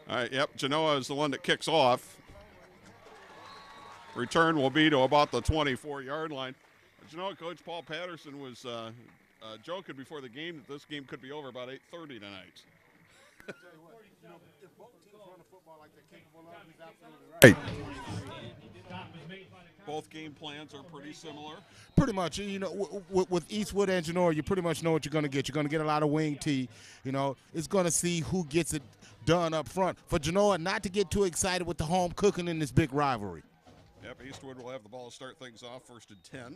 All right, yep, Genoa is the one that kicks off. Return will be to about the 24-yard line. Genoa coach Paul Patterson was joking before the game that this game could be over about 8:30 tonight. Hey, Both game plans are pretty similar. pretty much, with Eastwood and Genoa, you pretty much know what you're going to get. You're going to get a lot of wing T. It's going to see who gets it done up front. For Genoa, not to get too excited with the home cooking in this big rivalry. Yep, Eastwood will have the ball to start things off, 1st and 10.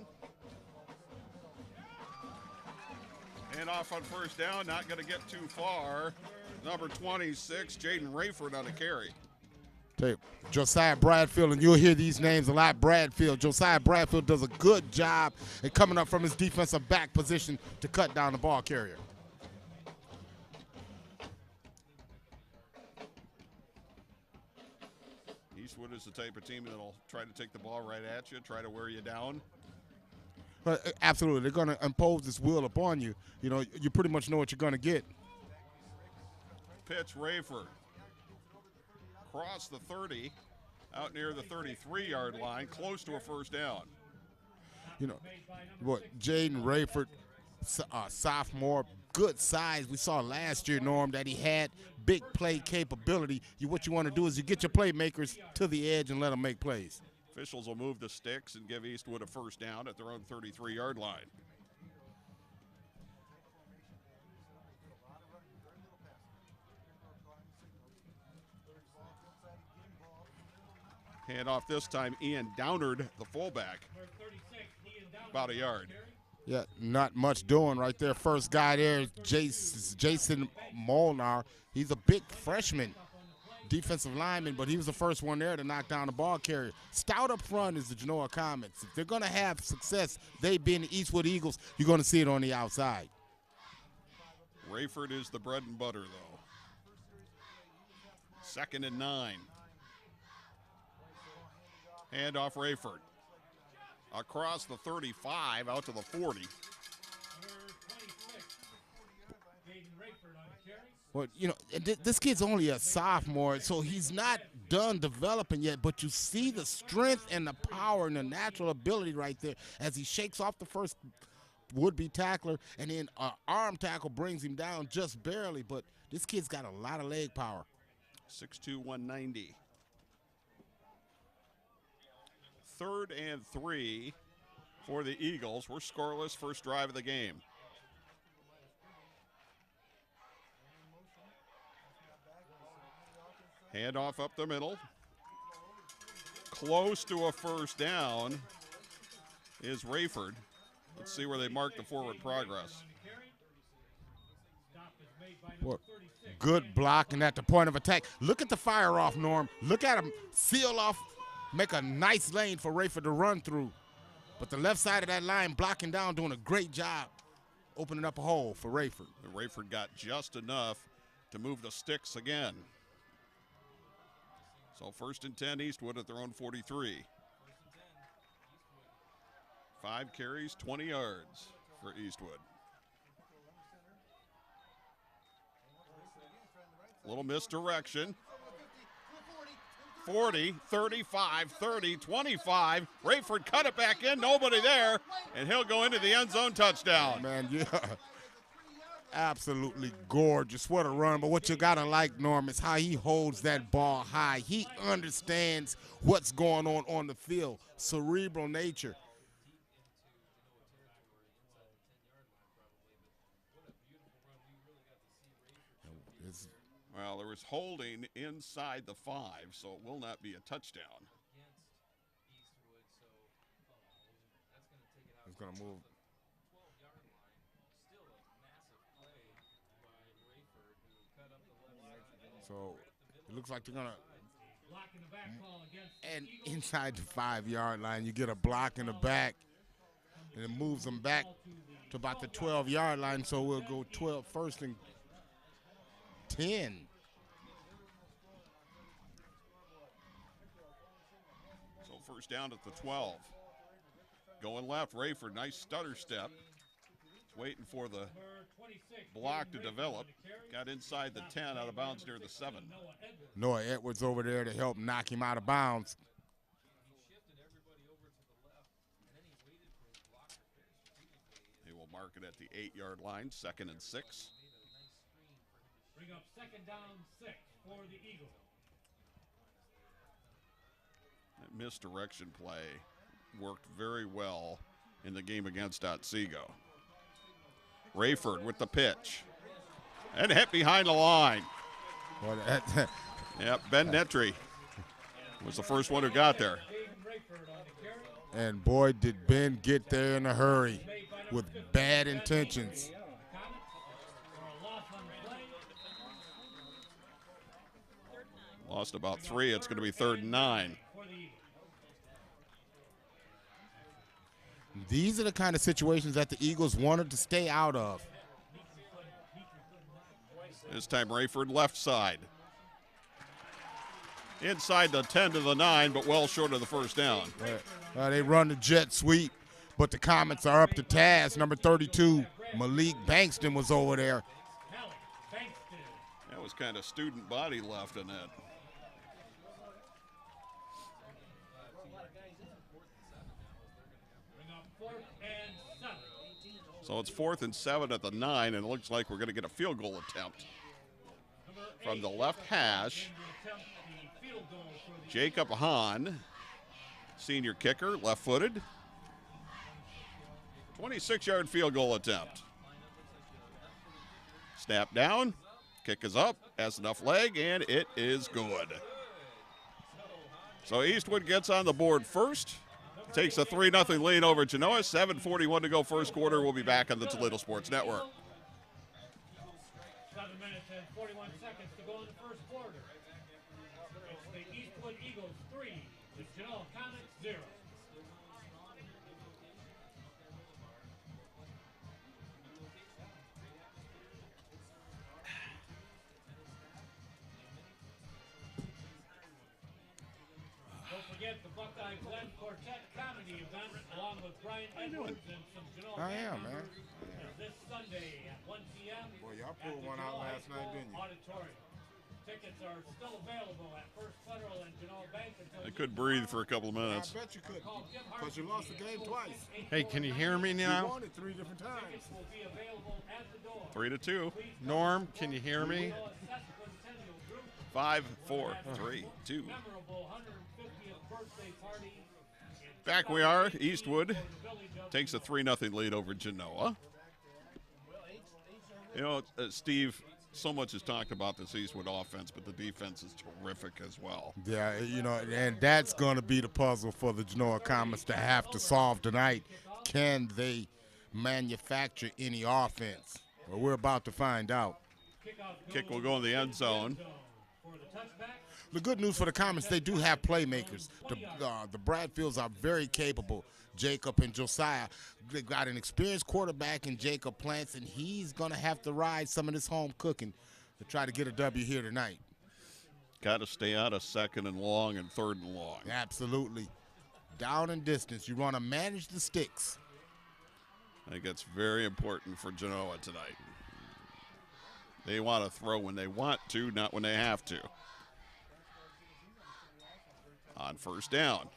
And off on first down, not going to get too far. Number 26, Jaden Rayford on a carry. Josiah Bradfield, and you'll hear these names a lot. Josiah Bradfield does a good job at coming up from his defensive back position to cut down the ball carrier. Eastwood is the type of team that'll try to take the ball right at you, try to wear you down. Absolutely. They're going to impose this will upon you. You pretty much know what you're going to get. Pitch, Rayford. Across the 30, out near the 33-yard line, close to a first down. Jaden Rayford, sophomore, good size. We saw last year, Norm, that he had big play capability. What you want to do is you get your playmakers to the edge and let them make plays. Officials will move the sticks and give Eastwood a first down at their own 33-yard line. Hand off this time, Ian Downard, the fullback, about a yard. Yeah, not much doing right there. First guy there, Jason Molnar. He's a big freshman defensive lineman, but he was the first one there to knock down the ball carrier. Stout up front is the Genoa Comets. If they're going to have success, they being the Eastwood Eagles, you're going to see it on the outside. Rayford is the bread and butter, though. 2nd and 9. Hand off Rayford. Across the 35, out to the 40. Well, this kid's only a sophomore, so he's not done developing yet, but you see the strength and the power and the natural ability right there as he shakes off the first would-be tackler, and then an arm tackle brings him down just barely, but this kid's got a lot of leg power. 6'2", 190. 3rd and 3 for the Eagles. We're scoreless, first drive of the game. Handoff up the middle. Close to a first down is Rayford. Let's see where they mark the forward progress. What good blocking at the point of attack. Look at the fire off, Norm. Look at him seal off, make a nice lane for Rayford to run through. But the left side of that line blocking down, doing a great job opening up a hole for Rayford. And Rayford got just enough to move the sticks again. So 1st and 10, Eastwood at their own 43. 5 carries, 20 yards for Eastwood. Little misdirection. 40, 35, 30, 25. Rayford cut it back in, nobody there, and he'll go into the end zone touchdown. Man, yeah. Absolutely gorgeous. What a run. But what you got to like, Norm, is how he holds that ball high. He understands what's going on the field. Cerebral nature. Well, there was holding inside the 5, so it will not be a touchdown. He's going to move. So it looks like they're going to. And inside the 5-yard line, you get a block in the back, and it moves them back to about the 12-yard line, so we'll go 1st and 10. So first down at the 12. Going left, Rayford, nice stutter step. Waiting for the block to develop. Got inside the 10, out of bounds near the 7. Noah Edwards over there to help knock him out of bounds. He will mark it at the 8-yard line, 2nd and 6. Bring up 2nd down 6 for the Eagles. That misdirection play worked very well in the game against Otsego. Rayford with the pitch. And hit behind the line. Well, Yep, Ben Netry was the first one who got there. and boy, did Ben get there in a hurry with bad intentions. Lost about 3. It's going to be 3rd and 9. These are the kind of situations that the Eagles wanted to stay out of. This time Rayford left side. Inside the 10 to the 9, but well short of the first down. They run the jet sweep, but the comments are up to Tas. Number 32, Malik Bankston was over there. That was kind of student body left in that. So it's 4th and 7 at the 9, and it looks like we're going to get a field goal attempt from the left hash. Jacob Hahn, senior kicker, left-footed. 26-yard field goal attempt. Snap down, kick is up, has enough leg, and it is good. So Eastwood gets on the board first. Takes a 3-0 lead over Genoa. 7:41 to go first quarter. We'll be back on the Toledo Sports Network. 7 minutes and 41 seconds to go in the first quarter. It's the Eastwood Eagles 3, the Genoa Comets 0. Don't forget the Buckeye Glen Quartet comedy event along with Brian Edwards and some Genoa I am, Bank man. members this Sunday at 1 p.m. Boy, y'all pulled at the one out Genoa last High night, School didn't you? Auditorium. Tickets are still available at First Federal and Genoa Bank until I could breathe for a couple of minutes. I bet you could, because you lost the game twice. Hey, can you hear me You now? won it 3 different times. Tickets will be available at the door. 3-2. Norm, can you hear me? Genoa Sesquicentennial Group 5, 4, 3, 2. memorable 150th birthday party. Back we are. Eastwood takes a 3-0 lead over Genoa. You know, Steve, so much is talked about this Eastwood offense, but the defense is terrific as well. Yeah, you know, and that's going to be the puzzle for the Genoa Comets to have to solve tonight. Can they manufacture any offense? Well, we're about to find out. Kick will go in the end zone. The good news for the Comets, they do have playmakers. The Bradfields are very capable. Jacob and Josiah, they've got an experienced quarterback in Jacob Plants, and he's going to have to ride some of this home cooking to try to get a W here tonight. Got to stay out of 2nd and long and 3rd and long. Absolutely. Down and distance. You want to manage the sticks. I think that's very important for Genoa tonight. They want to throw when they want to, not when they have to. On first down.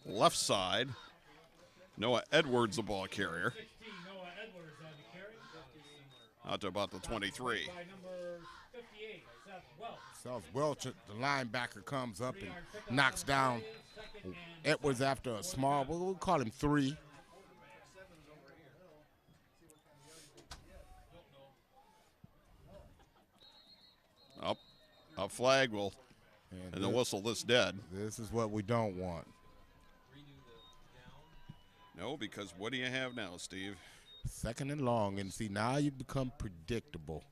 Left side, Noah Edwards, the ball carrier. Out to about the 23. South Welch, the linebacker, comes up and knocks down Edwards after a small, we'll call him 3. Up, a flag will, and the whistle this dead. This is what we don't want. No, because what do you have now, Steve? 2nd and long, and see, now you become predictable.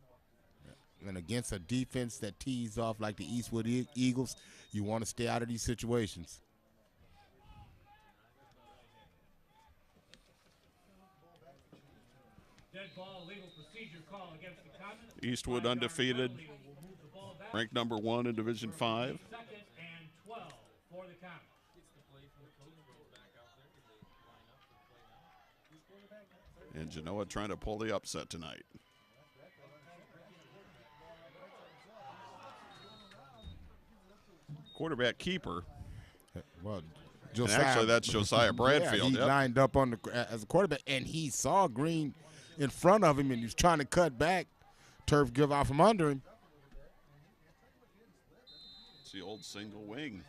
And against a defense that tees off like the Eastwood Eagles, you want to stay out of these situations. Dead ball, legal procedure call against the Comets. Eastwood undefeated, ranked number 1 in Division 5. 2nd and 12 for the Comets. And Genoa trying to pull the upset tonight. Quarterback keeper. Well, And actually, that's Josiah Bradfield. Yeah, he lined up on as a quarterback, and he saw Green in front of him, and he was trying to cut back. Turf give out from under him. It's the old single wing.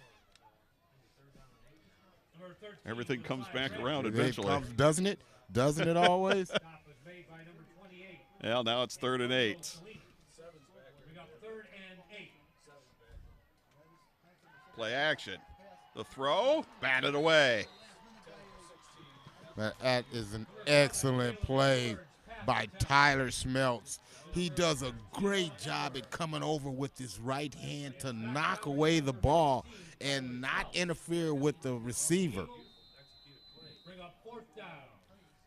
Everything comes back around eventually. Doesn't it? Doesn't it always? Well, now it's 3rd and 8. Play action. The throw, batted away. That is an excellent play by Tyler Smeltz. He does a great job at coming over with his right hand to knock away the ball and not interfere with the receiver.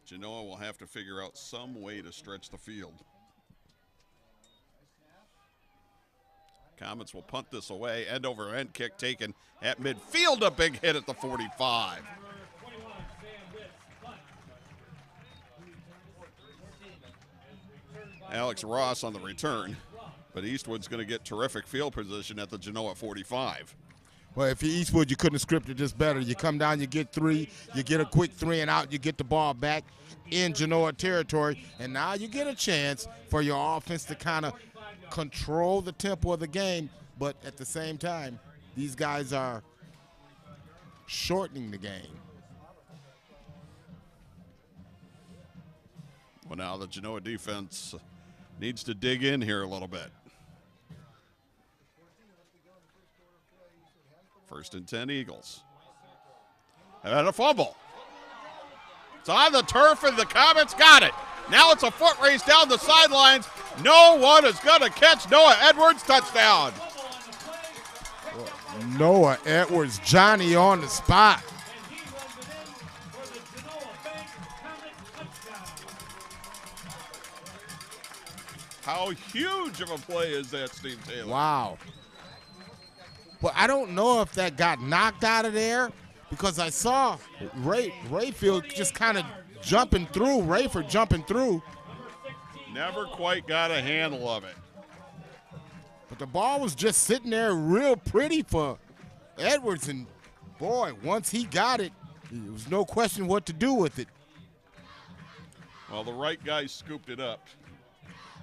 Genoa will have to figure out some way to stretch the field. Comets will punt this away. End over end kick taken at midfield. A big hit at the 45. Alex Ross on the return, but Eastwood's going to get terrific field position at the Genoa 45. Well, if you're Eastwood, you couldn't have scripted this better. You come down, you get 3, you get a quick 3 and out, you get the ball back in Genoa territory, and now you get a chance for your offense to kind of control the tempo of the game, but at the same time, these guys are shortening the game. Well, now the Genoa defense needs to dig in here a little bit. 1st and 10 Eagles. And a fumble. It's on the turf, and the Comets got it. Now it's a foot race down the sidelines. No one is going to catch Noah Edwards. Touchdown. Noah Edwards, Johnny on the spot. How huge of a play is that, Steve Taylor? Wow. Well, I don't know if that got knocked out of there because I saw Rayfield just kind of jumping through, Rayford jumping through. Never quite got a handle of it. But the ball was just sitting there real pretty for Edwards, and boy, once he got it, there was no question what to do with it. Well, the right guy scooped it up.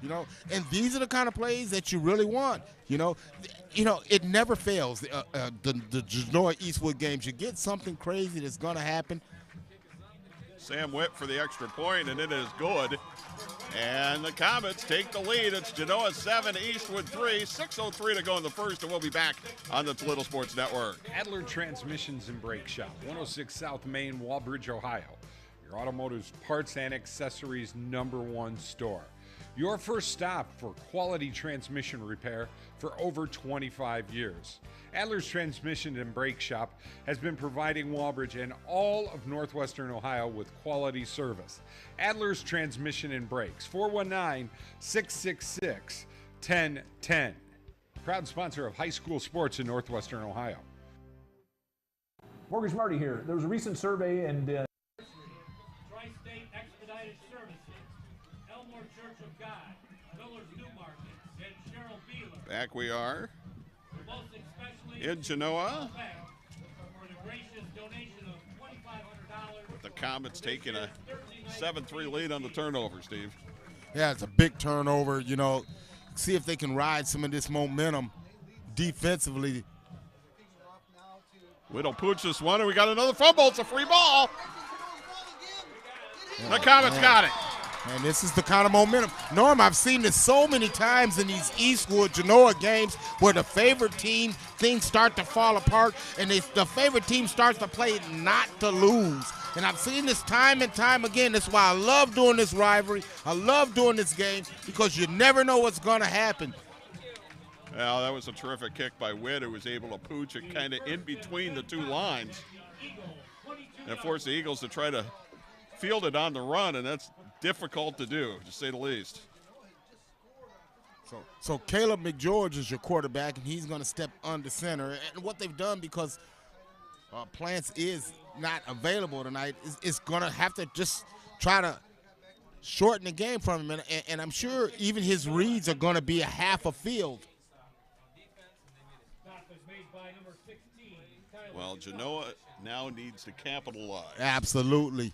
You know, and these are the kind of plays that you really want. You know, it never fails. The Genoa Eastwood games, you get something crazy that's going to happen. Sam Witt for the extra point, and it is good. And the Comets take the lead. It's Genoa 7, Eastwood 3, 6:03 to go in the first, and we'll be back on the Toledo Sports Network. Adler Transmissions and Brake Shop, 106 South Main, Walbridge, Ohio. Your automotive parts and accessories #1 store. Your first stop for quality transmission repair for over 25 years. Adler's Transmission and Brake Shop has been providing Walbridge and all of Northwestern Ohio with quality service. Adler's Transmission and Brakes, 419-666-1010. Proud sponsor of high school sports in Northwestern Ohio. Mortgage Marty here. There was a recent survey and Tri-State Expedited Services, Elmore Church of God, Miller's Newmarket, and Cheryl Beeler. Back we are Most especially in Genoa. For the gracious donation of $2,500. With the Comets taking a 7-3 lead on the turnover, Steve. Yeah, it's a big turnover. You know, see if they can ride some of this momentum defensively. Whittle pooch this one, and we got another fumble. It's a free ball. The Comets got it. And this is the kind of momentum. Norm, I've seen this so many times in these Eastwood Genoa games where the favorite team, things start to fall apart, and the favorite team starts to play not to lose. And I've seen this time and time again. That's why I love doing this rivalry. I love doing this game because you never know what's going to happen. Well, that was a terrific kick by Witt, who was able to pooch it kind of in between the two lines and force the Eagles to try to field it on the run, and that's difficult to do, to say the least. So Caleb McGeorge is your quarterback, and he's going to step under center. And what they've done, because Plants is not available tonight, is going to have to just try to shorten the game from him. And I'm sure even his reads are going to be a half a field. Stop is made by number 16, Tyler. Well, Genoa now needs to capitalize. Absolutely.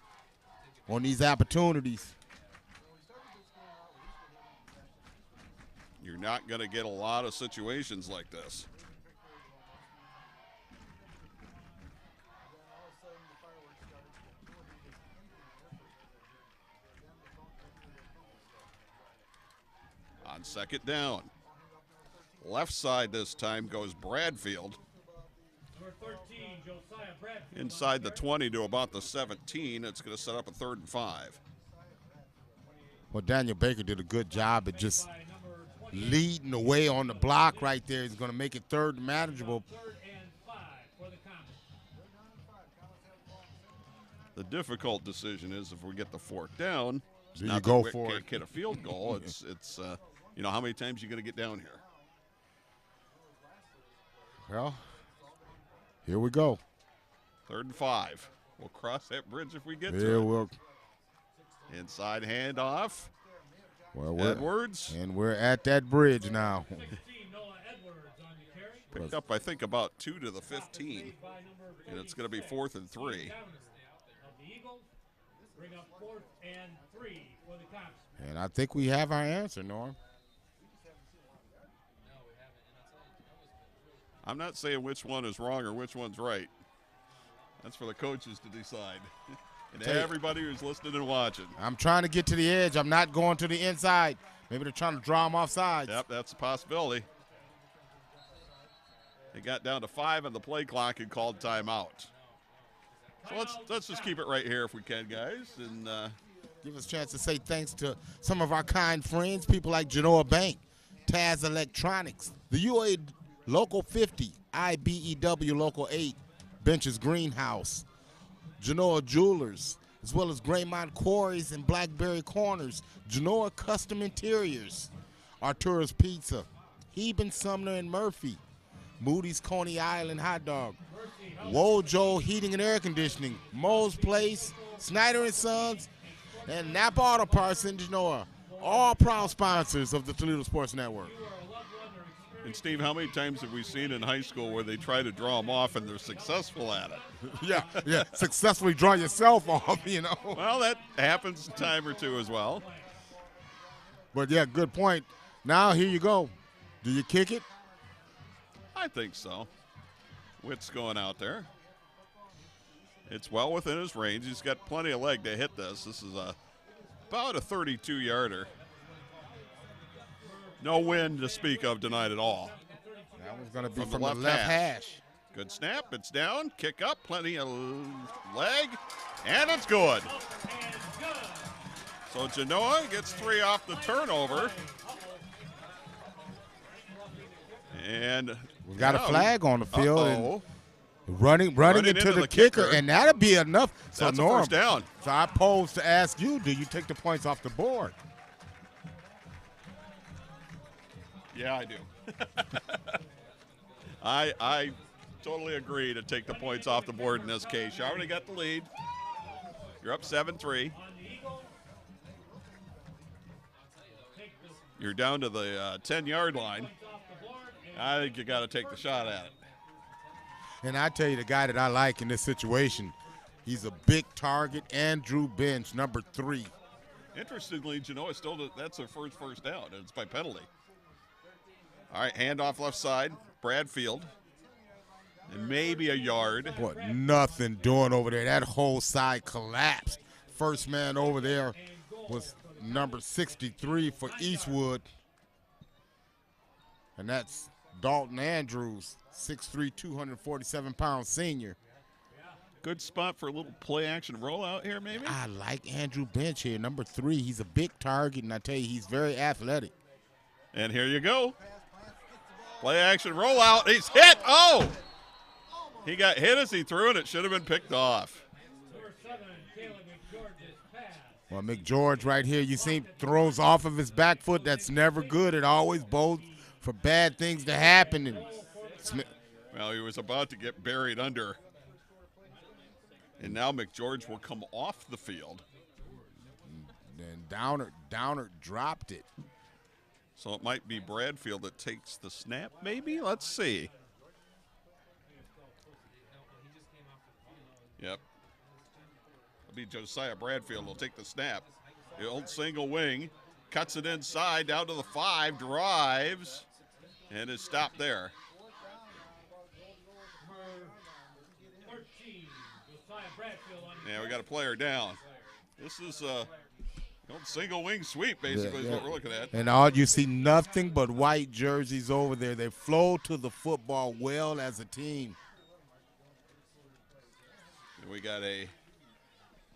On these opportunities. You're not going to get a lot of situations like this. On second down. Left side this time goes Bradfield. Number 13, Josiah Bradfield. Inside the 20 to about the 17. It's going to set up a 3rd and 5. Well, Daniel Baker did a good job at just By number 20, leading the way on the block right there. He's going to make it 3rd and manageable. 3rd and 5 for the Comets. The difficult decision is if we get the 4th down, it's Do you not go that we for can't it? get a field goal. It's you know, how many times you going to get down here? Well, here we go. 3rd and 5. We'll cross that bridge if we get Here to it. we'll, Inside handoff. well, Edwards and we're at that bridge now. 16, Noah Edwards on the carry. picked up, I think, about 2 to the 15, Made by number and it's going to be 46, 4th and 3. Downer of the Eagles. Bring up 4th and 3 for the Comets. And I think we have our answer, Norm. I'm not saying which one is wrong or which one's right. That's for the coaches to decide. And Tell you- everybody who's listening and watching. I'm trying to get to the edge. I'm not going to the inside. Maybe they're trying to draw him off sides. Yep, that's a possibility. They got down to 5 on the play clock and called timeout. So let's just keep it right here if we can, guys. And Give us a chance to say thanks to some of our kind friends, people like Genoa Bank, Tas Electronics, the UA Local 50, IBEW Local 8, Benches Greenhouse, Genoa Jewelers, as well as Greymont Quarries and Blackberry Corners, Genoa Custom Interiors, Artura's Pizza, Heben, Sumner, and Murphy, Moody's Coney Island Hot Dog, Wojo Heating and Air Conditioning, Mo's Place, Snyder & Sons, and Napa Auto Parts in Genoa, all proud sponsors of the Toledo Sports Network. and Steve, how many times have we seen in high school where they try to draw them off and they're successful at it? Yeah, successfully draw yourself off, you know. Well, that happens a time or two as well. But yeah, good point. Now here you go. Do you kick it? I think so. Witt's going out there. It's well within his range. He's got plenty of leg to hit this. This is about a 32-yarder. No wind to speak of tonight at all. That one's going to be From from, the the left left hash. hash. Good snap. It's down. Kick up. Plenty of leg. And it's good. So Genoa gets 3 off the turnover. And We got a flag on the field and Uh-oh. running into the kicker, and that'll be enough. So That's a Norm, first down. so I pose to ask you, do you take the points off the board? Yeah, I do. I totally agree to take the points off the board in this case. You already got the lead. You're up 7-3. You're down to the 10-yard line. I think you got to take the shot at it. And I tell you, the guy that I like in this situation, he's a big target, Andrew Bench, number 3. Interestingly, Genoa that's their first down, and it's by penalty. All right, handoff left side, Bradfield, and maybe a yard. Boy, nothing doing over there. That whole side collapsed. First man over there was number 63 for Eastwood. And that's Dalton Andrews, 6'3", 247-pound senior. Good spot for a little play-action rollout here, maybe? I like Andrew Bench here, number 3. He's a big target, and I tell you, he's very athletic. And here you go. Play-action rollout. He's hit. Oh! He got hit as he threw, and it should have been picked off. Number 7, Caleb McGeorge's pass. Well, McGeorge right here, you see, throws off of his back foot. That's never good. It always bodes for bad things to happen. And Well, he was about to get buried under. And now McGeorge will come off the field. Downard dropped it. So it might be Bradfield that takes the snap, maybe? Let's see. Yep. It'll be Josiah Bradfield will take the snap. The old single wing, cuts it inside, down to the 5, drives, and is stopped there. 13, Josiah Bradfield on Yeah, we got a player down. This is the old single wing sweep, basically, is what we're looking at. And all you see nothing but white jerseys over there. They flow to the football well as a team. And we got a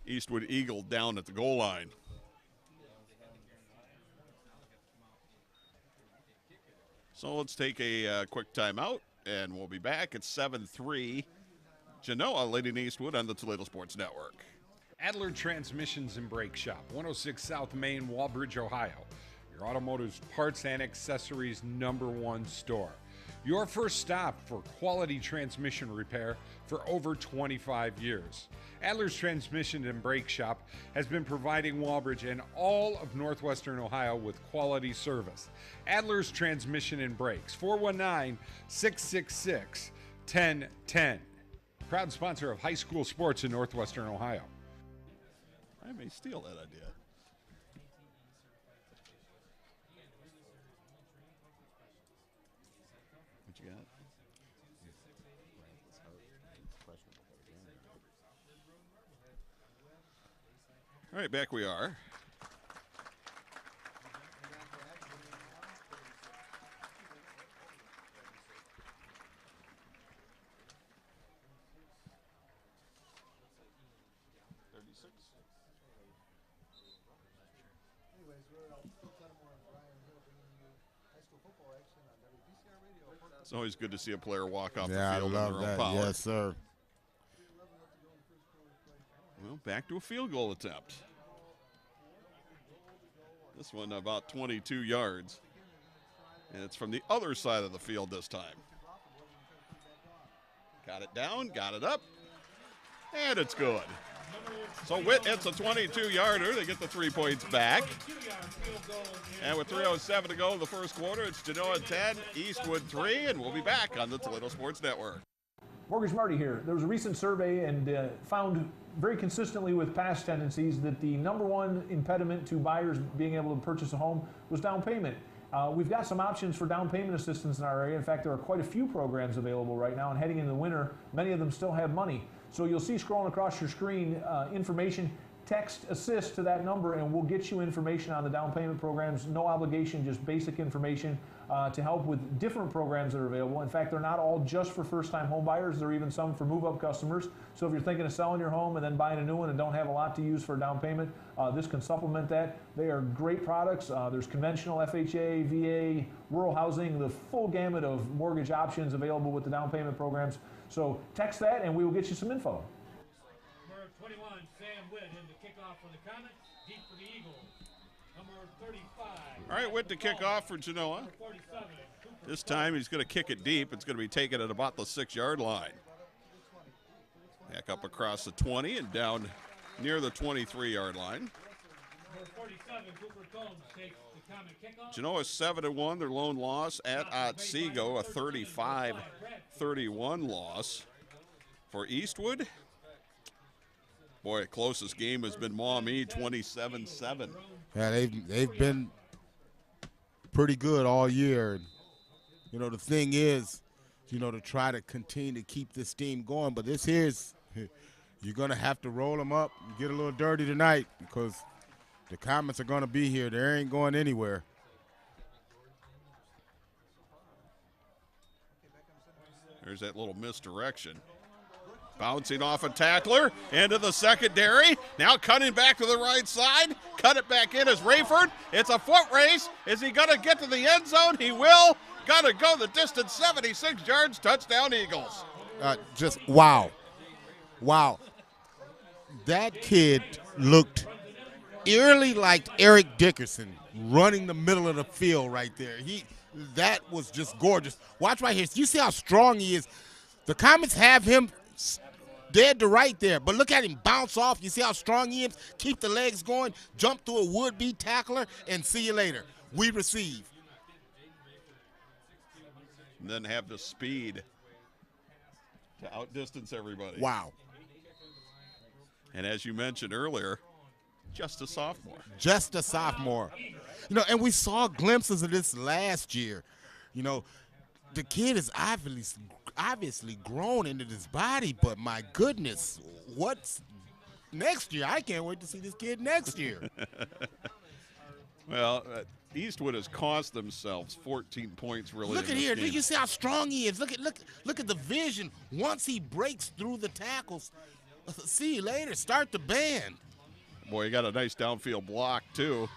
Eastwood Eagle down at the goal line. So let's take a quick timeout, and we'll be back at 7-3. Genoa leading Eastwood on the Toledo Sports Network. Adler Transmissions and Brake Shop, 106 South Main, Walbridge, Ohio. Your automotive parts and accessories #1 store. Your first stop for quality transmission repair for over 25 years. Adler's Transmission and Brake Shop has been providing Walbridge and all of northwestern Ohio with quality service. Adler's Transmission and Brakes, 419-666-1010. Proud sponsor of high school sports in northwestern Ohio. I may steal that idea. What you got? All right, back we are. It's always good to see a player walk off the field in their own power. Yes, sir. Well, back to a field goal attempt. This one about 22 yards. And it's from the other side of the field this time. Got it down, got it up, and it's good. So Witt hits a 22-yarder. They get the 3 points back. And with 3:07 to go in the first quarter, it's Genoa 10, Eastwood 3, and we'll be back on the Toledo Sports Network. Mortgage Marty here. There was a recent survey and found very consistently with past tendencies that the #1 impediment to buyers being able to purchase a home was down payment. We've got some options for down payment assistance in our area. In fact, there are quite a few programs available right now, and heading into the winter, many of them still have money. So you'll see scrolling across your screen information. Text assist to that number and we'll get you information on the down payment programs. No obligation, just basic information to help with different programs that are available. In fact, they're not all just for first-time home buyers. There are even some for move-up customers. So if you're thinking of selling your home and then buying a new one and don't have a lot to use for a down payment, this can supplement that. They are great products. There's conventional FHA, VA, rural housing, the full gamut of mortgage options available with the down payment programs. So text that and we will get you some info. Number 21, Sam Witt in the kickoff for the Comets. Deep for the Eagles. Number 35. All right, Witt to kick off for Genoa. 47. This time he's going to kick it deep. It's going to be taken at about the 6-yard line. Back up across the 20 and down near the 23-yard line. Number 47, Cooper Combs takes the Comet kickoff. Genoa 7-1, their lone loss at Otsego, a 35-31 loss for Eastwood. Boy, closest game has been Maumee, 27-7. Yeah, they've been pretty good all year. You know, the thing is, you know, to try to continue to keep this team going, but this here's, you're going to have to roll them up and get a little dirty tonight because the Comets are going to be here. They ain't going anywhere. There's that little misdirection. Bouncing off a tackler into the secondary. Now cutting back to the right side. Cut it back in as Rayford. It's a foot race. Is he going to get to the end zone? He will. Got to go the distance, 76 yards. Touchdown, Eagles. Just wow. Wow. That kid looked eerily like Eric Dickerson running the middle of the field right there. That was just gorgeous. Watch right here. You see how strong he is. The Comets have him dead to right there. But look at him bounce off. You see how strong he is? Keep the legs going, jump through a would-be tackler, and see you later. We receive. And then have the speed to outdistance everybody. Wow. And as you mentioned earlier, just a sophomore. Just a sophomore. You know, and we saw glimpses of this last year. You know, the kid is obviously grown into this body, but my goodness, what's next year? I can't wait to see this kid next year. Well, Eastwood has cost themselves 14 points really. Look at here. Did you see how strong he is? Look at the vision. Once he breaks through the tackles, see you later. Start the band. Boy, he got a nice downfield block, too.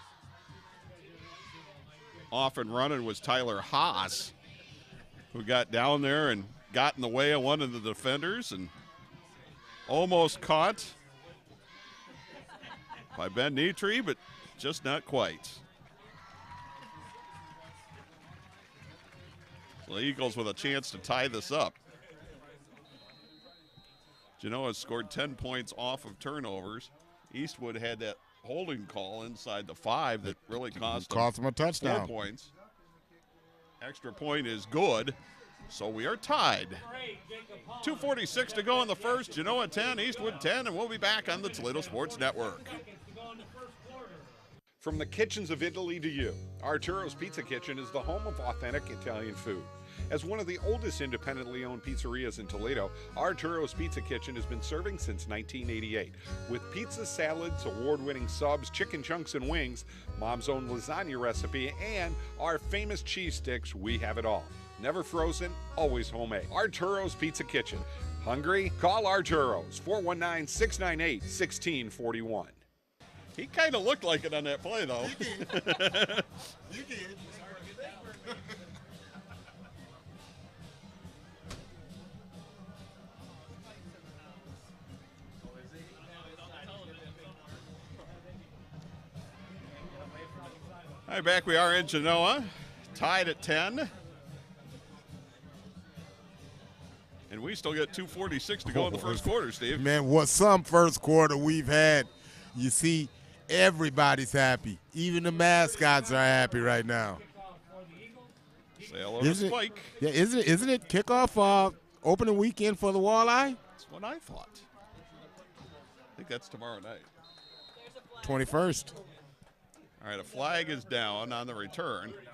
Off and running was Tyler Haas, who got down there and got in the way of one of the defenders and almost caught by Ben Nitre, but just not quite. The Eagles with a chance to tie this up. Genoa scored 10 points off of turnovers. Eastwood had that holding call inside the 5 that really cost them a touchdown. 4 points. Extra point is good, so we are tied. 2:46 to go in the first. Genoa 10, Eastwood 10, and we'll be back on the Toledo Sports Network. From the kitchens of Italy to you, Arturo's Pizza Kitchen is the home of authentic Italian food. As one of the oldest independently owned pizzerias in Toledo, Arturo's Pizza Kitchen has been serving since 1988. With pizza, salads, award-winning subs, chicken chunks and wings, Mom's own lasagna recipe, and our famous cheese sticks, we have it all. Never frozen, always homemade. Arturo's Pizza Kitchen. Hungry? Call Arturo's, 419-698-1641. He kind of looked like it on that play, though. You did. All right, back we are in Genoa, tied at 10. And we still got 2:46 to go in the first quarter, Steve. Man, what some first quarter we've had. You see, everybody's happy. Even the mascots are happy right now. Sail over Spike. Yeah, isn't it kickoff opening weekend for the Walleye? That's what I thought. I think that's tomorrow night. 21st. All right, a flag is down on the return. Number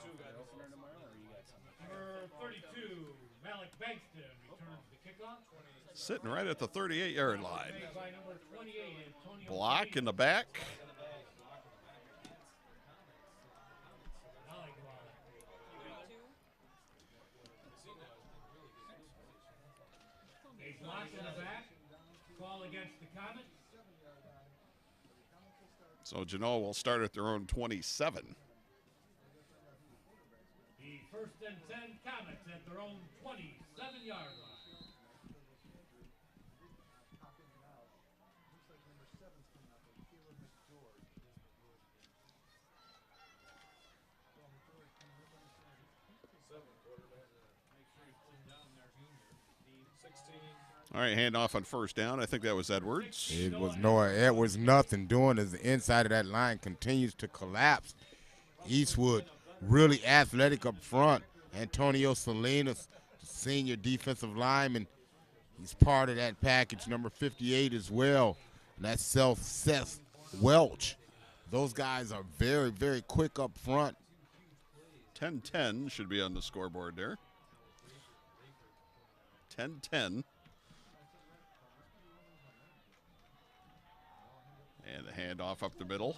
32, Malik Bankston returns the kickoff. Sitting right at the 38-yard line. Made by number 28, Antonio Block in the back. A block in the back. Call against the Comets. So Genoa will start at their own 27. The first and 10 Comets at their own 27-yard line. All right, handoff on first down. I think that was Edwards. It was Noah Edwards. Nothing doing as the inside of that line continues to collapse. Eastwood really athletic up front. Antonio Salinas, the senior defensive lineman, he's part of that package. Number 58 as well. And that's Seth Welch. Those guys are very, very quick up front. 10-10 should be on the scoreboard there. 10-10. And a handoff up the middle.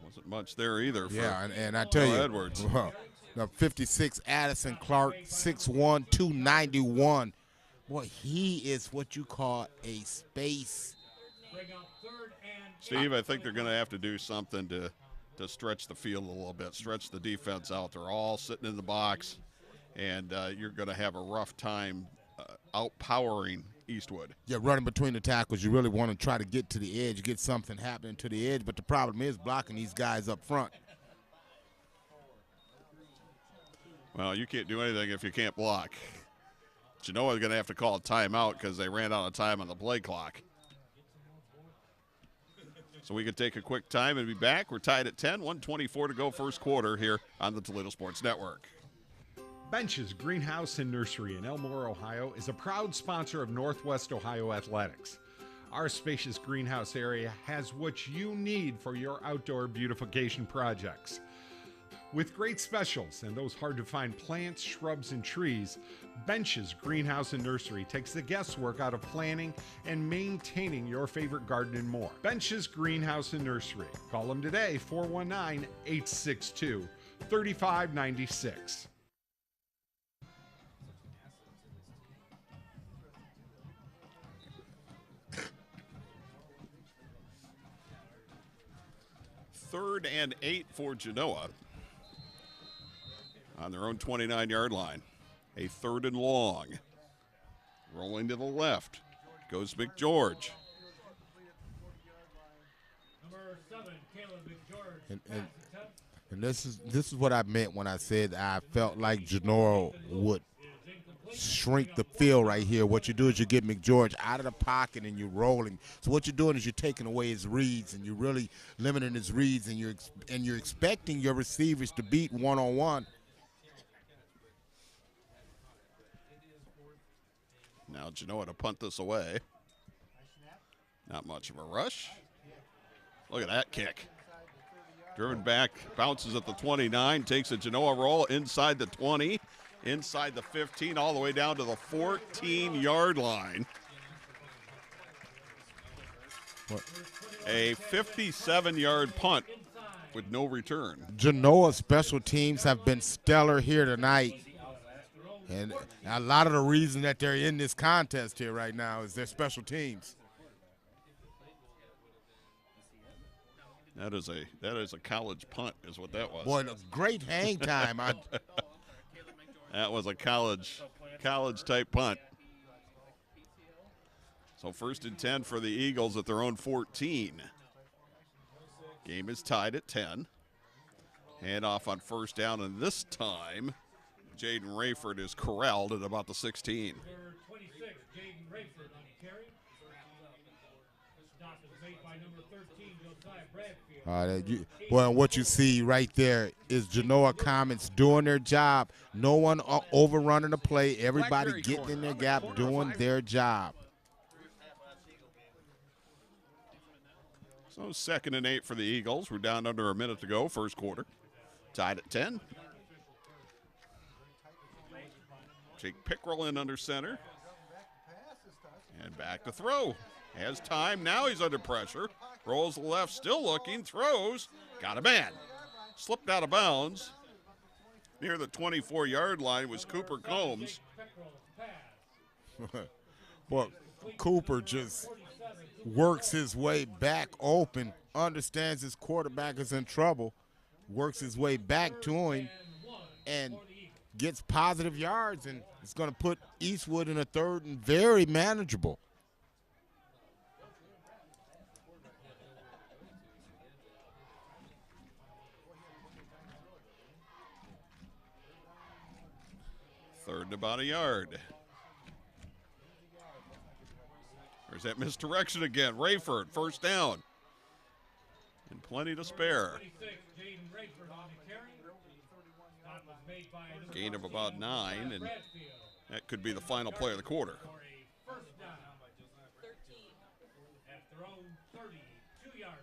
Wasn't much there either. For and I tell you, Edwards. The 56 Addison Clark, 6'1", 291. Boy, he is what you call a space. Steve, I think they're going to have to do something to stretch the field a little bit, stretch the defense out. They're all sitting in the box, and you're going to have a rough time outpowering Eastwood. Yeah, running between the tackles, you really want to try to get to the edge, get something happening to the edge, but the problem is blocking these guys up front. Well, you can't do anything if you can't block. Genoa is going to have to call a timeout because they ran out of time on the play clock. So we can take a quick time and be back. We're tied at 10, 1:24 to go first quarter here on the Toledo Sports Network. Bench's Greenhouse and Nursery in Elmore, Ohio is a proud sponsor of Northwest Ohio Athletics. Our spacious greenhouse area has what you need for your outdoor beautification projects. With great specials and those hard-to-find plants, shrubs, and trees, Bench's Greenhouse and Nursery takes the guesswork out of planning and maintaining your favorite garden and more. Bench's Greenhouse and Nursery. Call them today, 419-862-3596. Third and 8 for Genoa on their own 29-yard line. A third and long. Rolling to the left goes McGeorge. Number 7, Caleb McGeorge. And this is what I meant when I said I felt like Genoa would shrink the field right here. What you do is you get McGeorge out of the pocket and you're rolling. So what you're doing is you're taking away his reads and you're really limiting his reads, and you're expecting your receivers to beat one-on-one. Now Genoa to punt this away. Not much of a rush. Look at that kick. Driven back, bounces at the 29, takes a Genoa roll inside the 20, inside the 15, all the way down to the 14-yard line. A 57-yard punt with no return. Genoa special teams have been stellar here tonight. And a lot of the reason that they're in this contest here right now is their special teams. That is a college punt, is what that was. Boy, a great hang time. That was a college type punt. So 1st and 10 for the Eagles at their own 14. Game is tied at 10. Hand off on 1st down, and this time Jaden Rayford is corralled at about the 16. Number 26, Jaden Rayford on the carry. Stop is made by number 13, Josiah Bradfield. Well, what you see right there is Genoa Commons doing their job. No one overrunning the play. Everybody getting in their gap, doing their job. So 2nd and 8 for the Eagles. We're down under a minute to go, first quarter. Tied at 10. Jake Pickrell in under center. And back to throw. Has time. Now he's under pressure. Rolls left, still looking. Throws. Got a man. Slipped out of bounds. Near the 24-yard line was Cooper Combs. Well, Cooper just works his way back open, understands his quarterback is in trouble, works his way back to him, and gets positive yards, and it's going to put Eastwood in a 3rd and very manageable. Third and about a yard. There's that misdirection again. Rayford, 1st down. And plenty to spare. Gain of about 9, and that could be the final play of the quarter.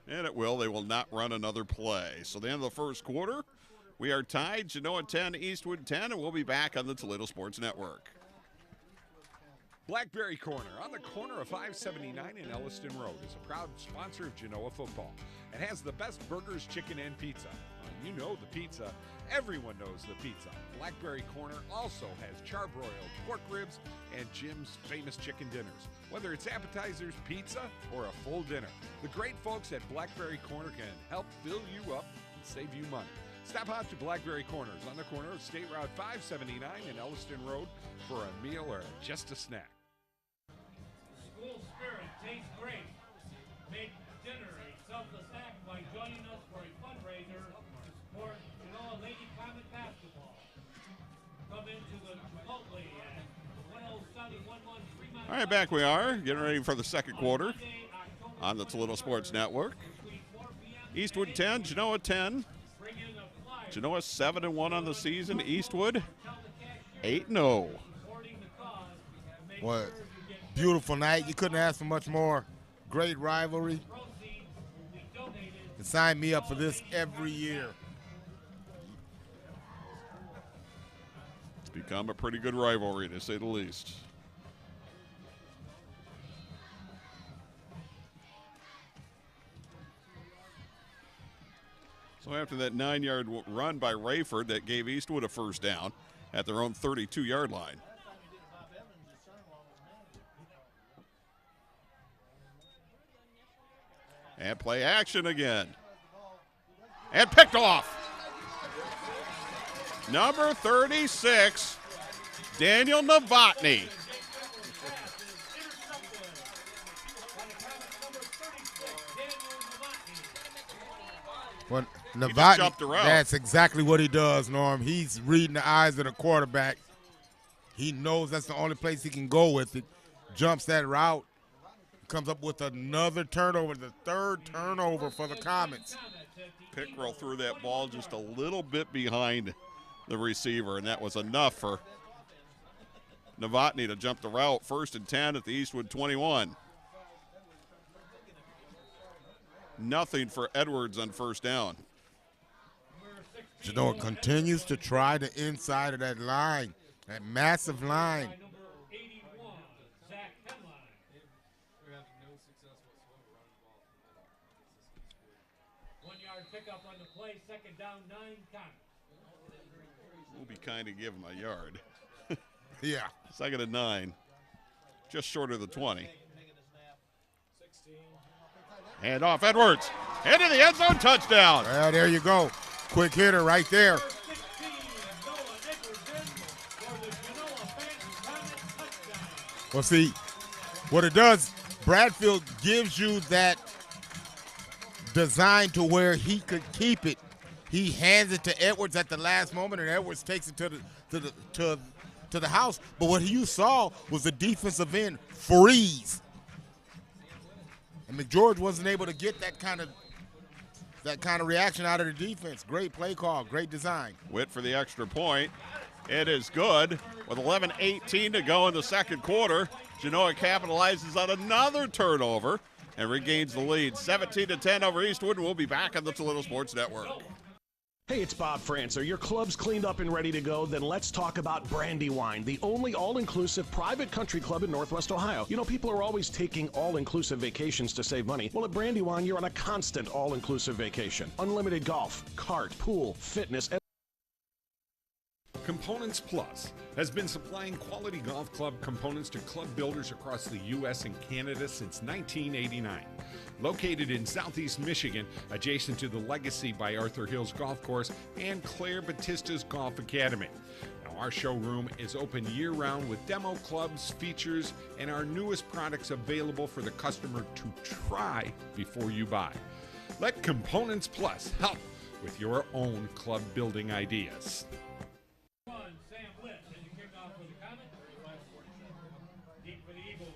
And it will. They will not run another play. So the end of the first quarter, we are tied. Genoa 10, Eastwood 10, and we'll be back on the Toledo Sports Network. Blackberry Corner on the corner of 579 and Elliston Road is a proud sponsor of Genoa football. It has the best burgers, chicken, and pizza. You know the pizza. Everyone knows the pizza. Blackberry Corner also has charbroiled pork ribs and Jim's famous chicken dinners. Whether it's appetizers, pizza, or a full dinner, the great folks at Blackberry Corner can help fill you up and save you money. Stop out to Blackberry Corners on the corner of State Route 579 and Elliston Road for a meal or just a snack. School spirit tastes great. Make dinner a selfless act by joining us for a fundraiser to support Genoa Lady Comet basketball. Come into the Chipotle at 107 right, back we are, getting ready for the second quarter on the Toledo Sports Network. Eastwood 10, Genoa 10. Genoa 7-1 on the season. Eastwood 8-0. What beautiful night. You couldn't ask for much more. Great rivalry. And sign me up for this every year. It's become a pretty good rivalry, to say the least. So after that 9-yard run by Rayford that gave Eastwood a first down at their own 32-yard line. And play action again. And picked off. Number 36, Daniel Novotny. Well, jumped Novotny, around. that's exactly what he does, Norm. He's reading the eyes of the quarterback. He knows that's the only place he can go with it. Jumps that route. Comes up with another turnover, the third turnover for the Comets. Pickrell threw that ball just a little bit behind the receiver, and that was enough for Novotny to jump the route. 1st and 10 at the Eastwood 21. Nothing for Edwards on first down. Genoa continues to try the inside of that line, that massive line. 1-yard pickup on the play, 2nd down, 9 Comets. We'll be kind to give him a yard. Yeah. 2nd and 9. Just short of the 20. Hand off Edwards. Into the end zone, touchdown. Well, there you go. Quick hitter right there. 16, Noah Edwards in for the Genoa Bank Comet touchdown. Well, see, what it does, Bradfield gives you that design to where he could keep it. He hands it to Edwards at the last moment, and Edwards takes it to the house. But what you saw was the defensive end freeze. And McGeorge wasn't able to get that kind of reaction out of the defense. Great play call, great design. Witt for the extra point. It is good. With 11:18 to go in the second quarter, Genoa capitalizes on another turnover and regains the lead. 17-10 over Eastwood. We'll be back on the Toledo Sports Network. Hey, it's Bob Francer. Your club's cleaned up and ready to go? Then let's talk about Brandywine, the only all-inclusive private country club in Northwest Ohio. You know, people are always taking all-inclusive vacations to save money. Well, at Brandywine, you're on a constant all-inclusive vacation. Unlimited golf, kart, pool, fitness, and Components Plus has been supplying quality golf club components to club builders across the U.S. and Canada since 1989. Located in Southeast Michigan, adjacent to the Legacy by Arthur Hills Golf Course and Claire Batista's Golf Academy. Now, our showroom is open year-round with demo clubs, features, and our newest products available for the customer to try before you buy. Let Components Plus help with your own club building ideas. Sam Witt in the kickoff for the Comets. Deep for the Eagles.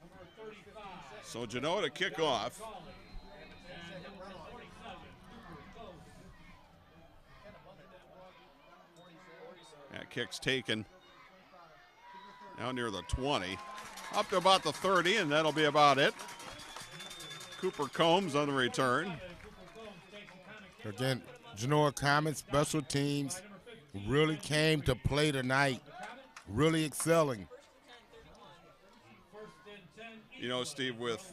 Number 35. So Genoa to kick off. And number 47. That kick's taken now near the 20. Up to about the 30, and that'll be about it. Cooper Combs on the return. Again, Genoa Comets, special teams, really came to play tonight, really excelling. You know, Steve, with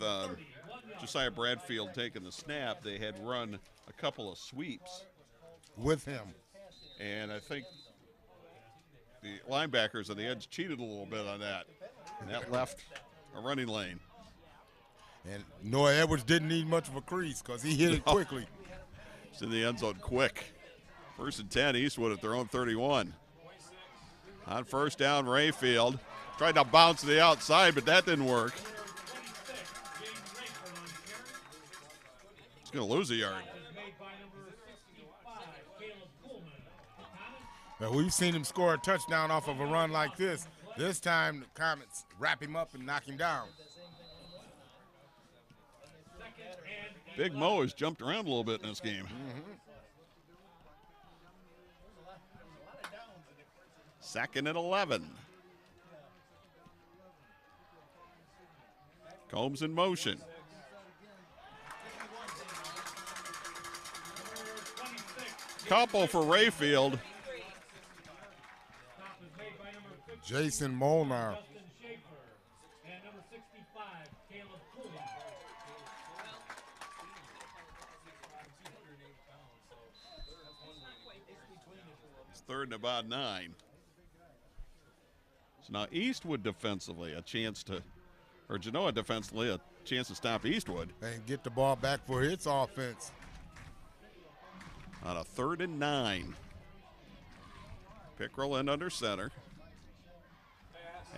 Josiah Bradfield taking the snap, they had run a couple of sweeps With him. and I think the linebackers on the edge cheated a little bit on that, and that left a running lane. And Noah Edwards didn't need much of a crease because he hit it quickly. It's in the end zone quick. 1st and 10, Eastwood at their own 31. On first down, Rayfield tried to bounce to the outside, but that didn't work. He's going to lose a yard. Now, we've seen him score a touchdown off of a run like this. This time the Comets wrap him up and knock him down. Big Mo has jumped around a little bit in this game. Second and 11. Combs in motion. Couple for Rayfield. Jason Molnar. Justin Schaefer. And number 65, Caleb Cooley. It's third and about 9. So now Eastwood defensively, a chance to, or Genoa defensively, a chance to stop Eastwood. And get the ball back for its offense. On a 3rd and 9. Pickrell in under center.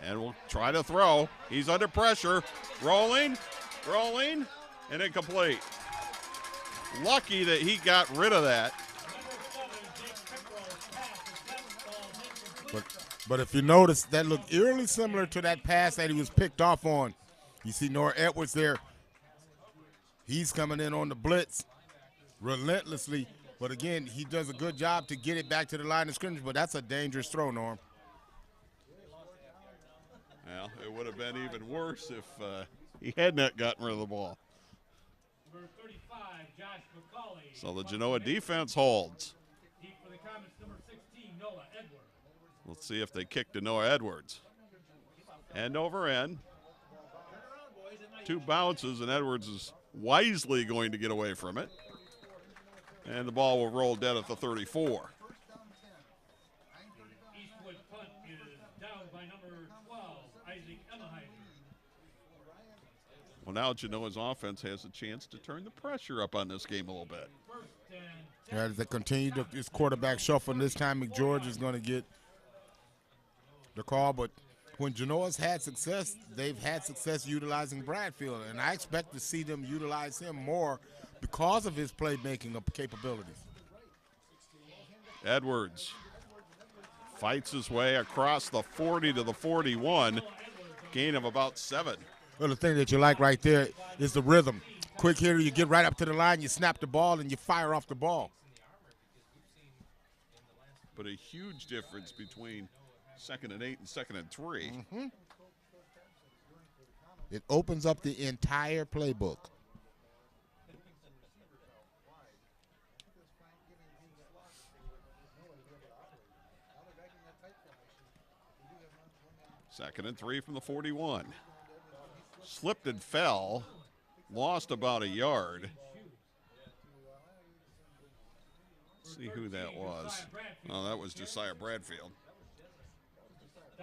And we'll try to throw. He's under pressure. Rolling, and incomplete. Lucky that he got rid of that. But if you notice, that looked eerily similar to that pass that he was picked off on. You see Noah Edwards there. He's coming in on the blitz relentlessly. But again, he does a good job to get it back to the line of scrimmage, but that's a dangerous throw, Norm. Well, it would have been even worse if he had not gotten rid of the ball. Number 35, Josh McCauley. So the Genoa defense holds. Deep for the Comets, number 16, Noah Edwards. Let's see if they kick to Noah Edwards. End over end. 2 bounces, and Edwards is wisely going to get away from it. And the ball will roll dead at the 34. Eastwood punt is down by number 12, Isaac Emmehiser. Well, now Genoa's offense has a chance to turn the pressure up on this game a little bit. First and As they continue this quarterback shuffle, this time McGeorge is going to get the call. But when Genoa's had success, they've had success utilizing Bradfield, and I expect to see them utilize him more because of his playmaking capabilities. Edwards fights his way across the 40 to the 41, gain of about 7. Well, the thing that you like right there is the rhythm. Quick hitter, you get right up to the line, you snap the ball, and you fire off the ball. But a huge difference between 2nd and 8 and 2nd and 3. It opens up the entire playbook. Second and 3 from the 41. Slipped and fell, lost about a yard. Let's see who that was. Oh, that was Josiah Bradfield.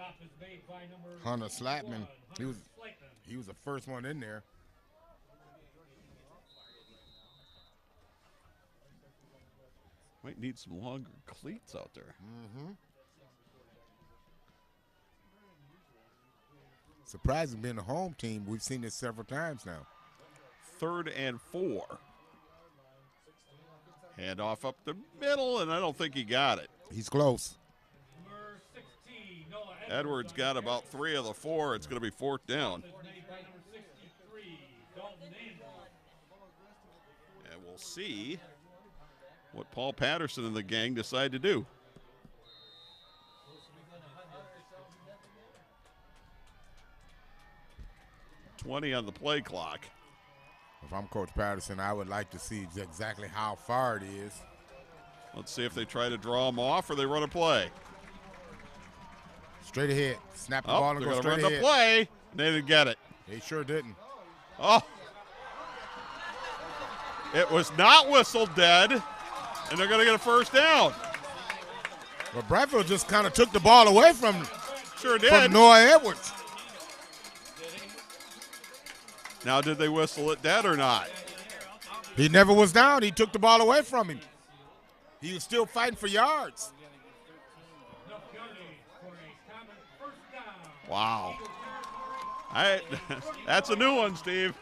stop is made by number Hunter Slatman. He was Slatman. the first one in there. Might need some longer cleats out there. Surprising being a home team. We've seen this several times now. 3rd and 4. Hand off up the middle, and I don't think he got it. He's close. Number 16, Noah Edwards got about 3 of the 4. It's going to be 4th down. Is made by number 63, Dalton Andrews. And we'll see what Paul Patterson and the gang decide to do. $20 on the play clock. If I'm Coach Patterson, I would like to see exactly how far it is. Let's see if they try to draw him off or they run a play. Straight ahead. Snap the Oh, ball and they're go going to straight run ahead. the play. And they didn't get it. They sure didn't. Oh. It was not whistled dead, and they're going to get a first down. But Bradfield just kind of took the ball away from Sure did. Noah Edwards. Now, did they whistle it dead or not? He never was down. He took the ball away from him. He was still fighting for yards. Enough yardage for a common first down. Wow. That's a new one, Steve.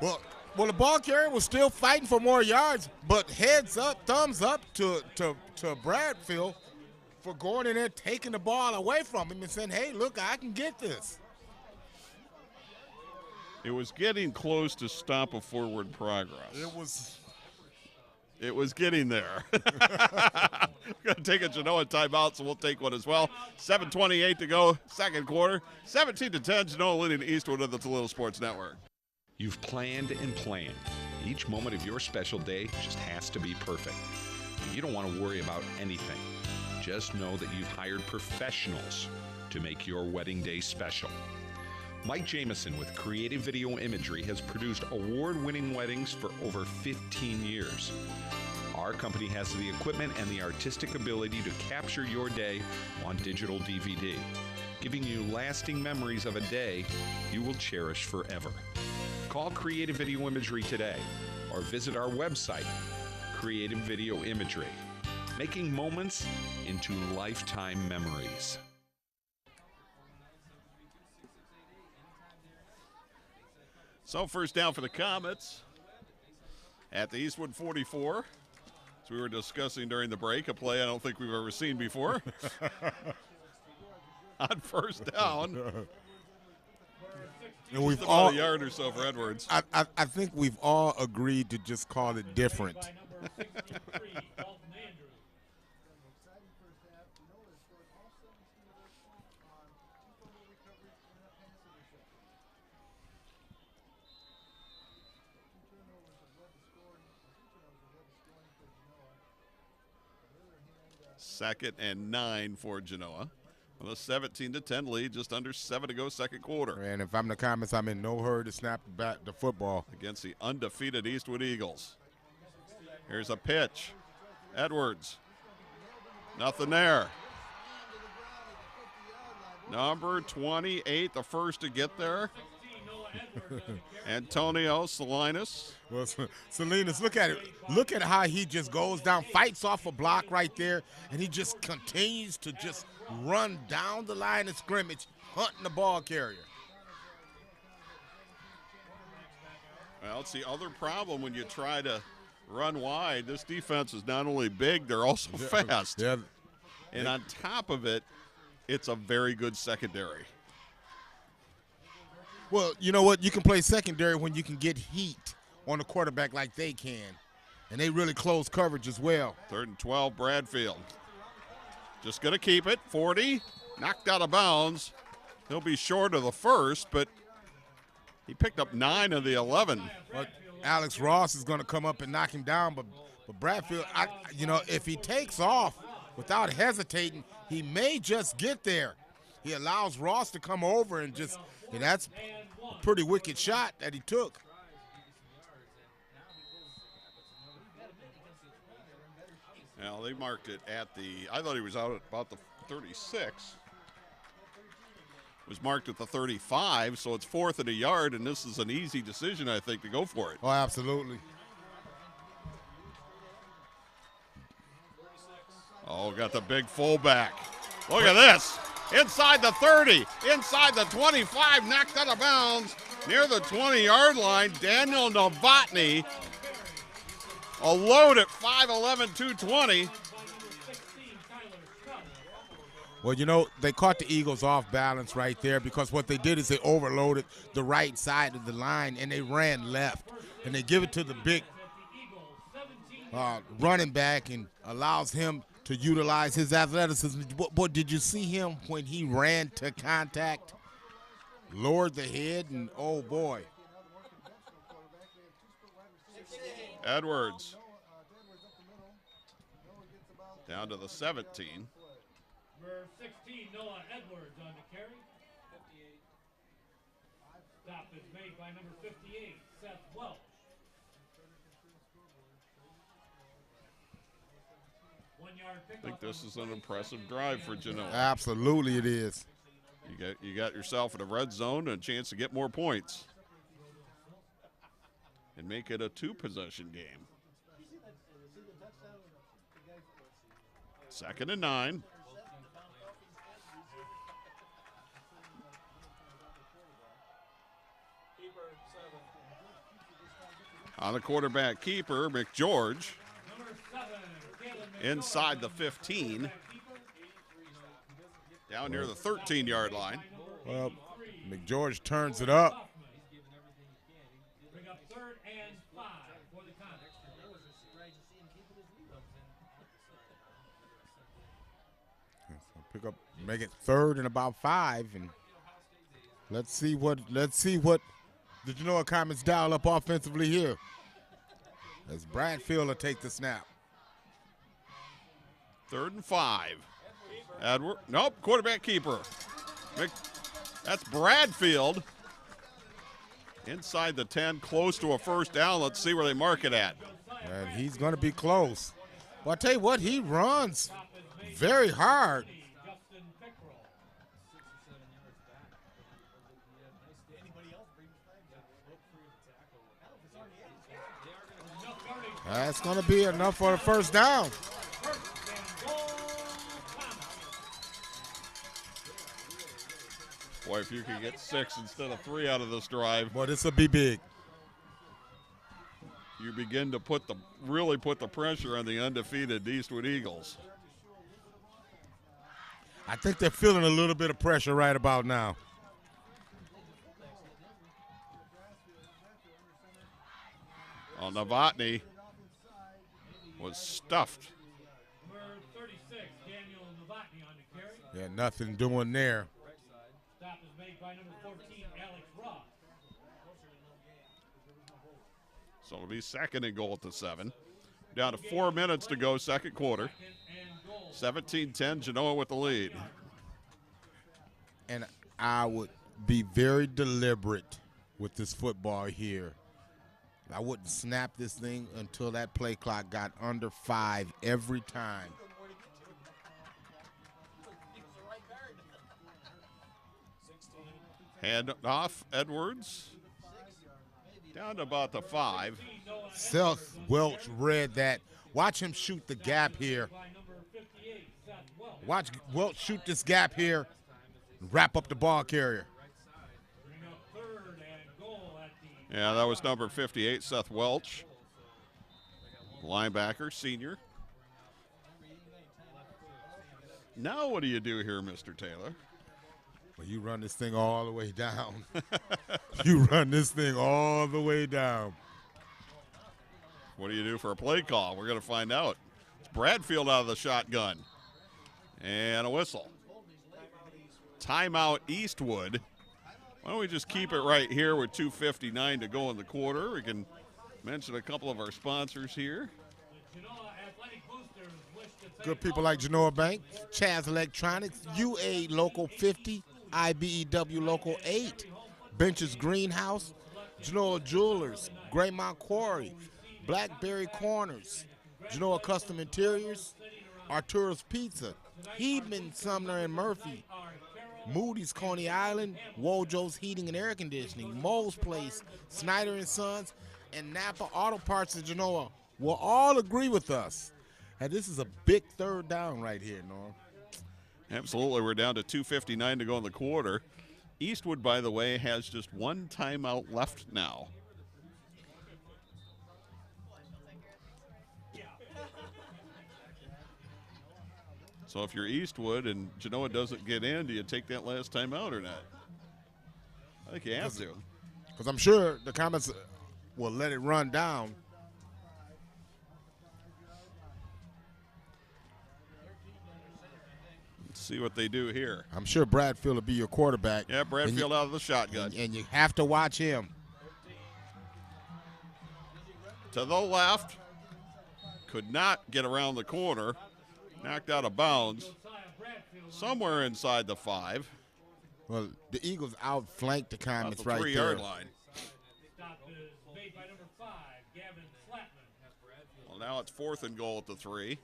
Well, the ball carrier was still fighting for more yards, but heads up, thumbs up to Bradfield. for going in there, taking the ball away from him and saying, hey, look, I can get this. It was getting close to stop of forward progress. It was getting there. We're going to take a Genoa timeout, so we'll take one as well. 7:28 to go, second quarter. 17-10, Genoa leading Eastwood of the Toledo Sports Network. You've planned and planned. Each moment of your special day just has to be perfect. You don't want to worry about anything. Just know that you've hired professionals to make your wedding day special. Mike Jameson with Creative Video Imagery has produced award-winning weddings for over 15 years. Our company has the equipment and the artistic ability to capture your day on digital DVD, giving you lasting memories of a day you will cherish forever. Call Creative Video Imagery today or visit our website, Creative Video Imagery, making moments into lifetime memories. So first down for the Comets at the Eastwood 44. As we were discussing during the break, a play I don't think we've ever seen before. On first down. And we've about all a yard or so for Edwards. I think we've all agreed to just call it different. Second and 9 for Genoa. With a 17-10 lead, just under 7 to go, second quarter. And if I'm the Comets, I'm in no hurry to snap back the football. Against the undefeated Eastwood Eagles. Here's a pitch. Edwards. Nothing there. Number 28, the first to get there. Antonio Salinas. Well, Salinas, look at it. Look at how he just goes down, fights off a block right there, and he just continues to just run down the line of scrimmage, hunting the ball carrier. Well, it's the other problem when you try to run wide. This defense is not only big, they're also fast. Yeah. And on top of it, it's a very good secondary. Well, you know what? You can play secondary when you can get heat on the quarterback like they can. And they really close coverage as well. 3rd and 12, Bradfield. Just going to keep it. 40, knocked out of bounds. He'll be short of the first, but he picked up 9 of the 11. But Alex Ross is going to come up and knock him down, but Bradfield, if he takes off without hesitating, he may just get there. He allows Ross to come over and just – and that's a pretty wicked shot that he took. Now, they marked it at the – I thought he was out at about the 36. It was marked at the 35, so it's 4th and a yard, and this is an easy decision, I think, to go for it. Oh, absolutely. Oh, got the big fullback. Look at this. Inside the 30, inside the 25, knocked out of bounds near the 20-yard line. Daniel Novotny, a load at 5'11", 220. Well, they caught the Eagles off balance right there because what they did is they overloaded the right side of the line and they ran left. And they give it to the big running back and allows him to utilize his athleticism. But did you see him when he ran to contact? Lowered the head, and oh boy. Edwards down to the 17. Number 16, Noah Edwards on the carry. Stop is made by number 58, Seth Welch. I think this is an impressive drive for Genoa. Absolutely it is. You got yourself in a red zone and a chance to get more points and make it a 2-possession game. 2nd and 9. On the quarterback keeper, McGeorge. Inside the 15. Down near the 13-yard line. Well, McGeorge turns it up. Bring up 3rd and 5 for the Comets. Pick up, make it 3rd and about 5, and let's see what the Genoa Comets dial up offensively here. As Bradfield will take the snap. 3rd and 5. Edward, nope, quarterback keeper. That's Bradfield. Inside the 10, close to a first down. Let's see where they mark it at. And he's going to be close. Well, I tell you what, he runs very hard. That's going to be enough for the first down. Boy, if you could get 6 instead of 3 out of this drive. Boy, this will be big. You begin to really put the pressure on the undefeated Eastwood Eagles. I think they're feeling a little bit of pressure right about now. Well, Novotny was stuffed. Number 36, Daniel Novotny on the carry. Yeah, nothing doing there. Stop is made by number 14, Alex Ross. So it'll be 2nd and goal at the 7. Down to 4 minutes to go, second quarter. 17-10, Genoa with the lead. And I would be very deliberate with this football here. I wouldn't snap this thing until that play clock got under 5 every time. Hand off, Edwards. Down to about the 5. Seth Welch read that. Watch him shoot the gap here. Watch Welch shoot this gap here and wrap up the ball carrier. Yeah, that was number 58, Seth Welch. Linebacker, senior. Now what do you do here, Mr. Taylor? Well, you run this thing all the way down. You run this thing all the way down. What do you do for a play call? We're going to find out. It's Bradfield out of the shotgun. And a whistle. Timeout, Eastwood. Why don't we just keep it right here with 2:59 to go in the quarter. We can mention a couple of our sponsors here. Good people like Genoa Bank, Tas Electronics, UA Local 50, IBEW Local 8, Benches Greenhouse, Genoa Jewelers, Greymount Quarry, Blackberry Corners, Genoa Custom Interiors, Arturo's Pizza, Heedman, Sumner and Murphy, Moody's Coney Island, Wojo's Heating and Air Conditioning, Mo's Place, Snyder and Sons, and Napa Auto Parts of Genoa will all agree with us. And this is a big third down right here, Norm. Absolutely. We're down to 2:59 to go in the quarter. Eastwood, by the way, has just one timeout left now. So if you're Eastwood and Genoa doesn't get in, do you take that last timeout or not? I think you have to. Because I'm sure the Comets will let it run down. Let's see what they do here. I'm sure Bradfield will be your quarterback. Yeah, Bradfield out of the shotgun. And you have to watch him. To the left. Could not get around the corner. Knocked out of bounds. Somewhere inside the 5. Well, the Eagles outflanked the Comets right there. 3-yard line. Stop is made by number 5, Gavin Flatman. Well, now it's 4th and goal at the 3.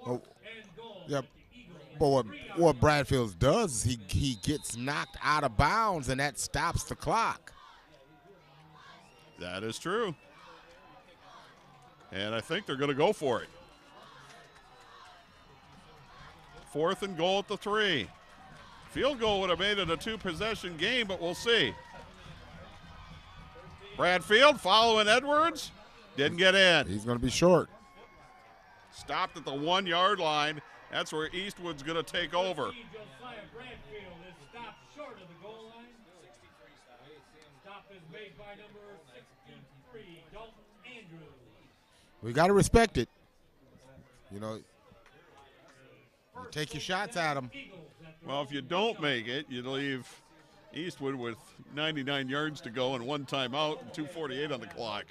Oh, yep. But what Bradfield does is he gets knocked out of bounds, and that stops the clock. That is true. And I think they're going to go for it. 4th and goal at the 3. Field goal would have made it a 2-possession game, but we'll see. Bradfield following Edwards. Didn't get in. He's going to be short. Stopped at the 1-yard line. That's where Eastwood's going to take over. Josiah Bradfield is stopped short of the goal line. Stop is made by number 63, Dalton Andrews. We got to respect it. You know, you take your shots at them. Well, if you don't make it, you leave Eastwood with 99 yards to go and 1 timeout and 2:48 on the clock.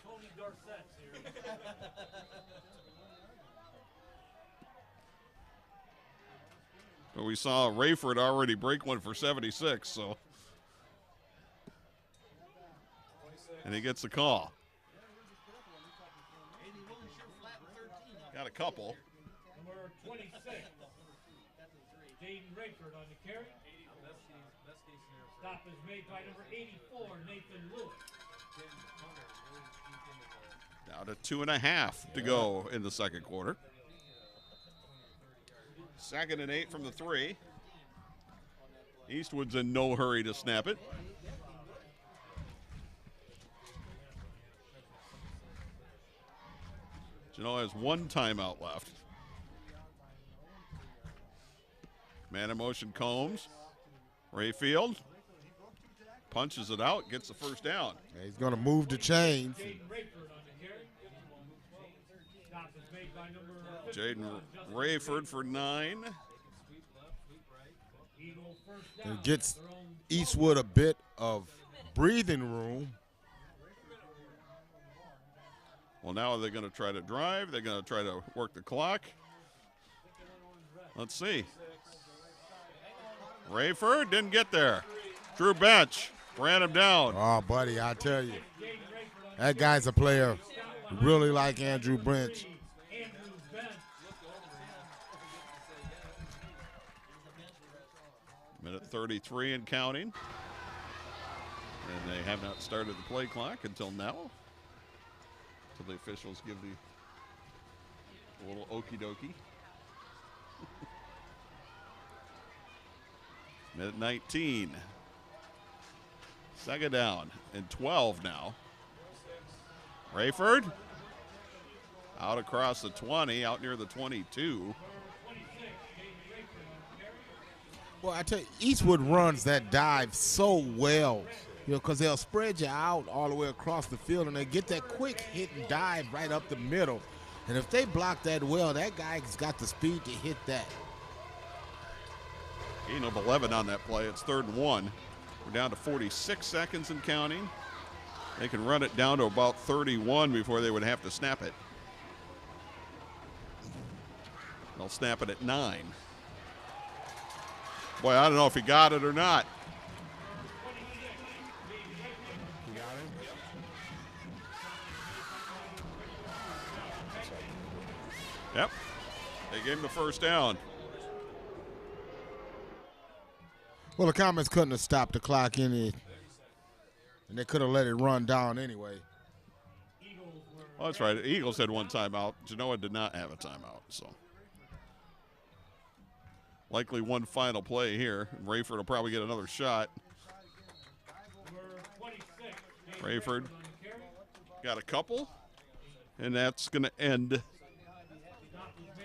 But we saw Rayford already break one for 76, so. And he gets the call. Got a couple. Number 26, Jaden Rayford on the carry. Stop is made by number 84, Nathan Lewis. Down to 2.5 to go in the second quarter. 2nd and 8 from the 3. Eastwood's in no hurry to snap it. Genoa has 1 timeout left. Man in motion, Combs. Rayfield punches it out, gets the first down. Yeah, he's going to move the chains. Jaden Rayford on the carry. Stop is made by number Jaden 51, Rayford for 9. Eagle first down. And gets Eastwood a bit of breathing room. Well, now they're going to try to drive. They're going to try to work the clock. Let's see. Rayford didn't get there. Drew Bench ran him down. Oh, buddy, I tell you, that guy's a player. Really like Andrew Branch. Minute 33 and counting. And they have not started the play clock until now. Until the officials give the little okie dokie. Minute 19. 2nd down and 12 now. Rayford out across the 20, out near the 22. Well, I tell you, Eastwood runs that dive so well, you know, because they'll spread you out all the way across the field, and they get that quick hit and dive right up the middle. And if they block that well, that guy's got the speed to hit that. Gain of 11 on that play. It's 3rd and 1. We're down to 46 seconds and counting. They can run it down to about 31 before they would have to snap it. They'll snap it at 9. Boy, I don't know if he got it or not. Yep. They gave him the first down. Well, the Comets couldn't have stopped the clock any, and they could have let it run down anyway. Oh, that's right. The Eagles had 1 timeout. Genoa did not have a timeout, so. Likely 1 final play here. Rayford will probably get another shot. Rayford got a couple, and that's going to end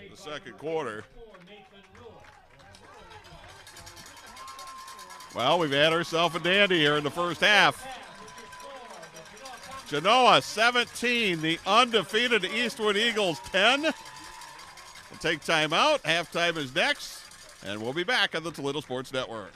the second quarter. Well, we've had ourselves a dandy here in the first half. Genoa 17, the undefeated Eastwood Eagles 10. We'll take time out. Halftime is next, and we'll be back on the Toledo Sports Network.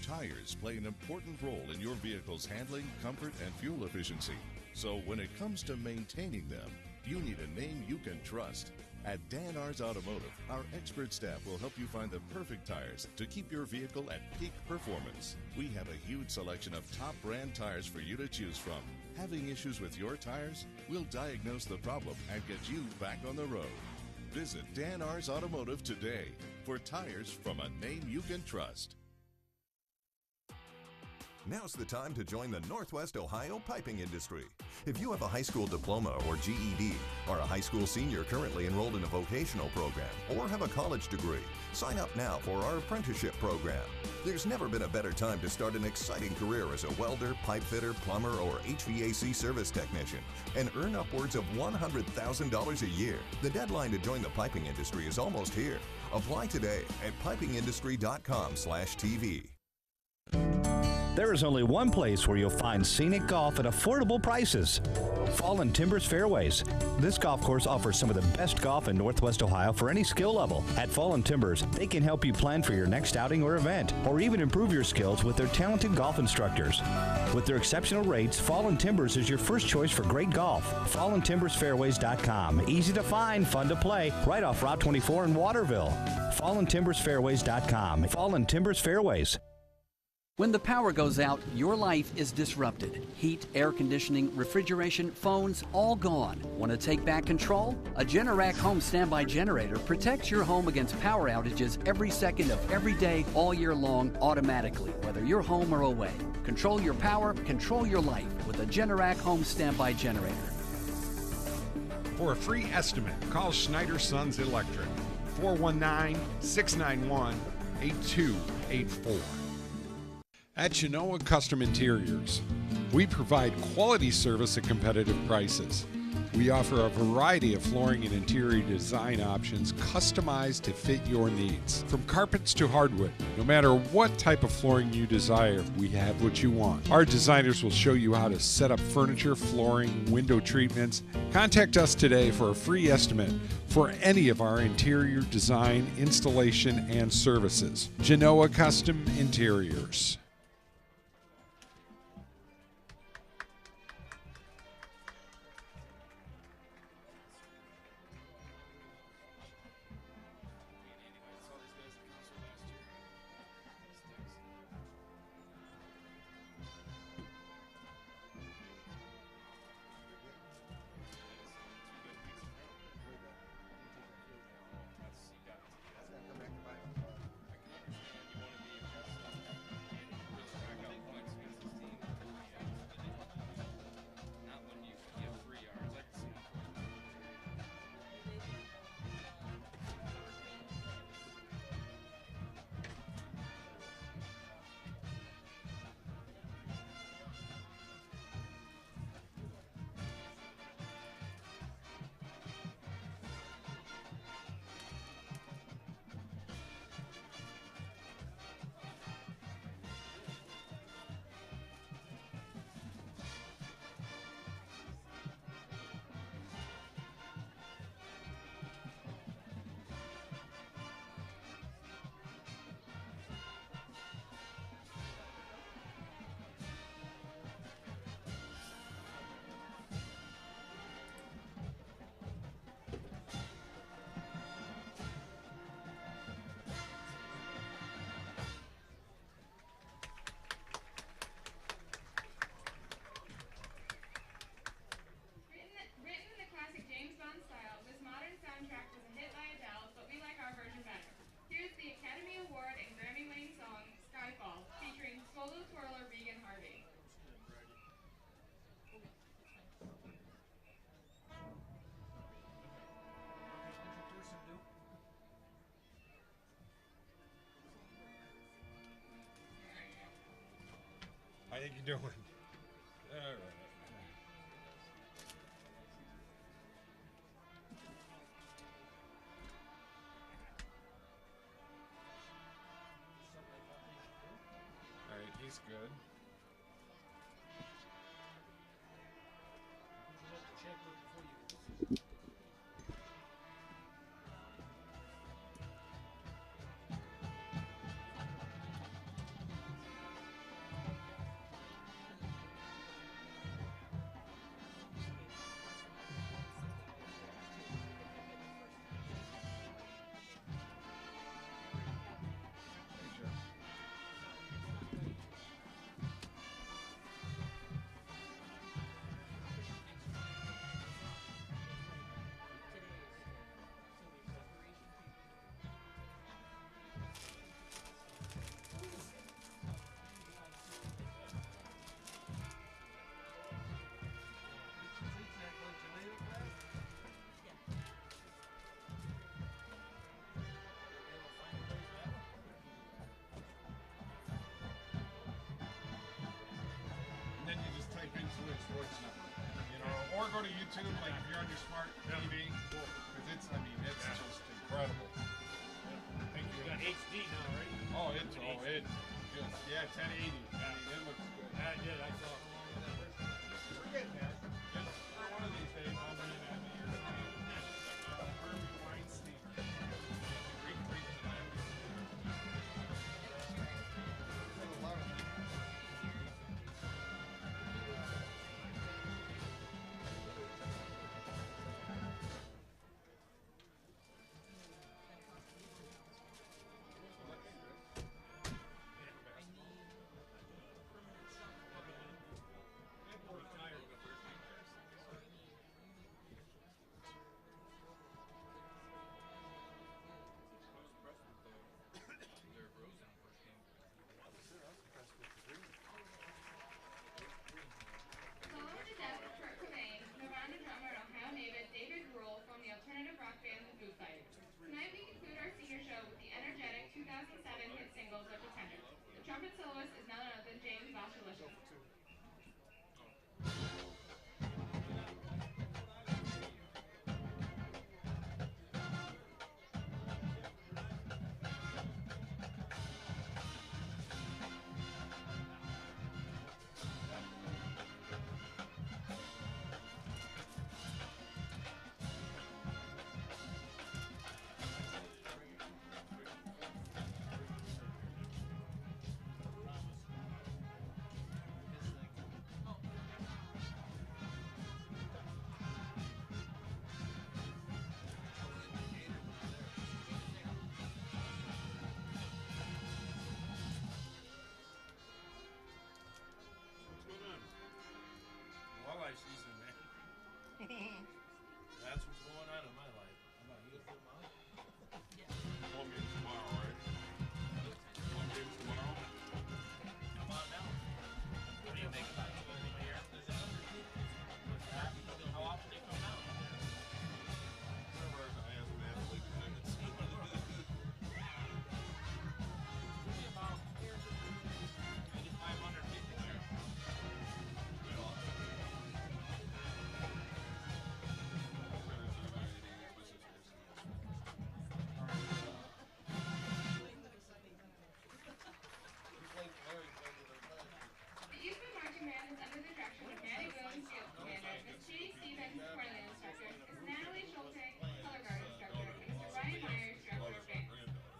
Tires play an important role in your vehicle's handling, comfort, and fuel efficiency. So when it comes to maintaining them, you need a name you can trust. At Dan R's Automotive, our expert staff will help you find the perfect tires to keep your vehicle at peak performance. We have a huge selection of top brand tires for you to choose from. Having issues with your tires? We'll diagnose the problem and get you back on the road. Visit Dan R's Automotive today for tires from a name you can trust. Now's the time to join the Northwest Ohio piping industry. If you have a high school diploma or GED, are a high school senior currently enrolled in a vocational program, or have a college degree, sign up now for our apprenticeship program. There's never been a better time to start an exciting career as a welder, pipe fitter, plumber, or HVAC service technician and earn upwards of $100,000 a year. The deadline to join the piping industry is almost here. Apply today at pipingindustry.com/TV. There is only one place where you'll find scenic golf at affordable prices. Fallen Timbers Fairways. This golf course offers some of the best golf in Northwest Ohio for any skill level. At Fallen Timbers, they can help you plan for your next outing or event, or even improve your skills with their talented golf instructors. With their exceptional rates, Fallen Timbers is your first choice for great golf. FallenTimbersFairways.com. Easy to find, fun to play, right off Route 24 in Waterville. FallenTimbersFairways.com. Fallen Timbers Fairways. When the power goes out, your life is disrupted. Heat, air conditioning, refrigeration, phones, all gone. Want to take back control? A Generac home standby generator protects your home against power outages every second of every day, all year long, automatically, whether you're home or away. Control your power, control your life with a Generac home standby generator. For a free estimate, call Schneider Sons Electric, 419-691-8284. At Genoa Custom Interiors, we provide quality service at competitive prices. We offer a variety of flooring and interior design options customized to fit your needs. From carpets to hardwood, no matter what type of flooring you desire, we have what you want. Our designers will show you how to set up furniture, flooring, window treatments. Contact us today for a free estimate for any of our interior design, installation, and services. Genoa Custom Interiors. How you doing? All right. All right, he's good. Toledo Sports Network. You know, or go to YouTube, like if you're on your smart TV, because it's just incredible. Thank you. You got HD now, right? Oh, it just, yeah, 1080. I mean, it looks good. I did, I saw it. We're getting there. One of these days, I'll be in that Harvey Weinstein. Tonight we conclude our senior show with the energetic 2007 hit singles of Pretender. The trumpet soloist is none other than James Vashalicious. Season, man. That's what's going on in my life. How about you? Home games tomorrow, right? Home games tomorrow. Come on now. What do you think about it? Here? How often do you come down? Whenever I ask an athlete tickets. Maybe about 500 people here. The Eastwood Marching Band is under the direction of Maddie Williams, field commander, Ms. Judy Stevens, cornet instructor, Ms. Natalie Schulte, color guard instructor, and Mr. Ryan Myers, director of band.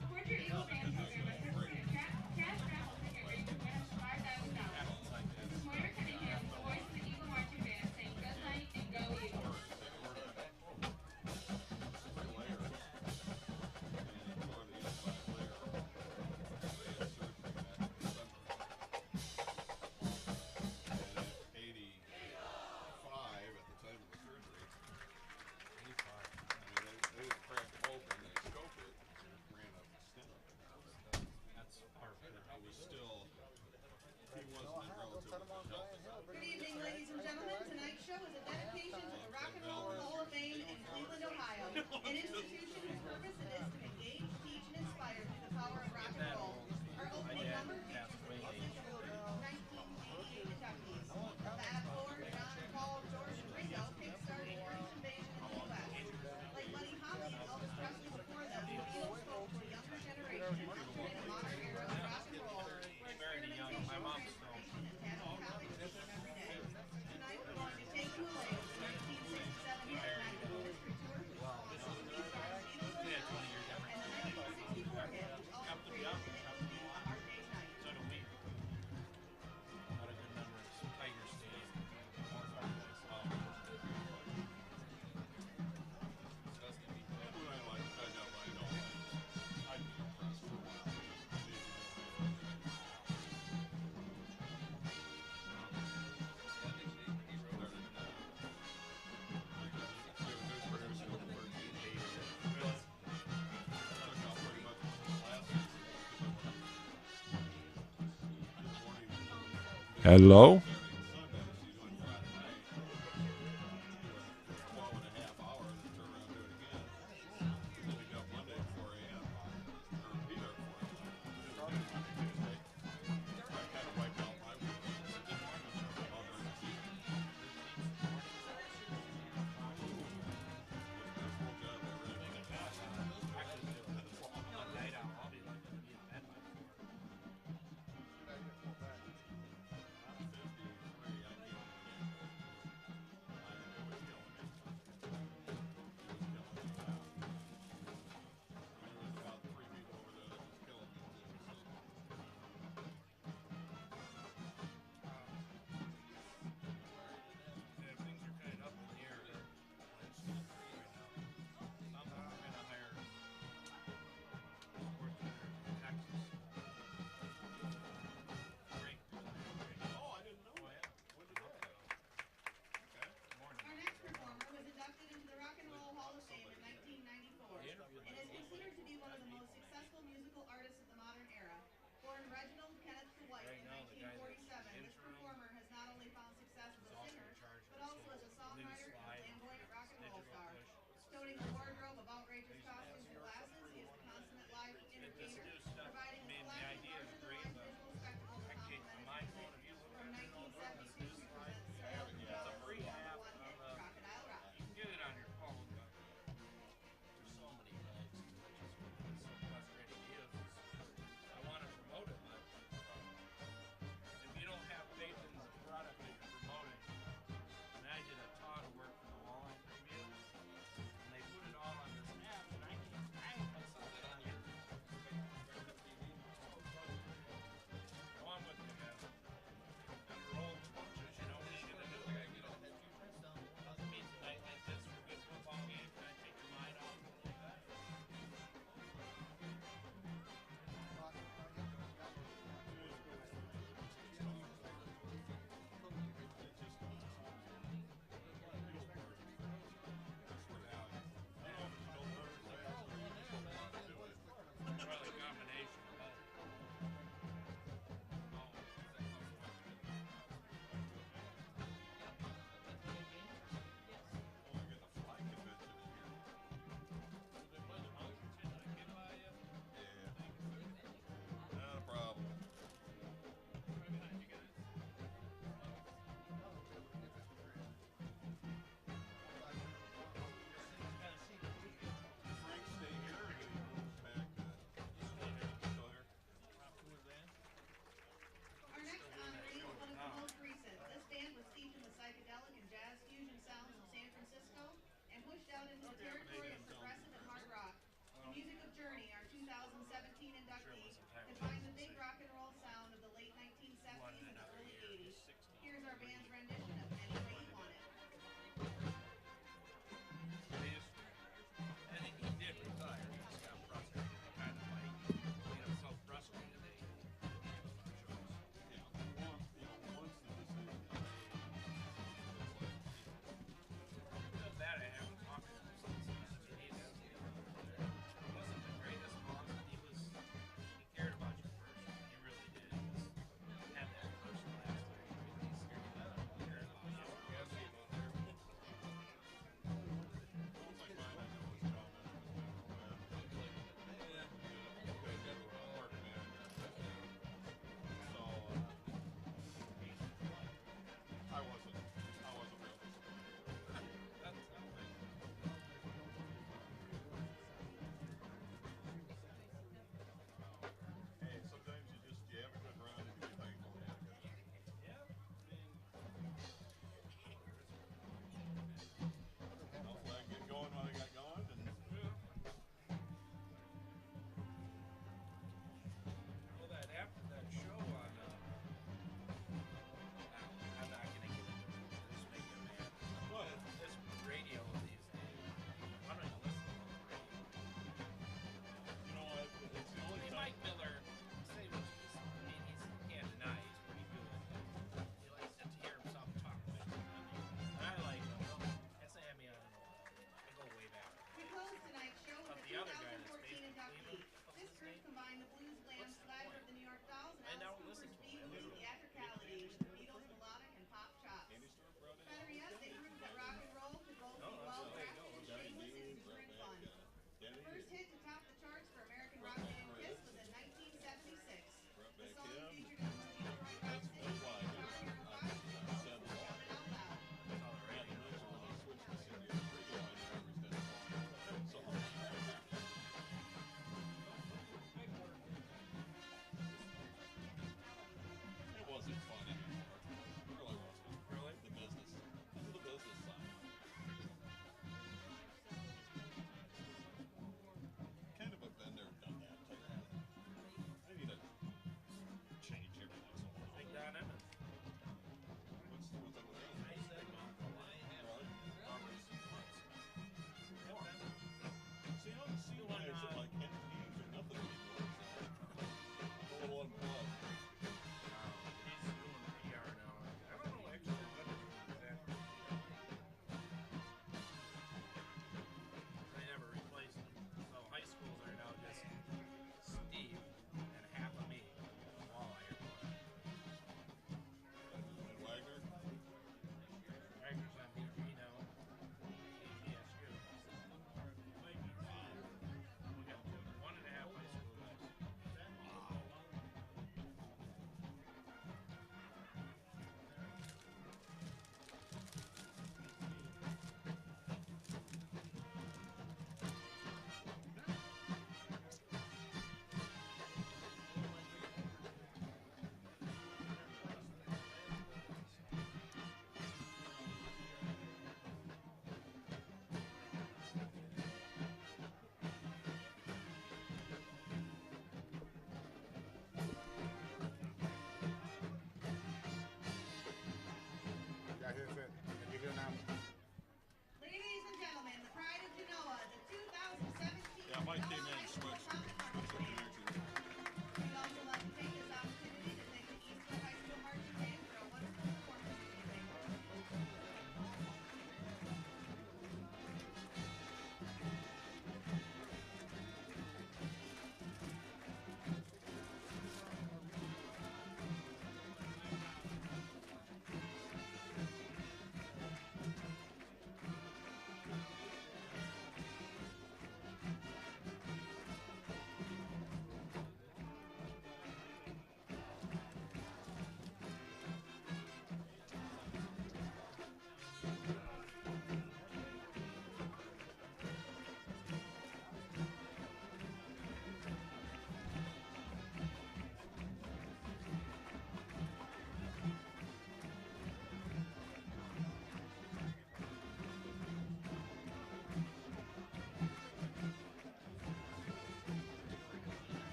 Support your Eagle Band program by purchasing a cash raffle ticket where you can win up to $5,000. This is Moira Cunningham, the voice of the Eagle Marching Band, saying good night and go Eagles. Good evening, ladies and gentlemen. Tonight's show is a dedication to the Rock and Roll Hall of Fame in Cleveland, Ohio, an institution whose purpose it is to engage, teach, and inspire through the power of rock and roll. Our opening number features the music of the 1988 inductees. The Bad Four, John, Paul, George, and Ringo kick-started British invasion in the U.S. Like Buddy Holly and Elvis Presley before them, the Beatles spoke to a younger generation and ushered in a modern era of rock and roll, where experimentation, transformation, and talent college became every day. Tonight we're going to take you away with the 1967 hit Magical Mystery Tour, which also features Beatles and the 1964 hit, which also played A Hard Day's Night. So do we. A lot of good memories. Tiger Stadium. Hello?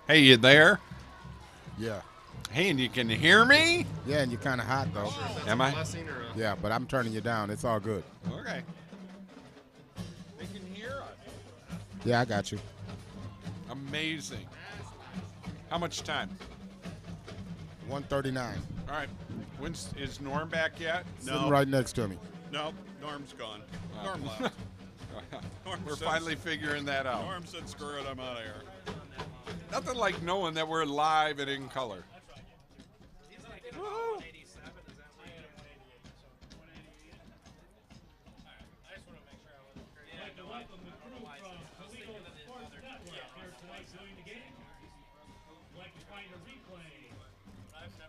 Hey, you there? Yeah. Hey, and you can hear me? Yeah, and you're kind of hot, though. Am I? Yeah, but I'm turning you down. It's all good. Okay. They can hear us. Yeah, I got you. Amazing. How much time? 1:39. All right. Is Norm back yet? Sitting right next to me. No, Norm's gone. Norm left. We're finally figuring that out. Norm said, screw it, I'm out of here. Nothing like knowing that we're live and in color. Woo-hoo. I'd like to welcome the crew from Toledo Sports Network here tonight doing the game. If you'd like to find a replay,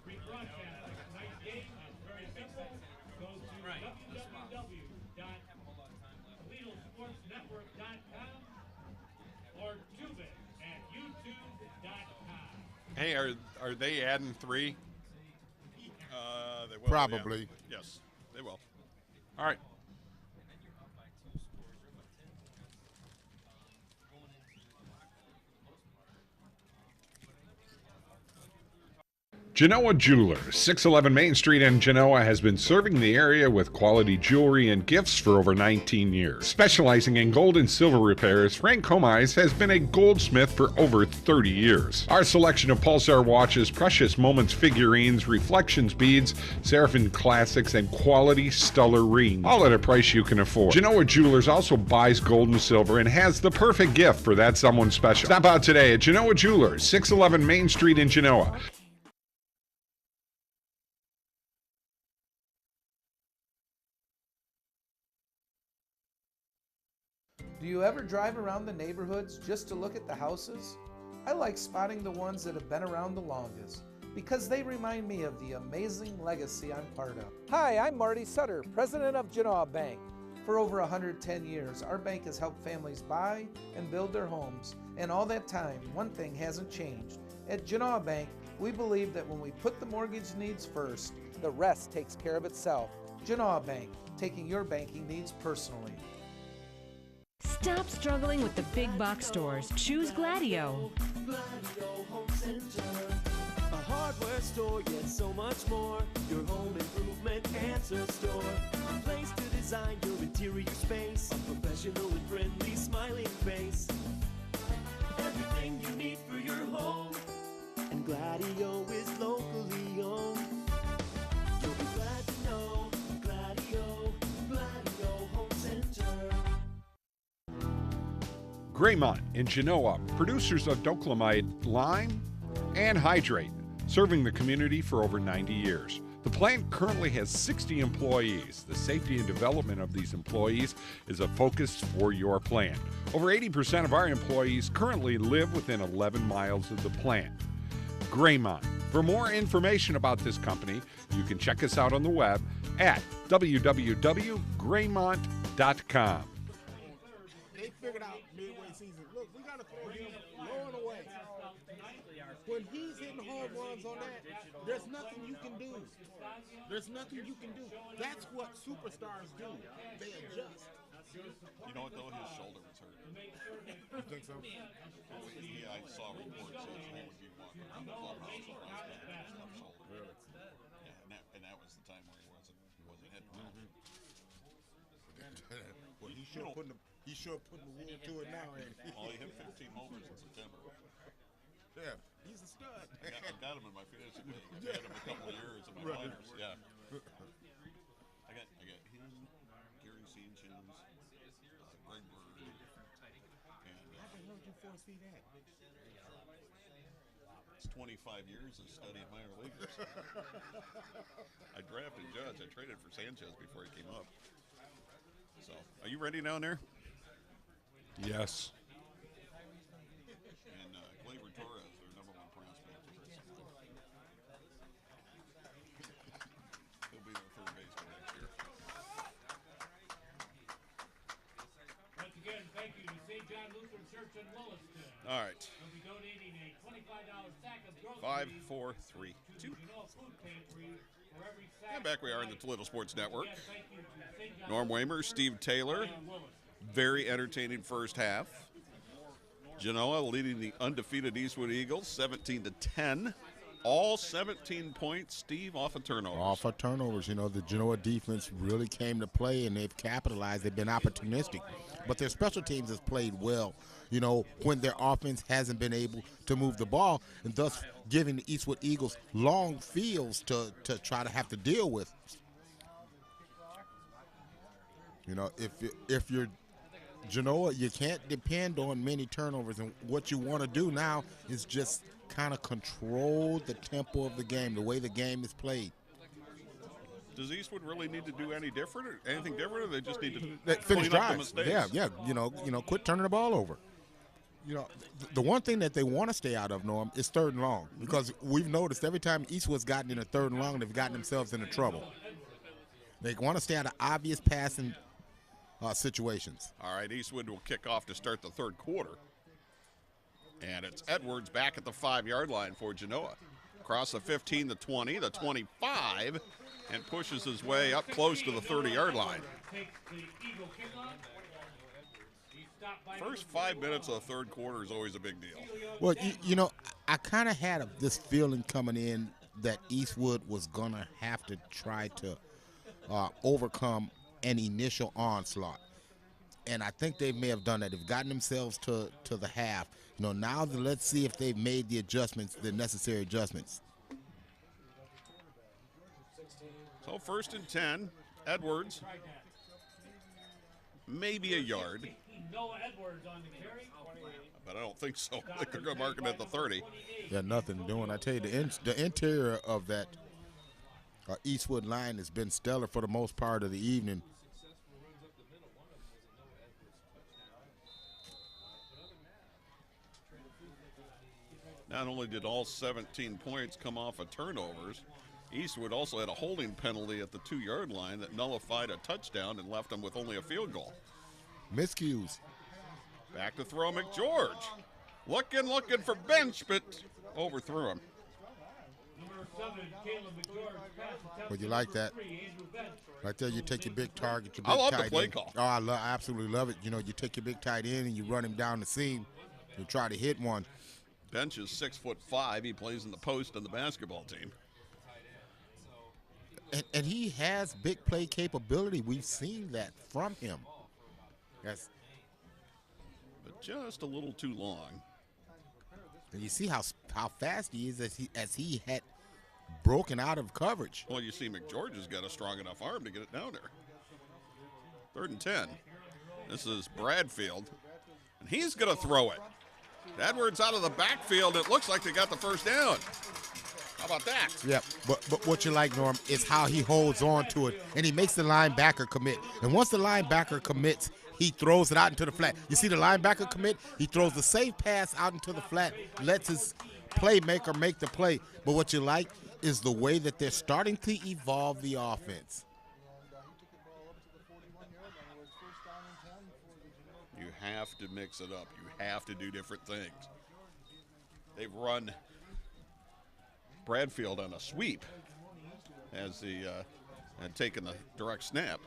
rebroadcast of tonight's game, it's very simple. Go to www.ToledoSportsNetwork.com or tube it at youtube.com. Hey, are they adding 3? They will. Probably. Yeah. Yes, they will. All right. Genoa Jewelers, 611 Main Street in Genoa, has been serving the area with quality jewelry and gifts for over 19 years. Specializing in gold and silver repairs, Frank Comise has been a goldsmith for over 30 years. Our selection of Pulsar watches, Precious Moments figurines, Reflections beads, Seraphim classics, and quality stellar rings, all at a price you can afford. Genoa Jewelers also buys gold and silver and has the perfect gift for that someone special. Stop out today at Genoa Jewelers, 611 Main Street in Genoa. Do you ever drive around the neighborhoods just to look at the houses? I like spotting the ones that have been around the longest because they remind me of the amazing legacy I'm part of. Hi, I'm Marty Sutter, president of Genoa Bank. For over 110 years, our bank has helped families buy and build their homes, and all that time, one thing hasn't changed. At Genoa Bank, we believe that when we put the mortgage needs first, the rest takes care of itself. Genoa Bank, taking your banking needs personally. Stop struggling with the big box stores. Choose Gladio. Gladio Home Center, a hardware store, yet so much more. Your home improvement answer store, a place to design your interior space, a professional and friendly smiling face. Everything you need for your home, and Gladio is locally owned. You'll be glad to know Gladio Home Center. Graymont in Genoa, producers of Doclamide lime and hydrate, serving the community for over 90 years. The plant currently has 60 employees. The safety and development of these employees is a focus for your plant. Over 80% of our employees currently live within 11 miles of the plant. Graymont. For more information about this company, you can check us out on the web at www.graymont.com. They figured out midway season. Look, we got to throw him low and away. When he's hitting home runs on that, there's nothing you can do. There's nothing you can do. That's what superstars do. They adjust. You know what, though? His shoulder was hurt. You think so? Yeah, I saw reports that he would be walking around the clubhouse with his left shoulder. Really? Yeah, and that was the time where he wasn't hitting well. Well, he sure putting the wool to it now, ain't he? Well, he hit 15 homers in September. Yeah, he's a stud. I've got him in my fantasy league. I had him a couple of years in my minors. Yeah. I got him, Gary Sanchez, Greg Bird, and How the hell did you foresee that? it's 25 years of studying minor leaguers. I drafted Judge. I traded for Sanchez before he came up. So, are you ready down there? Yes. And Gleyber Torres, their number one prospect. He'll be their third baseman next year. Once again, thank you to St. John Lutheran Church in Williston. All right. We'll be donating a $25 sack of 5, groceries 4, 3, 2. to Genoa Food Pantry for every sack. And back we are in the Toledo Sports Network. Again, thank you to St. John Norm Waymer, Steve Taylor. and Williston. Very entertaining first half. Genoa leading the undefeated Eastwood Eagles 17-10. All 17 points, Steve, off of turnovers. Off of turnovers. You know, the Genoa defense really came to play, and they've capitalized. They've been opportunistic. But their special teams has played well, you know, when their offense hasn't been able to move the ball, and thus giving the Eastwood Eagles long fields to try to have to deal with. You know, if you're Genoa, you can't depend on many turnovers, and what you want to do now is just kind of control the tempo of the game, the way the game is played. Does Eastwood really need to do anything different, or they just need to Finish clean up the drives? mistakes? Yeah. You know, quit turning the ball over. You know, the one thing that they want to stay out of, Norm, is third and long, because we've noticed every time Eastwood's gotten in a third and long, they've gotten themselves into trouble. They want to stay out of obvious passing situations. All right, Eastwood will kick off to start the third quarter. And it's Edwards back at the 5-yard line for Genoa. Across the 15, the 20, the 25, and pushes his way up close to the 30-yard line. First 5 minutes of the third quarter is always a big deal. Well, you know, I kind of had this feeling coming in that Eastwood was going to have to try to overcome an initial onslaught. And I think they may have done that. They've gotten themselves to the half. You know, now let's see if they've made the adjustments, the necessary adjustments. So 1st and 10, Edwards, maybe a yard. Noah Edwards on the carry. But I don't think so. I think they're going to mark it at the 30. Yeah, nothing doing. I tell you, the interior of that Eastwood line has been stellar for the most part of the evening. Not only did all 17 points come off of turnovers, Eastwood also had a holding penalty at the 2-yard line that nullified a touchdown and left them with only a field goal. Miscues. Back to throw McGeorge. Looking for bench, but overthrew him. Well, you like that. Right there, you take your big target, your big I love tight the play end. call. Oh, I absolutely love it. You know, you take your big tight end and you run him down the seam and try to hit one. Bench is 6'5". He plays in the post on the basketball team. And he has big play capability. We've seen that from him. Yes. But just a little too long. And you see how fast he is as he had broken out of coverage. Well, you see McGeorge has got a strong enough arm to get it down there. 3rd and 10. This is Bradfield, and he's going to throw it. Edwards out of the backfield. It looks like they got the first down. How about that? Yeah, but what you like, Norm, is how he holds on to it, and he makes the linebacker commit. And once the linebacker commits, he throws it out into the flat. You see the linebacker commit? He throws the safe pass out into the flat, lets his playmaker make the play. But what you like is the way that they're starting to evolve the offense. You have to mix it up. You have to do different things. They've run Bradfield on a sweep as he had taken the direct snap.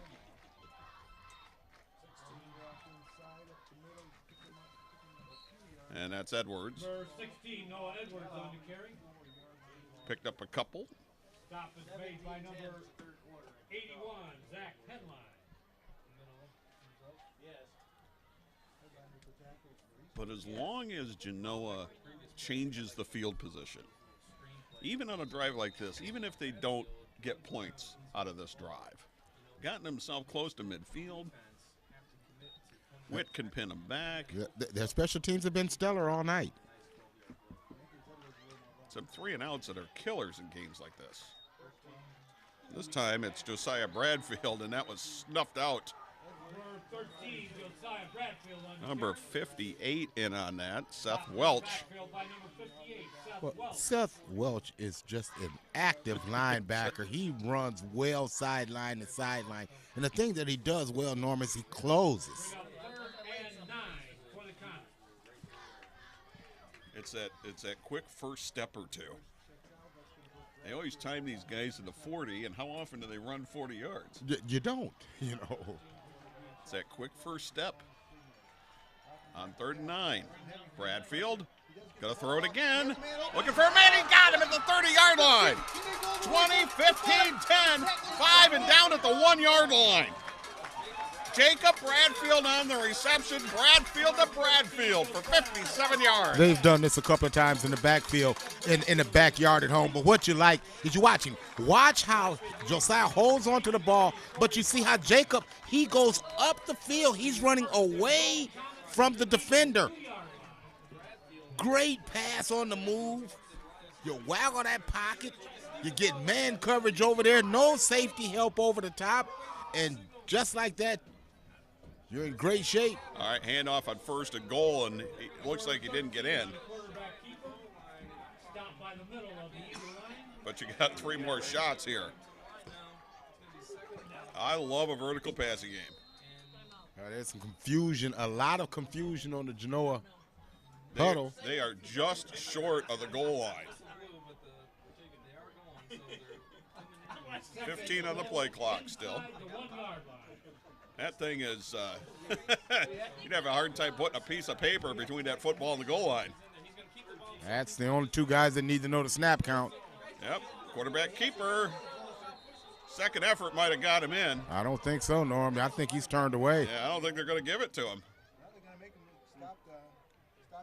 And that's Edwards. Number 16, Noah Edwards on the carry. Picked up a couple. Stop is made by number 81, Zach Penline. But as long as Genoa changes the field position, even on a drive like this, even if they don't get points out of this drive, gotten himself close to midfield, Witt can pin him back. Yeah, their special teams have been stellar all night. Some 3-and-outs that are killers in games like this. This time it's Josiah Bradfield, and that was snuffed out. Number 13, Josiah Bradfield on the Number carry. 58 in on that, Seth Welch. Backfield by number 58, Seth Well, Welch. Seth Welch is just an active linebacker. He runs well sideline to sideline. And the thing that he does well, Norm, is he closes. We got 3rd and 9 for the count. It's that quick first step or two. They always time these guys in the 40, and how often do they run 40 yards? You don't, you know. It's that quick first step. On 3rd and 9. Bradfield gonna throw it again. Looking for a man. He got him at the 30-yard line. 20, 15, 10, 5 and down at the 1-yard line. Jacob Bradfield on the reception. Bradfield to Bradfield for 57 yards. They've done this a couple of times in the backfield, in the backyard at home. But what you like is you watching. Watch how Josiah holds onto the ball, but you see how Jacob, he goes up the field. He's running away from the defender. Great pass on the move. You waggle that pocket. You get man coverage over there. No safety help over the top. And just like that, you're in great shape. All right, handoff on 1st and goal, and it looks like he didn't get in. But you got 3 more shots here. I love a vertical passing game. There's some confusion, a lot of confusion on the Genoa huddle. They are just short of the goal line. 15 on the play clock still. That thing is, you'd have a hard time putting a piece of paper between that football and the goal line. That's the only 2 guys that need to know the snap count. Yep, quarterback keeper. Second effort might have got him in. I don't think so, Norm. I think he's turned away. Yeah, I don't think they're going to give it to him.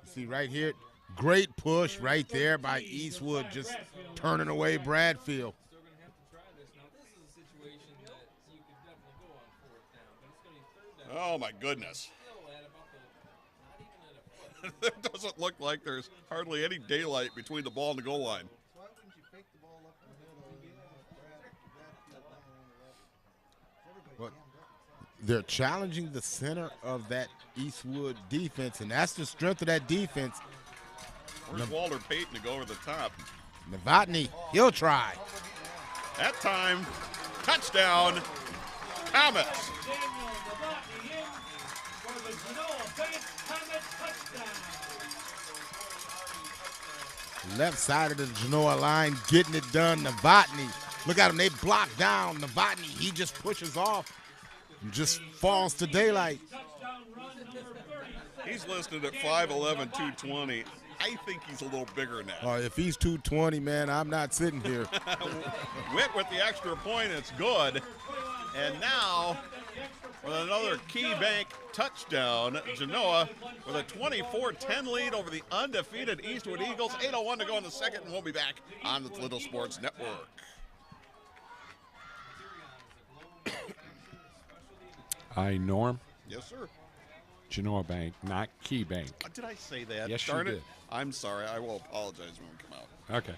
See right here, great push right there by Eastwood, just turning away Bradfield. Oh, my goodness. It doesn't look like there's hardly any daylight between the ball and the goal line. But they're challenging the center of that Eastwood defense, and that's the strength of that defense. Where's Walter Payton to go over the top? Novotny, he'll try. That time, touchdown, Comets. Left side of the Genoa line, getting it done. Novotny, look at him. They block down Novotny. He just pushes off and just falls to daylight. He's listed at 5'11", 220. I think he's a little bigger than that. If he's 220, man, I'm not sitting here. Witt with the extra point. It's good. And now, with another Key Bank touchdown, Genoa with a 24-10 lead over the undefeated Eastwood Eagles. 8:01 to go in the second, and we'll be back on the Toledo Sports Network. Hi, Norm. Yes, sir. Genoa Bank, not Key Bank. Did I say that? Yes, Darn you it. did. I'm sorry. I will apologize when we come out. Okay.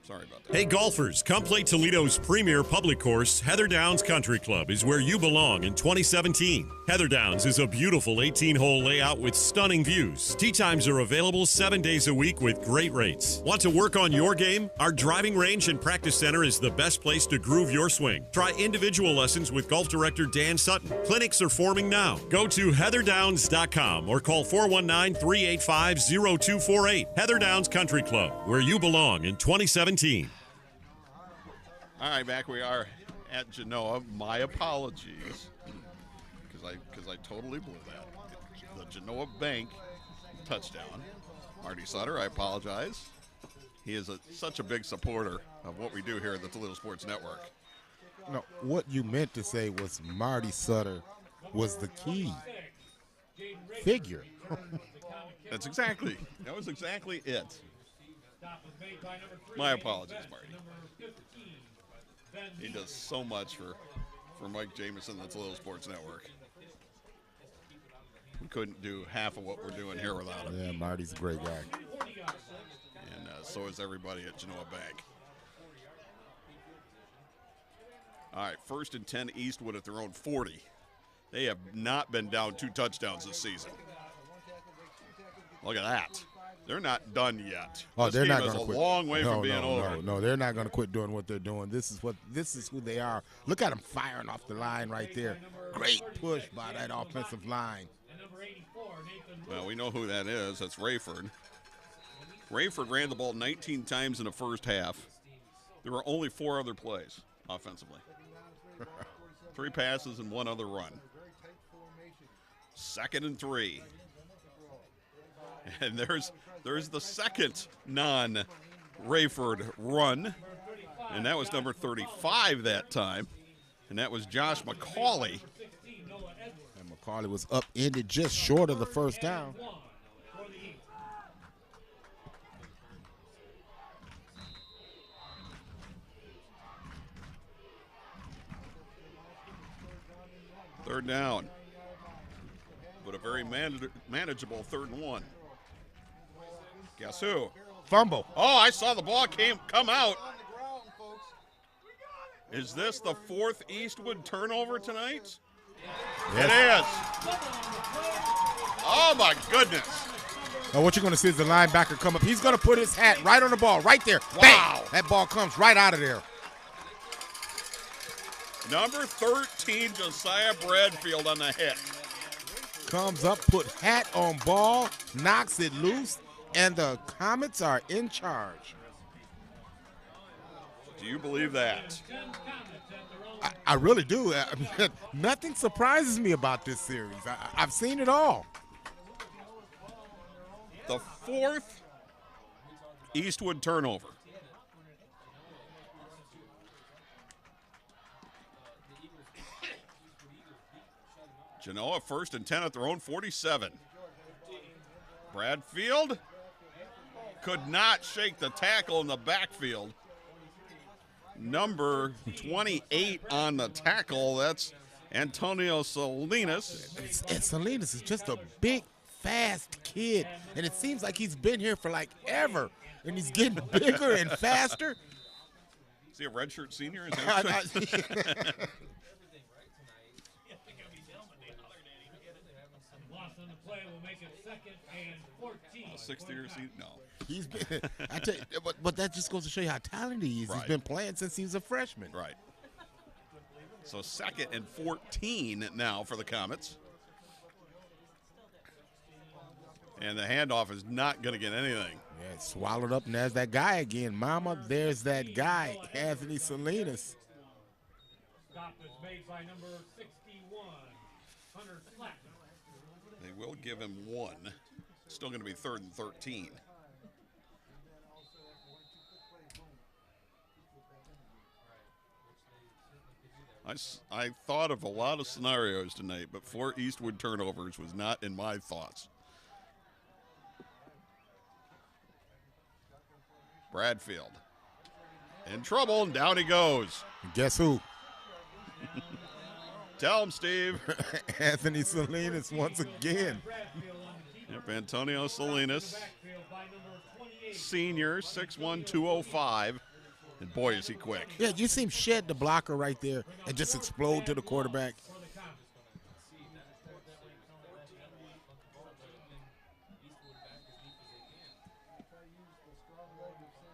Sorry about that. Hey golfers, come play Toledo's premier public course, Heather Downs Country Club is where you belong in 2017. Heather Downs is a beautiful 18-hole layout with stunning views. Tee times are available 7 days a week with great rates. Want to work on your game? Our driving range and practice center is the best place to groove your swing. Try individual lessons with golf director Dan Sutton. Clinics are forming now. Go to heatherdowns.com or call 419-385-0248. Heather Downs Country Club, where you belong in 2017. All right, back we are at Genoa. My apologies, because I totally blew that. The Genoa Bank touchdown. Marty Sutter, I apologize. He is such a big supporter of what we do here at the Toledo Sports Network. No, what you meant to say was Marty Sutter was the key figure. That was exactly it. My apologies, Marty. He does so much for Mike Jameson and the Toledo Sports Network. We couldn't do half of what we're doing here without him. Yeah, Marty's a great guy. And so is everybody at Genoa Bank. All right, 1st and 10 Eastwood at their own 40. They have not been down 2 touchdowns this season. Look at that. They're not done yet. Oh, this they're not game going to is quit. a long way from being over. No, they're not going to quit doing what they're doing. This is who they are. Look at them firing off the line right there. Great push by that offensive line. Well, we know who that is. That's Rayford. Rayford ran the ball 19 times in the first half. There were only 4 other plays offensively. 3 passes and 1 other run. 2nd and 3. And there's the second non-Rayford run, and that was number 35 that time, and that was Josh McCauley. And McCauley was upended just short of the first down. Third down, but a very manageable 3rd and 1. Guess who? Fumble. Oh, I saw the ball come out. Is this the 4th Eastwood turnover tonight? Yes. It is. Oh, my goodness. Now what you're going to see is the linebacker come up. He's going to put his hat right on the ball, right there. Wow. Bang! That ball comes right out of there. Number 13, Josiah Bradfield on the hit. Comes up, put hat on ball, knocks it loose, and the Comets are in charge. Do you believe that? I really do. I mean, nothing surprises me about this series. I've seen it all. The 4th Eastwood turnover. Genoa 1st and 10 at their own 47. Bradfield could not shake the tackle in the backfield. Number 28 on the tackle, that's Antonio Salinas. And Salinas is just a big, fast kid, and it seems like he's been here for like ever, and he's getting bigger and faster. Is he a redshirt senior? Is that Sixth year season? No. He's been, I tell you, but that just goes to show you how talented he is. Right. He's been playing since he was a freshman. Right. So 2nd and 14 now for the Comets. And the handoff is not going to get anything. Yeah, it's swallowed up, and there's that guy again. Mama, there's that guy, Anthony Salinas. Stop is made by number 61, Hunter Slackman. They will give him 1. Still going to be 3rd and 13. I thought of a lot of scenarios tonight, but 4 Eastwood turnovers was not in my thoughts. Bradfield in trouble, and down he goes. And guess who? Tell him, Steve. Anthony Salinas once again. Yep, Antonio Salinas, senior, 6'1", 205. And boy, is he quick. Yeah, you see him shed the blocker right there and just explode to the quarterback.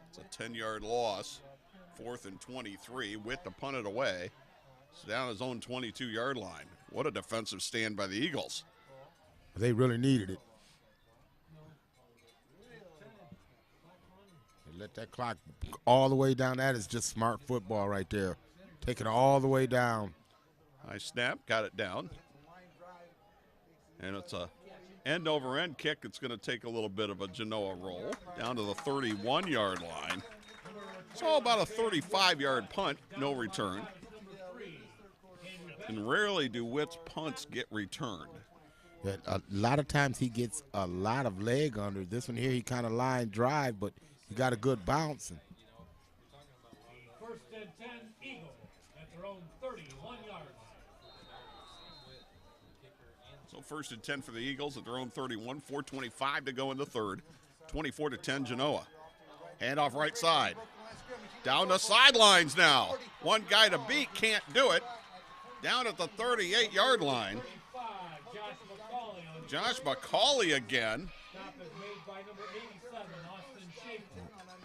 It's a 10-yard loss, 4th and 23 with the punted away. It's down his own 22-yard line. What a defensive stand by the Eagles. They really needed it. They let that clock all the way down. That is just smart football right there. Take it all the way down. Nice snap, got it down. And it's a end-over-end kick. It's going to take a little bit of a Genoa roll down to the 31-yard line. So about a 35-yard punt, no return. And rarely do Witt's punts get returned. Yeah, a lot of times he gets a lot of leg under. This one here, he kind of line drive, but he got a good bounce. 1st and 10 Eagles at their own 31 yards. So 1st and 10 for the Eagles at their own 31. 4:25 to go in the third. 24-10 Genoa. Handoff right side. Down the sidelines now. One guy to beat, can't do it. Down at the 38-yard line. Josh McCauley again.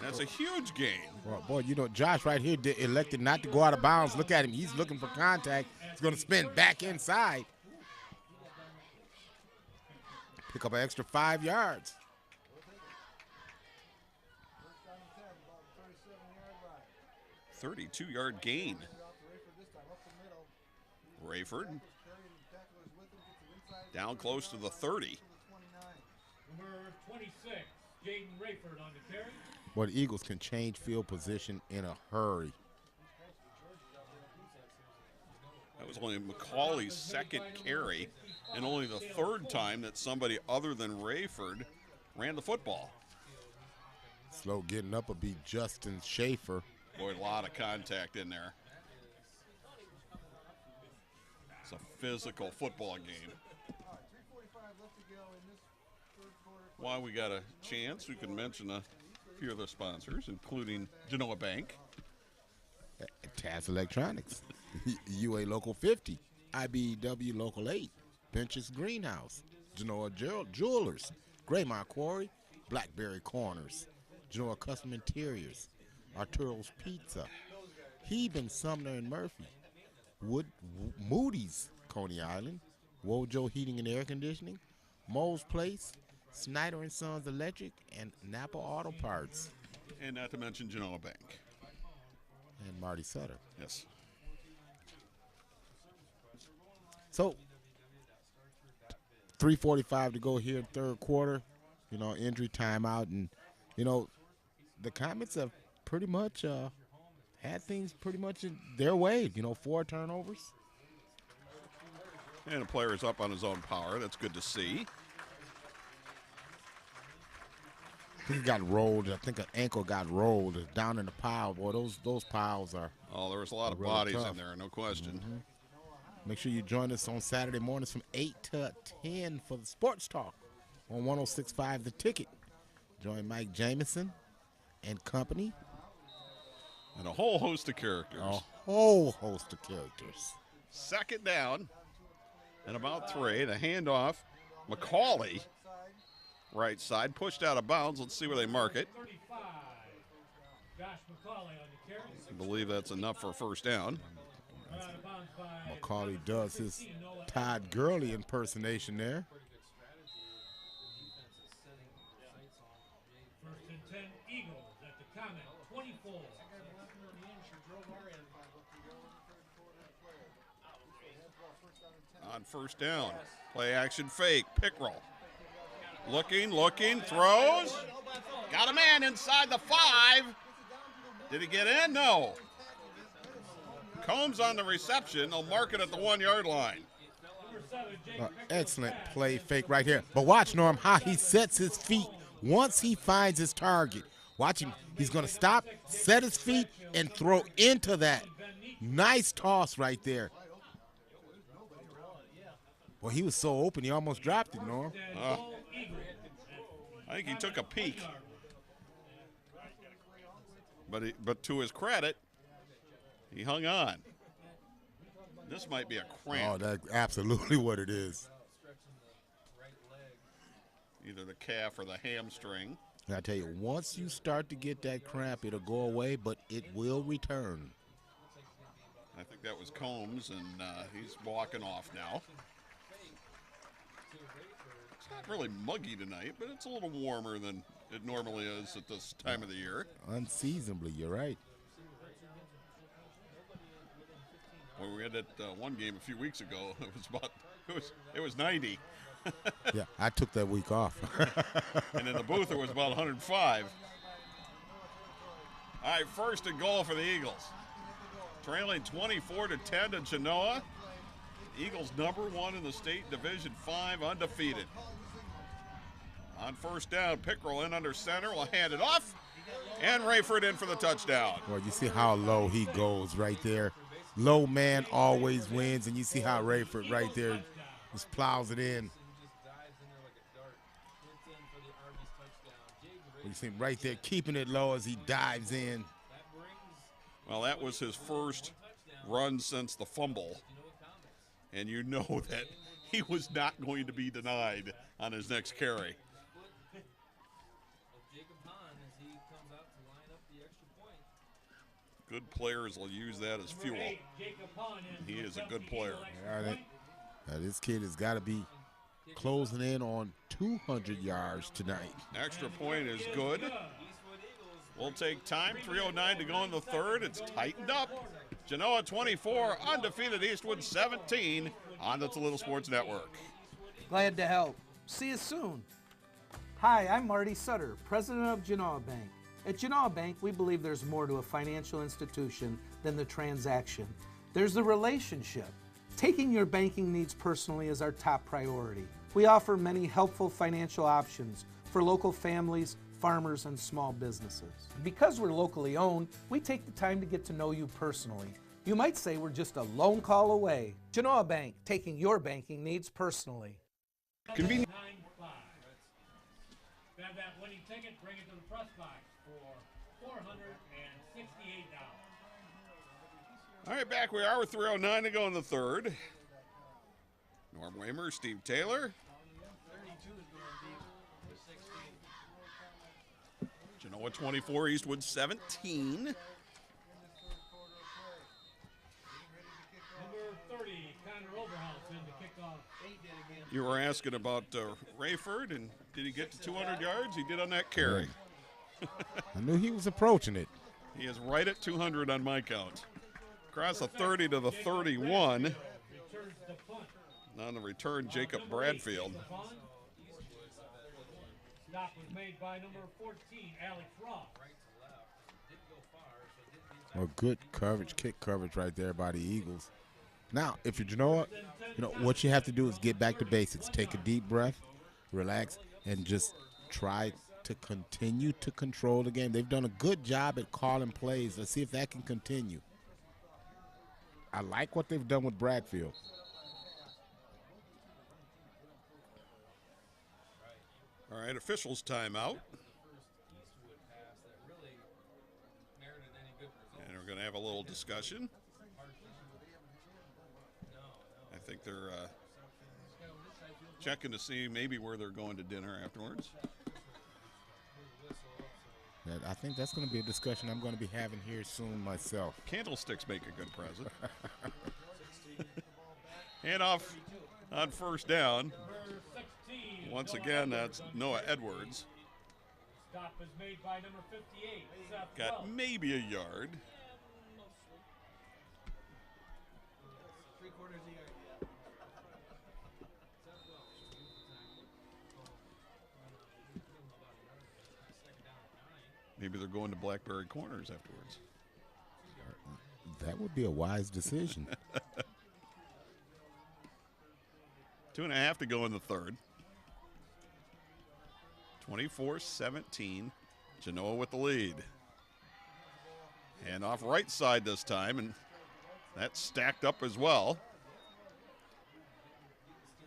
That's a huge gain. Well, boy, you know, Josh right here elected not to go out of bounds. Look at him. He's looking for contact. He's going to spin back inside. Pick up an extra 5 yards. A 32-yard gain. Rayford Down close to the 30. Number 26, Jaden Rayford on the carry. But the Eagles can change field position in a hurry. That was only McCauley's second carry and only the third time that somebody other than Rayford ran the football. Slow getting up will be Justin Schaefer. Boy, a lot of contact in there. It's a physical football game. While we got a chance, we can mention a few of the sponsors, including Genoa Bank. Tas Electronics, UA Local 50, IBEW Local 8, Benches Greenhouse, Genoa Jewelers, Graymont Quarry, Blackberry Corners, Genoa Custom Interiors, Arturo's Pizza, Heben, Sumner and Murphy, Moody's, Coney Island, Wojo Heating and Air Conditioning, Mole's Place, Snyder and Sons Electric, and Napa Auto Parts. And not to mention Genoa Bank. And Marty Sutter. Yes. So, 3:45 to go here in third quarter. You know, injury timeout. And, you know, the Comets have pretty much had things pretty much in their way. You know, 4 turnovers. And a player is up on his own power. That's good to see. He got rolled. I think an ankle got rolled down in the pile. Boy, those piles are. Oh, there was a lot of really bodies tough. in there, no question. Mm-hmm. Make sure you join us on Saturday mornings from 8 to 10 for the Sports Talk on 106.5 The Ticket. Join Mike Jamison and company. And a whole host of characters. A whole host of characters. Second down and about 3. The handoff. McCauley, right side, pushed out of bounds. Let's see where they mark it. 35, Josh McCauley on the carry. I believe that's enough for a first down. McCauley does his Todd Gurley impersonation there. First and 10 Eagles at the Comet, 24. On first down, play action fake, pick roll. Looking, throws. Got a man inside the 5. Did he get in? No. Combs on the reception. They'll mark it at the 1-yard line. Excellent play fake right here. But watch, Norm, how he sets his feet once he finds his target. Watch him. He's going to stop, set his feet, and throw into that. Nice toss right there. Well, he was so open, he almost dropped it, Norm. I think he took a peek. But to his credit, he hung on. This might be a cramp. Oh, that's absolutely what it is. Either the calf or the hamstring. And I tell you, once you start to get that cramp, it'll go away, but it will return. I think that was Combs, and he's walking off now. It's not really muggy tonight, but it's a little warmer than it normally is at this time of the year. Unseasonably, you're right. When we had that one game a few weeks ago, it was 90. Yeah, I took that week off. And in the booth, it was about 105. All right, first and goal for the Eagles. Trailing 24-10 to Genoa. Eagles #1 in the state, Division 5, undefeated. On first down, Pickrell in under center will hand it off, and Rayford in for the touchdown. Well, you see how low he goes right there. Low man always wins, and you see how Rayford right there just plows it in. You see him right there keeping it low as he dives in. Well, that was his first run since the fumble. And you know that he was not going to be denied on his next carry. Good players will use that as fuel. He is a good player. This kid has got to be closing in on 200 yards tonight. Extra point is good. We'll take time. 3:09 to go in the third. It's tightened up. Genoa 24, undefeated Eastwood 17 on the Toledo Sports Network. Glad to help. See you soon. Hi, I'm Marty Sutter, president of Genoa Bank. At Genoa Bank, we believe there's more to a financial institution than the transaction. There's the relationship. Taking your banking needs personally is our top priority. We offer many helpful financial options for local families, farmers, and small businesses. Because we're locally owned, we take the time to get to know you personally. You might say we're just a lone call away. Genoa Bank, taking your banking needs personally. Convenient. 9-5. Grab that winning ticket, bring it to the press box for $468. All right, back we are with 3:09 to go in the third. Norm Waymer, Steve Taylor. Genoa 24, Eastwood 17. Number 30, Connor Overhouse in the kickoff. You were asking about Rayford, and did he get to 200 yards? He did on that carry. I knew he was approaching it. He is right at 200 on my count. Across the 30 to the 31. On the return, Jacob Bradfield. Stop was made by number 14, Alex Ross. Well, good coverage, kick coverage right there by the Eagles. Now, if you're Genoa, what you have to do is get back to basics. Take a deep breath, relax, and just try to continue to control the game. They've done a good job at calling plays. Let's see if that can continue. I like what they've done with Bradfield. All right, officials timeout. And we're going to have a little discussion. I think they're checking to see maybe where they're going to dinner afterwards. I think that's going to be a discussion I'm going to be having here soon myself. Candlesticks make a good present. Hand off on first down. Once again, that's Noah Edwards. Stop is made by number 58, Seth Got Wells. maybe a yard. Maybe they're going to Blackberry Corners afterwards. That would be a wise decision. 2.5 to go in the third. 24-17. Genoa with the lead. And off right side this time, and that's stacked up as well.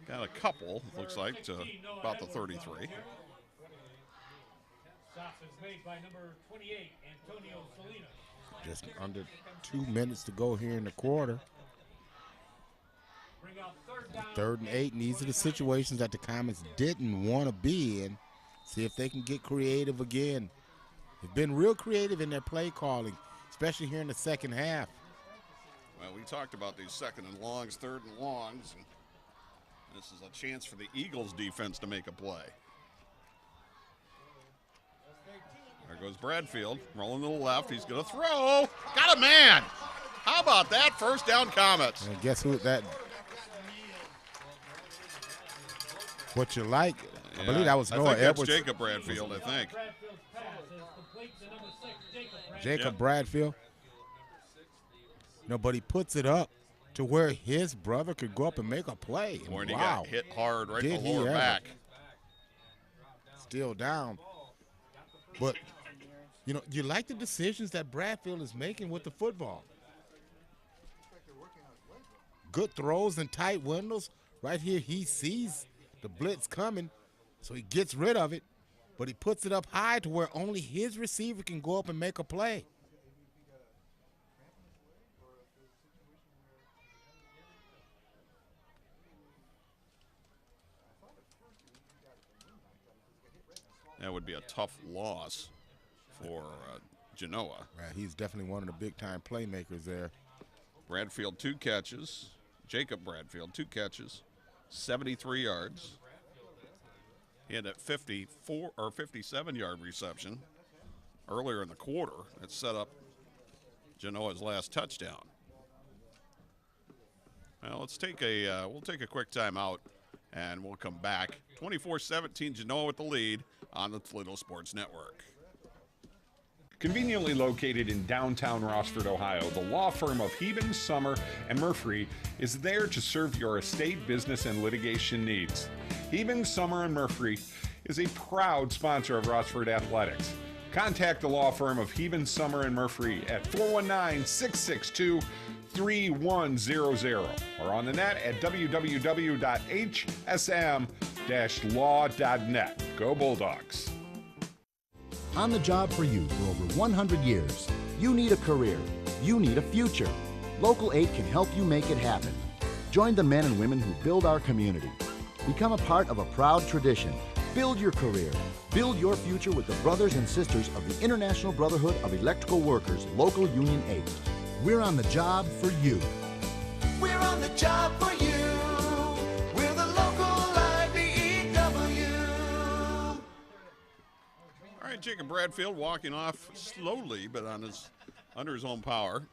Got a couple, looks like, to about the 33. Stop is made by number 28, Antonio Salinas. Just under 2 minutes to go here in the quarter. Bring out third down. 3rd and 8, and these are the situations that the Comets didn't want to be in. See if they can get creative again. They've been real creative in their play calling, especially here in the second half. Well, we talked about these 2nd and longs, 3rd and longs, and this is a chance for the Eagles defense to make a play. There goes Bradfield, rolling to the left. He's going to throw. Got a man. How about that? First down, Comets. And guess who that? What you like? I believe that was Noah Edwards. That's Jacob Bradfield, I think. Jacob Bradfield. No, but he puts it up to where his brother could go up and make a play. When he wow. got hit hard right Did in the he lower ever. back. Still down. But, you like the decisions that Bradfield is making with the football. Good throws and tight windows. Right here, he sees the blitz coming, so he gets rid of it, but he puts it up high to where only his receiver can go up and make a play. That would be a tough loss for Genoa. Right, he's definitely one of the big-time playmakers there. Bradfield, 2 catches. Jacob Bradfield, 2 catches, 73 yards. He had a 54 or 57-yard reception earlier in the quarter that set up Genoa's last touchdown. Well, let's take we'll take a quick timeout. And we'll come back. 24-17 Genoa with the lead on the Toledo Sports Network. Conveniently located in downtown Rossford, Ohio, the law firm of Heben, Summer, and Murphy is there to serve your estate, business, and litigation needs. Heben, Summer, and Murphy is a proud sponsor of Rossford Athletics. Contact the law firm of Heben, Summer, and Murphy at 419-662-3100 or on the net at www.hsm-law.net. Go Bulldogs. On the job for you for over 100 years. You need a career. You need a future. Local 8 can help you make it happen. Join the men and women who build our community. Become a part of a proud tradition. Build your career. Build your future with the brothers and sisters of the International Brotherhood of Electrical Workers, Local Union 8. We're on the job for you. We're on the job for you. We're the local IBEW. All right, Jacob Bradfield walking off slowly, but under his own power.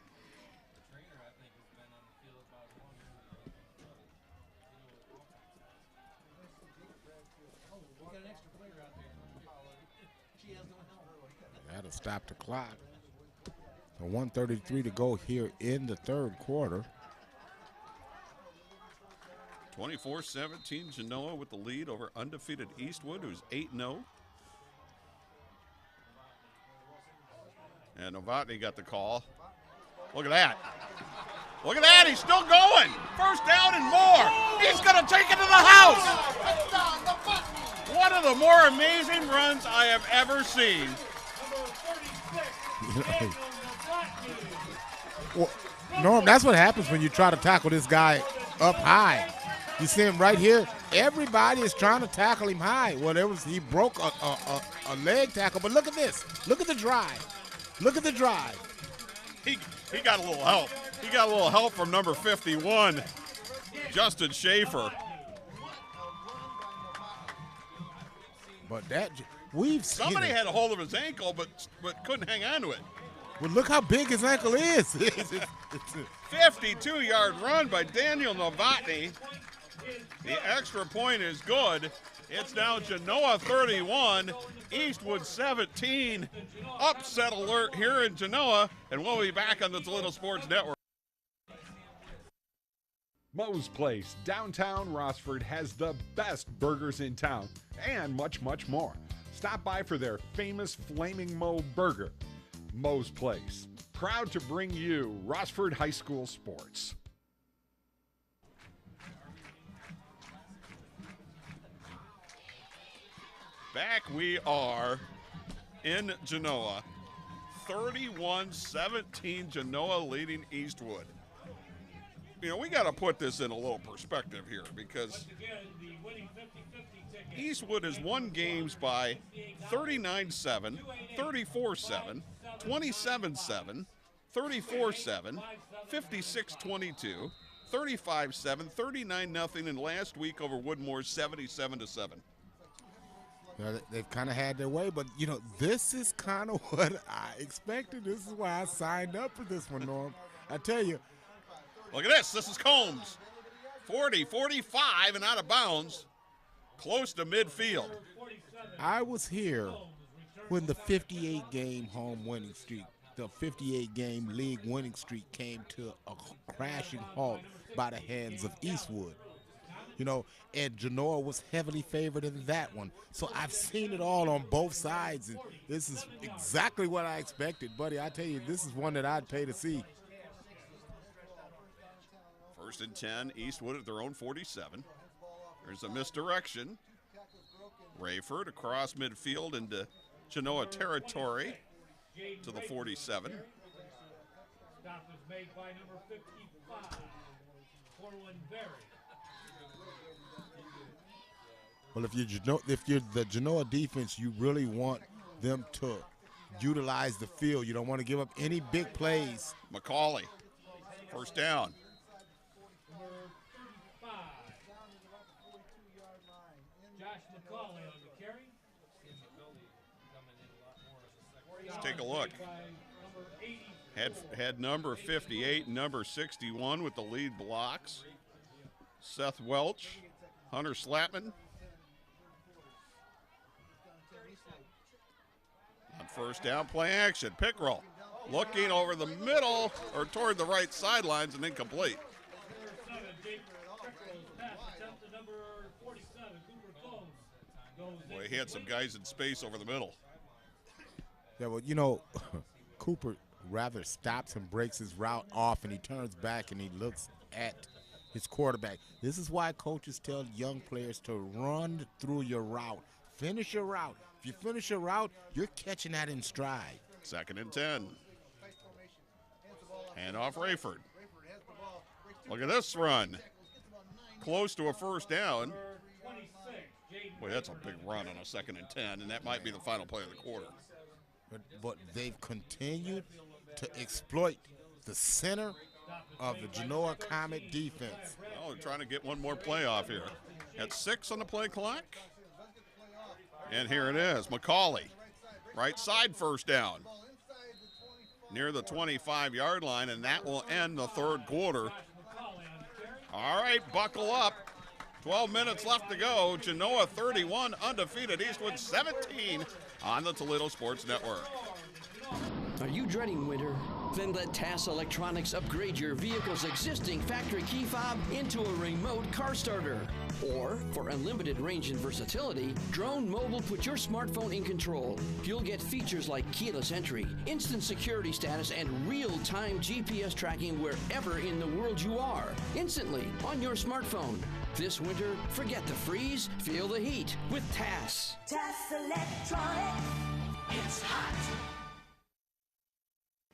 That'll stop the clock. So 1:33 to go here in the third quarter. 24-17 Genoa with the lead over undefeated Eastwood, who's 8-0. And Novotny got the call. Look at that. Look at that. He's still going. First down and more. He's going to take it to the house. One of the more amazing runs I have ever seen. Well, Norm, that's what happens when you try to tackle this guy up high. You see him right here. Everybody is trying to tackle him high. Well, he broke a leg tackle, but look at this. Look at the drive. Look at the drive. He got a little help. He got a little help from number 51, Justin Schaefer. But somebody had a hold of his ankle, but couldn't hang on to it. Well, look how big his ankle is. 52-yard run by Daniel Novotny. The extra point is good. It's now Genoa 31, Eastwood 17. Upset alert here in Genoa, and we'll be back on the Toledo Sports Network. Moe's Place, downtown Rossford, has the best burgers in town and much, much more. Stop by for their famous Flaming Moe burger. Moe's Place, proud to bring you Rossford High School sports. Back we are in Genoa. 31-17 Genoa leading Eastwood. You know, we got to put this in a little perspective here because Eastwood has won games by 39-7, 34-7, 27-7, 34-7, 56-22, 35-7, 39-0, and last week over Woodmore 77-7. You know, they've kind of had their way, but, you know, this is kind of what I expected. This is why I signed up for this one, Norm. I tell you. Look at this. This is Combs. 40, 45, and out of bounds. Close to midfield. I was here when the 58-game home winning streak, the 58-game league winning streak came to a crashing halt by the hands of Eastwood. You know, and Genoa was heavily favored in that one. So I've seen it all on both sides, and this is exactly what I expected. Buddy, I tell you, this is one that I'd pay to see. First and 10, Eastwood at their own 47. There's a misdirection. Rayford across midfield into Genoa territory to the 47. Stop is made by number 55, Corwin Berry. Well, if you're the Genoa defense, you really want them to utilize the field. You don't want to give up any big plays. McCauley, first down. Number 35, Josh McCauley on the carry. Let's take a look. Had number 58 and number 61 with the lead blocks. Seth Welch, Hunter Slapman. On first down, play action. Pickrell looking over the middle or toward the right sidelines and incomplete. Boy, he had some guys in space over the middle. Yeah, well, you know, Cooper rather stops and breaks his route off, and he turns back and he looks at his quarterback. This is why coaches tell young players to run through your route. Finish your route. If you finish your route, you're catching that in stride. 2nd and 10. Hand off Rayford. Look at this run. Close to a first down. Boy, that's a big run on a 2nd and 10, and that might be the final play of the quarter. But they've continued to exploit the center of the Genoa Comet defense. Well, they're trying to get one more play off here. At 6 on the play clock. And here it is, McCauley. Right side first down. Near the 25-yard line, and that will end the 3rd quarter. All right, buckle up. 12 minutes left to go. Genoa 31, undefeated. Eastwood 17 on the Toledo Sports Network. Are you dreading winter? Then let Tas Electronics upgrade your vehicle's existing factory key fob into a remote car starter. Or, for unlimited range and versatility, Drone Mobile put your smartphone in control. You'll get features like keyless entry, instant security status, and real-time GPS tracking wherever in the world you are, instantly on your smartphone. This winter, forget the freeze, feel the heat with Tas. Tas Electronics, it's hot.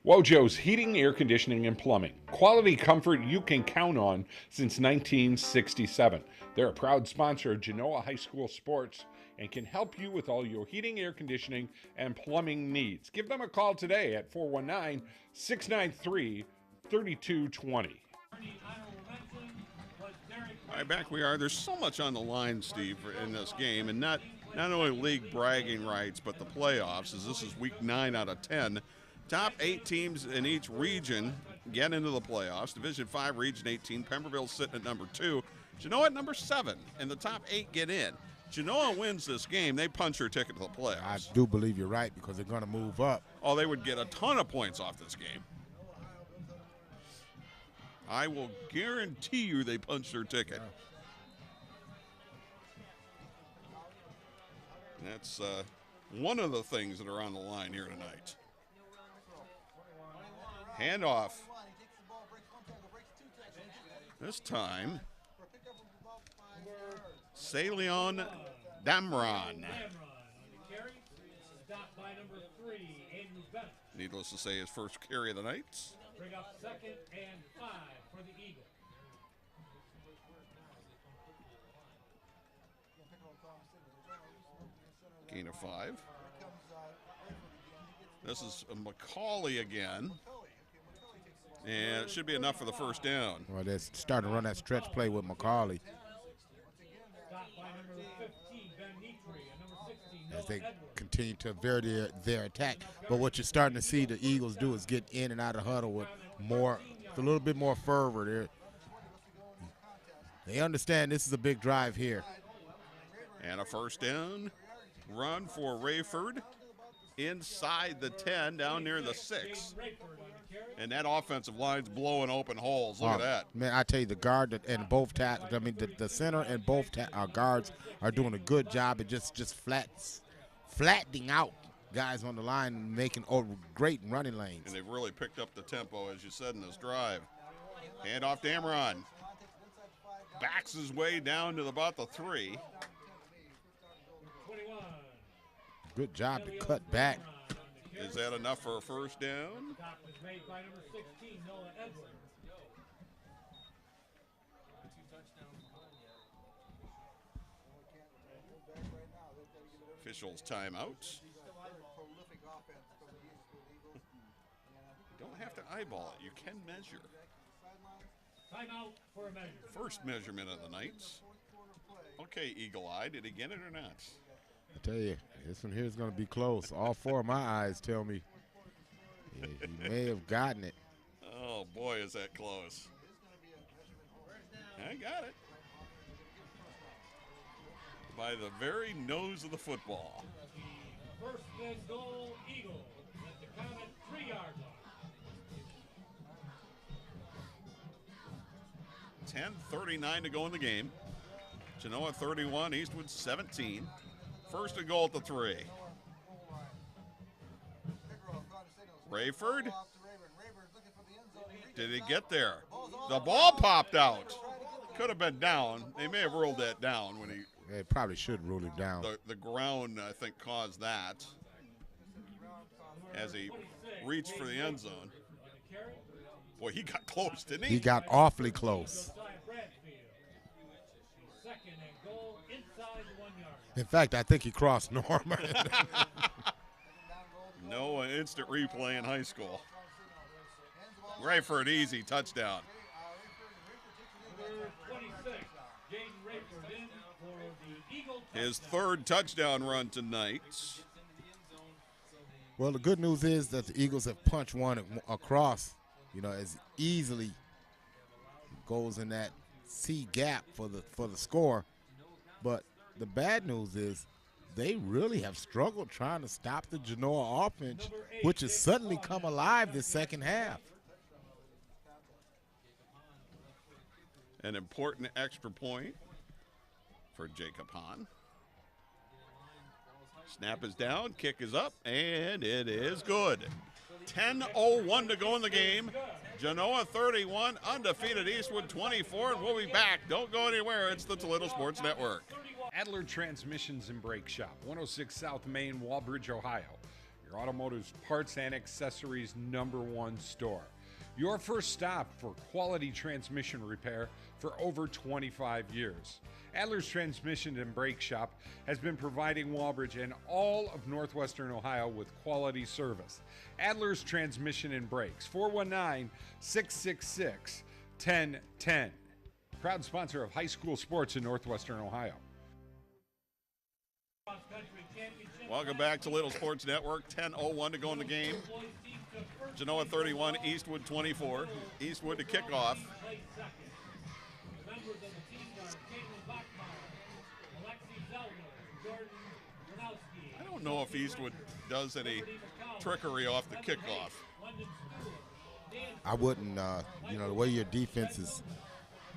Wojo's Heating, Air Conditioning, and Plumbing. Quality comfort you can count on since 1967. They're a proud sponsor of Genoa High School sports and can help you with all your heating, air conditioning, and plumbing needs. Give them a call today at 419-693-3220. All right, back we are. There's so much on the line, Steve, in this game, and not only league bragging rights, but the playoffs, as this is week 9 out of 10. Top 8 teams in each region get into the playoffs. Division 5, Region 18. Pemberville's sitting at number 2. Genoa at number 7, and the top 8 get in. Genoa wins this game, they punch their ticket to the playoffs. I do believe you're right, because they're going to move up. Oh, they would get a ton of points off this game. I will guarantee you they punch their ticket. That's one of the things that are on the line here tonight. Handoff. This time, Salion Damron. Needless to say, his first carry of the night. Bring up 2nd and 5 for the Eagles. Gain of 5. This is McCauley again. And it should be enough for the first down. Well, they're starting to run that stretch play with McCauley. As they continue to vary their attack. But what you're starting to see the Eagles do is get in and out of huddle with a little bit more fervor. They understand this is a big drive here. And a first down run for Rayford inside the 10, down near the 6. And that offensive line's blowing open holes. Look at that. Man, I tell you, the guard and both the center and both guards are doing a good job at just flattening out guys on the line and making great running lanes. And they've really picked up the tempo, as you said, in this drive. Hand off to Amron. Backs his way down to about the 3. Good job to cut back. Is that enough for a first down? Officials timeout. You don't have to eyeball it. You can measure. Timeout for a measure. First measurement of the night. Okay, Eagle Eye, did he get it or not? I tell you, this one here is going to be close. All 4 of my eyes tell me he may have gotten it. Oh, boy, is that close. I got it. by the very nose of the football. First and goal, Eagles at the common 3-yard line. 10:39 to go in the game. Genoa 31, Eastwood 17. First and goal at the 3. Rayford. Did he get there? The ball popped out. Could have been down. They may have ruled that down when he. They probably should rule it down. The ground, I think, caused that as he reached for the end zone. Boy, he got close, didn't he? He got awfully close. Second and goal inside the 1 yard. In fact, I think he crossed Norman. No instant replay in high school. Rayford, easy touchdown. Number 26, Jaden Rayford in for the Eagle His third touchdown run tonight. Well, the good news is that the Eagles have punched one across, as easily goes in that C gap for the score. But the bad news is they really have struggled trying to stop the Genoa offense, which has suddenly come alive this second half. An important extra point for Jacob Hahn. Snap is down, kick is up, and it is good. 10:01 to go in the game. Genoa 31, undefeated Eastwood 24, and we'll be back. Don't go anywhere. It's the Toledo Sports Network. Adler Transmissions and Brake Shop, 106 South Main, Walbridge, Ohio. Your automotive parts and accessories #1 store. Your first stop for quality transmission repair for over 25 years. Adler's Transmission and Brake Shop has been providing Walbridge and all of northwestern Ohio with quality service. Adler's Transmission and Brakes, 419-666-1010. Proud sponsor of high school sports in northwestern Ohio. Welcome back to Toledo Sports Network. 10:01 to go in the game. Genoa 31, Eastwood 24. Eastwood to kick off. I don't know if Eastwood does any trickery off the kickoff. I wouldn't, the way your defense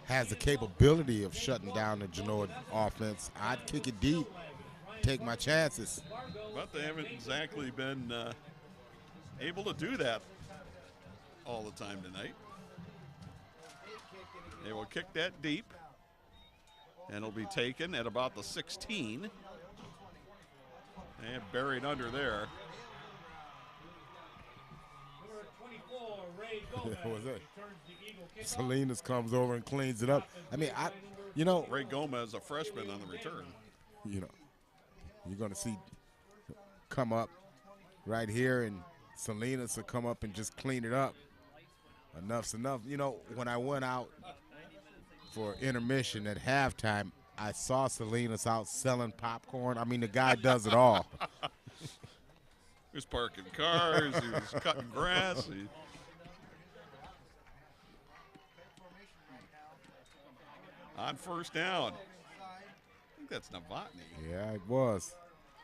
has the capability of shutting down the Genoa offense, I'd kick it deep, take my chances. But they haven't exactly been able to do that all the time tonight. They will kick that deep, and it'll be taken at about the 16. And buried under there. What was that? Salinas comes over and cleans it up. I mean, Ray Gomez, a freshman on the return. You're going to see come up right here, and Salinas will come up and just clean it up. Enough's enough. When I went out for intermission at halftime, I saw Salinas out selling popcorn. I mean, the guy does it all. He was parking cars. He was cutting grass. On first down. I think that's Novotny. Yeah, it was.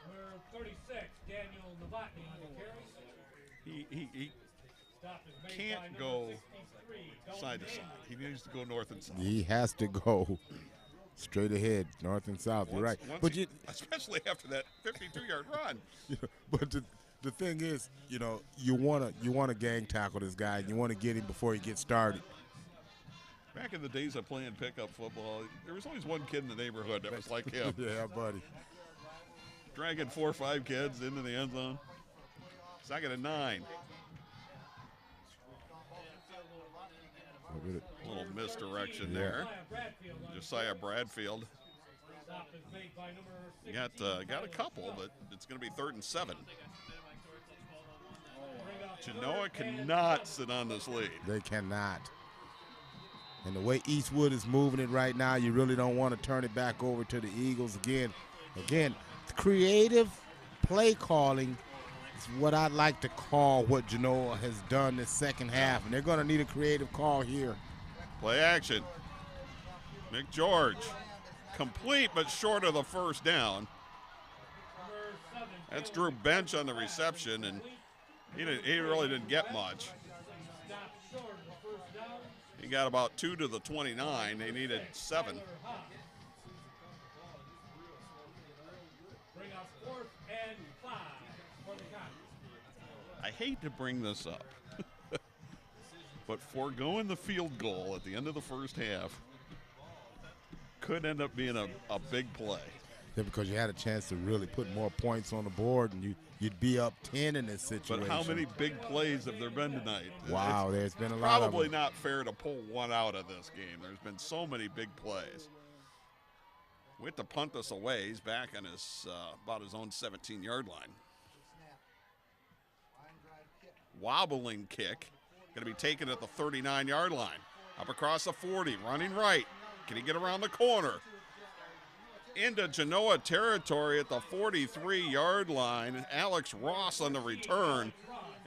Number 36, Daniel Novotny on the carry. He can't go side to side. He needs to go north and south. He has to go straight ahead, north and south. You're right. But especially after that 52-yard run. But the thing is, you want to gang tackle this guy. You want to get him before he gets started. Back in the days of playing pickup football, there was always one kid in the neighborhood that was like him. Yeah, buddy. Dragging 4 or 5 kids into the end zone. 2nd and 9. A little misdirection there. Josiah Bradfield. Got a couple, but it's going to be 3rd and 7. Genoa cannot sit on this lead. They cannot. And the way Eastwood is moving it right now, you really don't want to turn it back over to the Eagles again. Creative play calling is what I'd like to call what Genoa has done this second half, and they're going to need a creative call here. Play action. McGeorge complete but short of the first down. That's Drew Bench on the reception, and he really didn't get much. He got about 2 to the 29. They needed 7. I hate to bring this up, but foregoing the field goal at the end of the first half could end up being a big play. Yeah, because you had a chance to really put more points on the board, and you'd be up 10 in this situation. But how many big plays have there been tonight? Wow, there's been a lot of them. Probably not fair to pull one out of this game. There's been so many big plays. We have to punt this away. He's back on his about his own 17-yard line. Wobbling kick, going to be taken at the 39-yard line. Up across the 40, running right. Can he get around the corner? Into Genoa territory at the 43-yard line. Alex Ross on the return.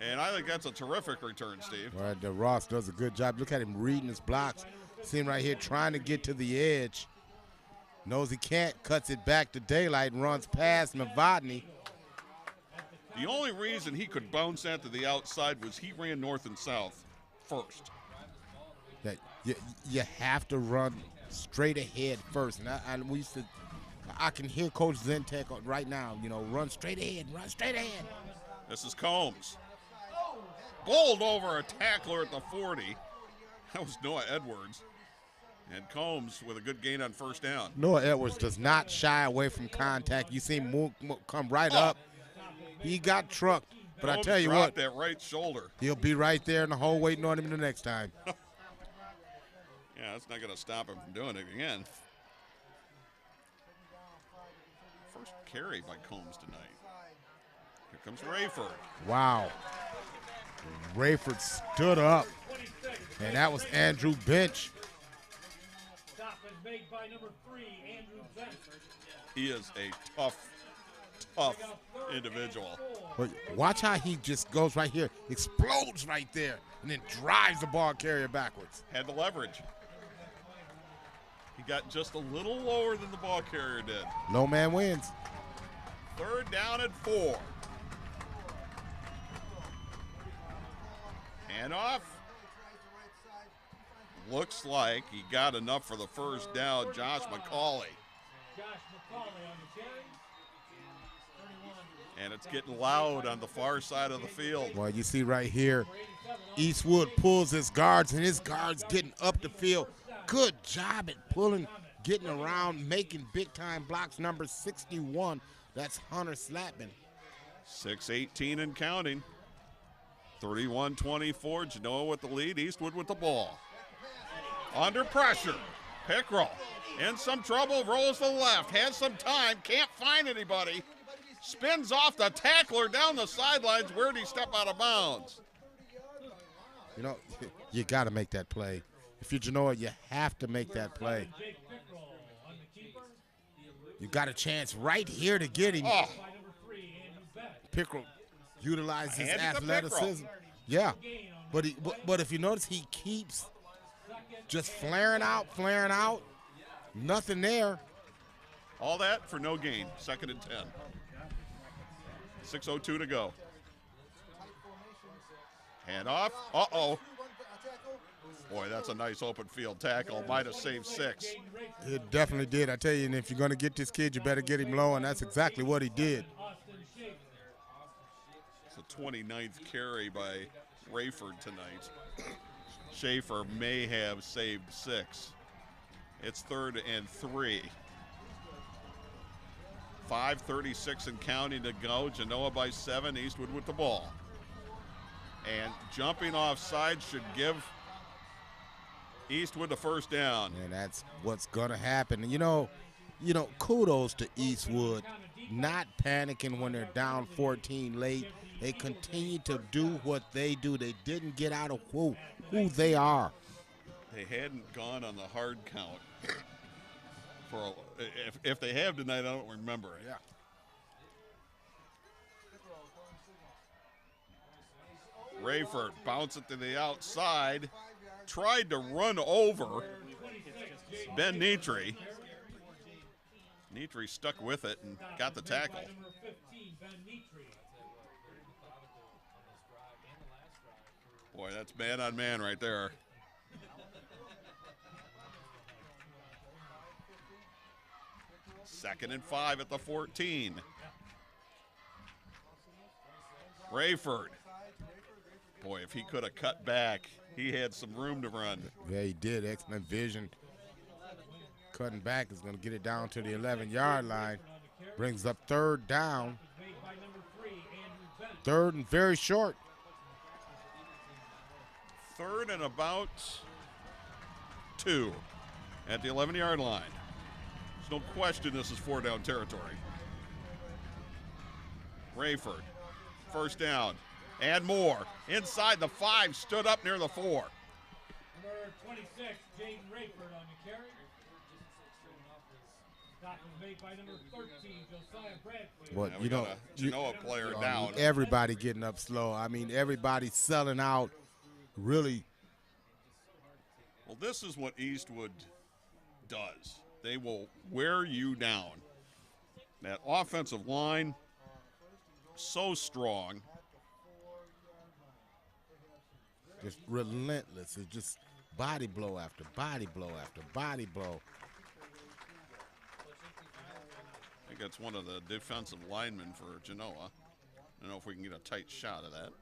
And I think that's a terrific return, Steve. Right, Ross does a good job. Look at him reading his blocks. See him right here trying to get to the edge. Knows he can't, cuts it back to daylight and runs past Novotny. The only reason he could bounce that to the outside was he ran north and south first. That you have to run straight ahead first. And we used to, I can hear Coach Zentek right now, run straight ahead, run straight ahead. This is Combs. Bowled over a tackler at the 40. That was Noah Edwards. And Combs with a good gain on first down. Noah Edwards does not shy away from contact. You see him come right up. He got trucked. But I tell you what, that right shoulder. He'll be right there in the hole waiting on him the next time. Yeah, that's not going to stop him from doing it again. First carry by Combs tonight. Here comes Rayford. Wow. Rayford stood up. And that was Andrew Bench. Stop is made by number 3, Andrew Bench. He is a tough individual. But watch how he just goes right here, explodes right there, and then drives the ball carrier backwards. Had the leverage. He got just a little lower than the ball carrier did. No man wins. 3rd down and 4. Hand off. Looks like he got enough for the first down. Josh McCauley. And it's getting loud on the far side of the field. Well, you see right here, Eastwood pulls his guards, and his guards getting up the field. Good job at pulling, getting around, making big-time blocks. Number 61, that's Hunter Slatman. 6:18 and counting. 31-24, Genoa with the lead, Eastwood with the ball. Under pressure, Pickrell in some trouble, rolls to the left, has some time, can't find anybody. Spins off the tackler down the sidelines. Where'd he step out of bounds? You got to make that play. If you're Genoa, you have to make that play. You got a chance right here to get him. Oh. Pickrell utilizes his athleticism. Yeah, but if you notice, he keeps just flaring out. Nothing there. All that for no gain. 2nd and 10. 6:02 to go. Hand off. Uh-oh. Boy, that's a nice open field tackle. Might have saved 6. It definitely did. I tell you, and if you're going to get this kid, you better get him low, and that's exactly what he did. It's the 29th carry by Rayford tonight. Schaefer may have saved 6. It's 3rd and 3. 5:36 and counting to go. Genoa by 7. Eastwood with the ball. And jumping offside should give Eastwood the first down. And that's what's going to happen. And kudos to Eastwood, not panicking when they're down 14 late. They continue to do what they do. They didn't get out of who they are. They hadn't gone on the hard count. If they have tonight, I don't remember it. Yeah. Rayford bounced it to the outside, tried to run over Ben Nitri. Nitri stuck with it and got the tackle. Number 15, Ben Nitri. Boy, that's man on man right there. Second and 5 at the 14. Rayford. Boy, if he could have cut back, he had some room to run. Yeah, he did. Excellent vision. Cutting back is going to get it down to the 11-yard line. Brings up third down. Third and very short. Third and about 2 at the 11-yard line. There's no question this is 4-down territory. Rayford, first down, and more. Inside the 5, stood up near the 4. Number 26, Jaden Rayford on the carry. Stop was made by number 13, Josiah Bradford. Well, you know, Genoa player down. Everybody getting up slow. I mean, everybody selling out. Really. Well, this is what Eastwood does. They will wear you down. That offensive line, so strong. Just relentless. It's just body blow after body blow after body blow. I think that's one of the defensive linemen for Genoa. I don't know if we can get a tight shot of that.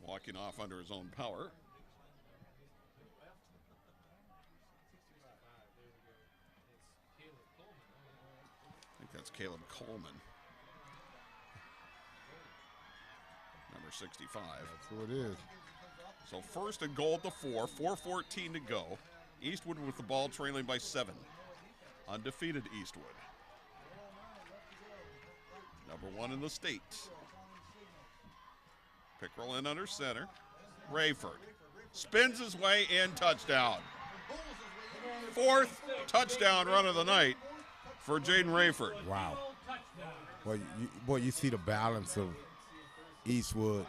Walking off under his own power. I think that's Caleb Coleman. Number 65. That's who it is. So first and goal at the 4, 4:14 to go. Eastwood with the ball trailing by 7. Undefeated Eastwood. Number 1 in the state. Pickrell in under center. Rayford spins his way in, touchdown. 4th touchdown run of the night for Jaden Rayford. Wow. Well, you see the balance of Eastwood,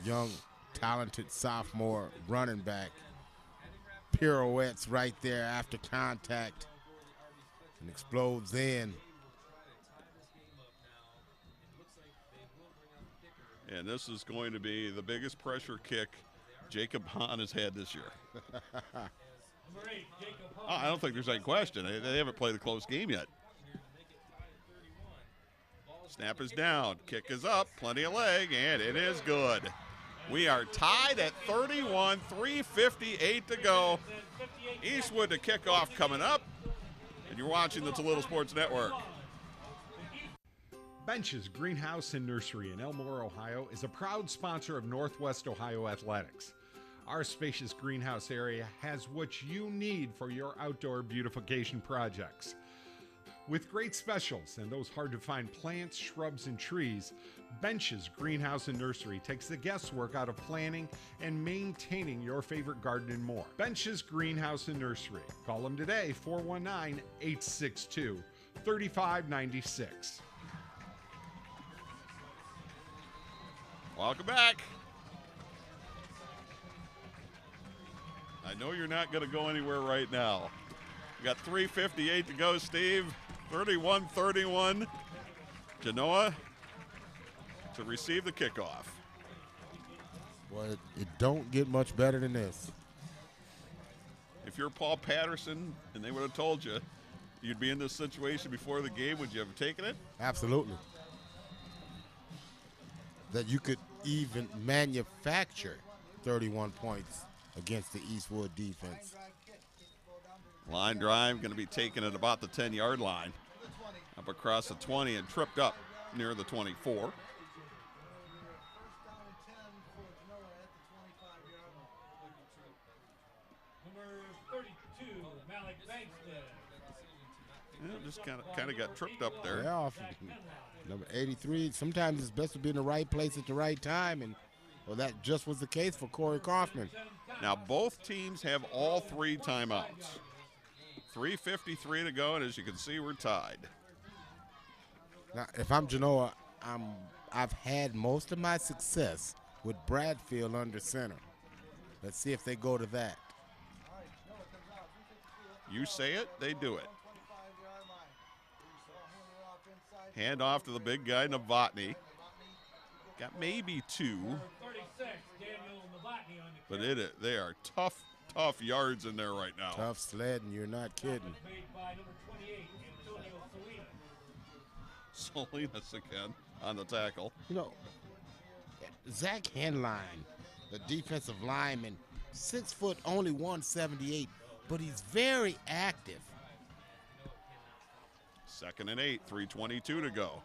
young, talented sophomore running back. Pirouettes right there after contact and explodes in. And this is going to be the biggest pressure kick Jacob Hahn has had this year. I don't think there's any question. They haven't played a close game yet. Snap is down. Kick is up. Plenty of leg, and it is good. We are tied at 31, 3:58 to go. Eastwood to kickoff coming up. And you're watching the Toledo Sports Network. Bench's Greenhouse and Nursery in Elmore, Ohio is a proud sponsor of Northwest Ohio Athletics. Our spacious greenhouse area has what you need for your outdoor beautification projects. With great specials and those hard-to-find plants, shrubs, and trees, Bench's Greenhouse and Nursery takes the guesswork out of planning and maintaining your favorite garden and more. Bench's Greenhouse and Nursery. Call them today, 419-862-3596. Welcome back. I know you're not going to go anywhere right now. We got 3:58 to go, Steve. 31-31. Genoa to receive the kickoff. Well, it don't get much better than this. If you're Paul Patterson and they would have told you you'd be in this situation before the game, would you have taken it? Absolutely. That you could even manufacture 31 points against the Eastwood defense. Line drive going to be taken at about the 10-yard line. Up across the 20 and tripped up near the 24. Number 32, Malik Bankston. Yeah, just kind of got tripped up there. Yeah, number 83. Sometimes it's best to be in the right place at the right time, and well, that just was the case for Corey Kaufman. Now both teams have all 3 timeouts. 3:53 to go, and as you can see, we're tied. Now, if I'm Genoa, I've had most of my success with Bradfield under center. Let's see if they go to that. You say it, they do it. Hand off to the big guy, Novotny. Got maybe 2. But they are tough yards in there right now. Tough sledding, you're not kidding. Salinas again on the tackle. You know, Zach Henline, the defensive lineman, 6 foot, only 178, but he's very active. 2nd and 8, 3:22 to go.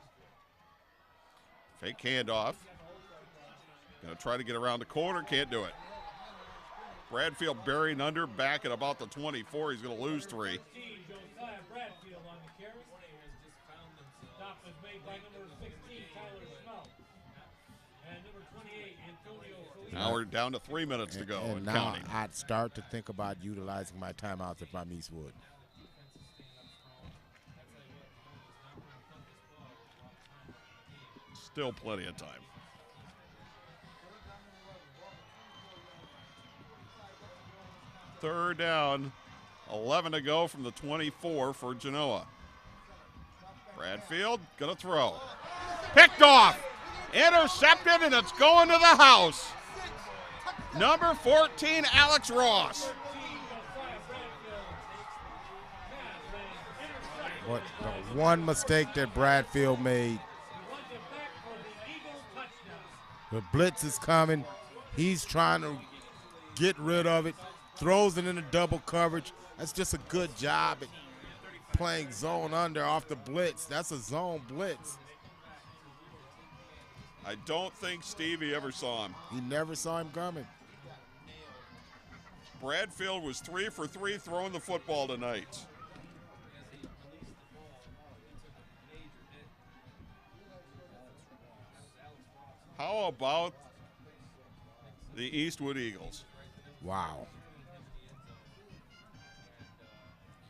Fake handoff. Gonna try to get around the corner, can't do it. Bradfield burying under, back at about the 24. He's gonna lose 3. Now we're down to 3 minutes to go. And now counting. I'd start to think about utilizing my timeouts if I'm Eastwood. Still plenty of time. Third down, 11 to go from the 24 for Genoa. Bradfield gonna throw. Picked off, intercepted, and it's going to the house. Number 14, Alex Ross. What the one mistake that Bradfield made. The blitz is coming. He's trying to get rid of it. Throws it into double coverage. That's just a good job at playing zone under off the blitz. That's a zone blitz. I don't think Stevie ever saw him. He never saw him coming. Bradfield was 3 for 3 throwing the football tonight. How about the Eastwood Eagles? Wow.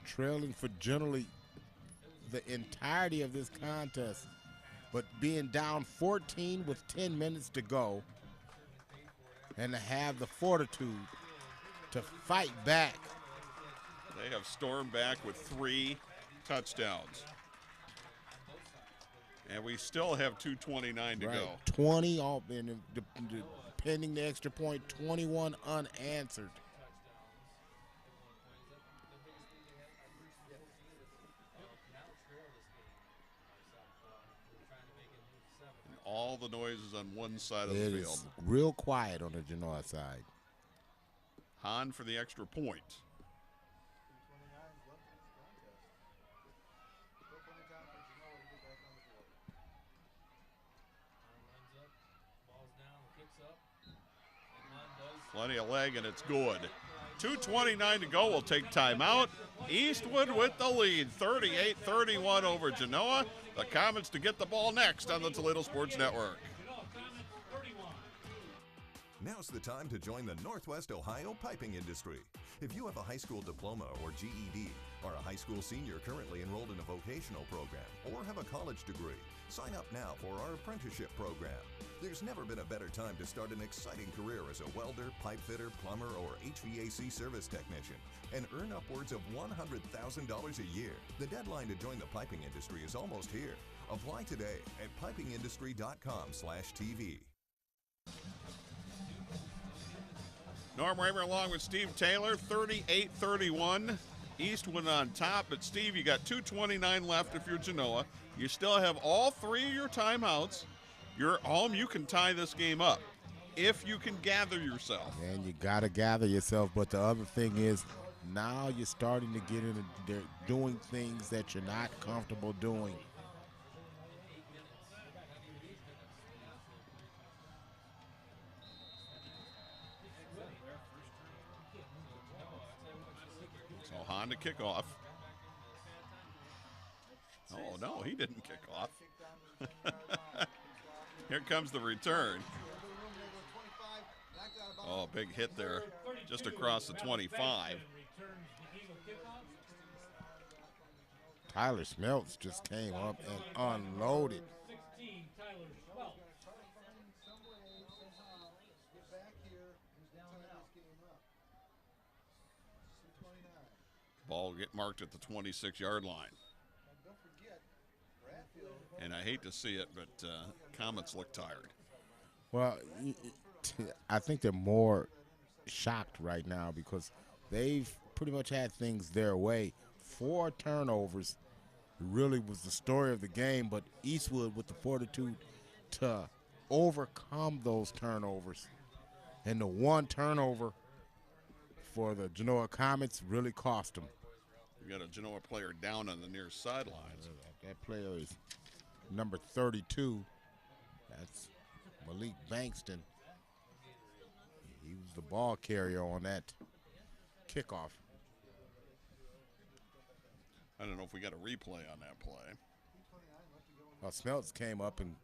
Trailing for generally the entirety of this contest, but being down 14 with 10 minutes to go and to have the fortitude to fight back. They have stormed back with 3 touchdowns. And we still have 2:29 to go. 20 off, and pending the extra point, 21 unanswered. And all the noise is on one side of It the is field. real quiet on the Genoa side. Hahn for the extra point. Plenty of leg, and it's good. 2:29 to go. We'll take timeout. Eastwood with the lead, 38-31 over Genoa. The Comets to get the ball next on the Toledo Sports Network. Now's the time to join the Northwest Ohio piping industry. If you have a high school diploma or GED, are a high school senior currently enrolled in a vocational program, or have a college degree, sign up now for our apprenticeship program. There's never been a better time to start an exciting career as a welder, pipe fitter, plumber, or HVAC service technician and earn upwards of $100,000 a year. The deadline to join the piping industry is almost here. Apply today at pipingindustry.com/TV. Norm Raymer along with Steve Taylor, 38-31. Eastwood on top, but Steve, you got 2:29 left if you're Genoa. You still have all 3 of your timeouts. You're home, you can tie this game up if you can gather yourself. And you got to gather yourself, but the other thing is now you're starting to get into doing things that you're not comfortable doing. So Hahn to kick off. Oh, no, he didn't kick off. Here comes the return. Oh, big hit there just across the 25. Tyler Smeltz just came up and unloaded. Ball get marked at the 26-yard line. And I hate to see it, but Comets look tired. Well, I think they're more shocked right now because they've pretty much had things their way. 4 turnovers really was the story of the game, but Eastwood with the fortitude to overcome those turnovers. And the 1 turnover for the Genoa Comets really cost them. We got a Genoa player down on the near sidelines. That player is number 32. That's Malik Bankston. He was the ball carrier on that kickoff. I don't know if we got a replay on that play. Well, Smelts came up and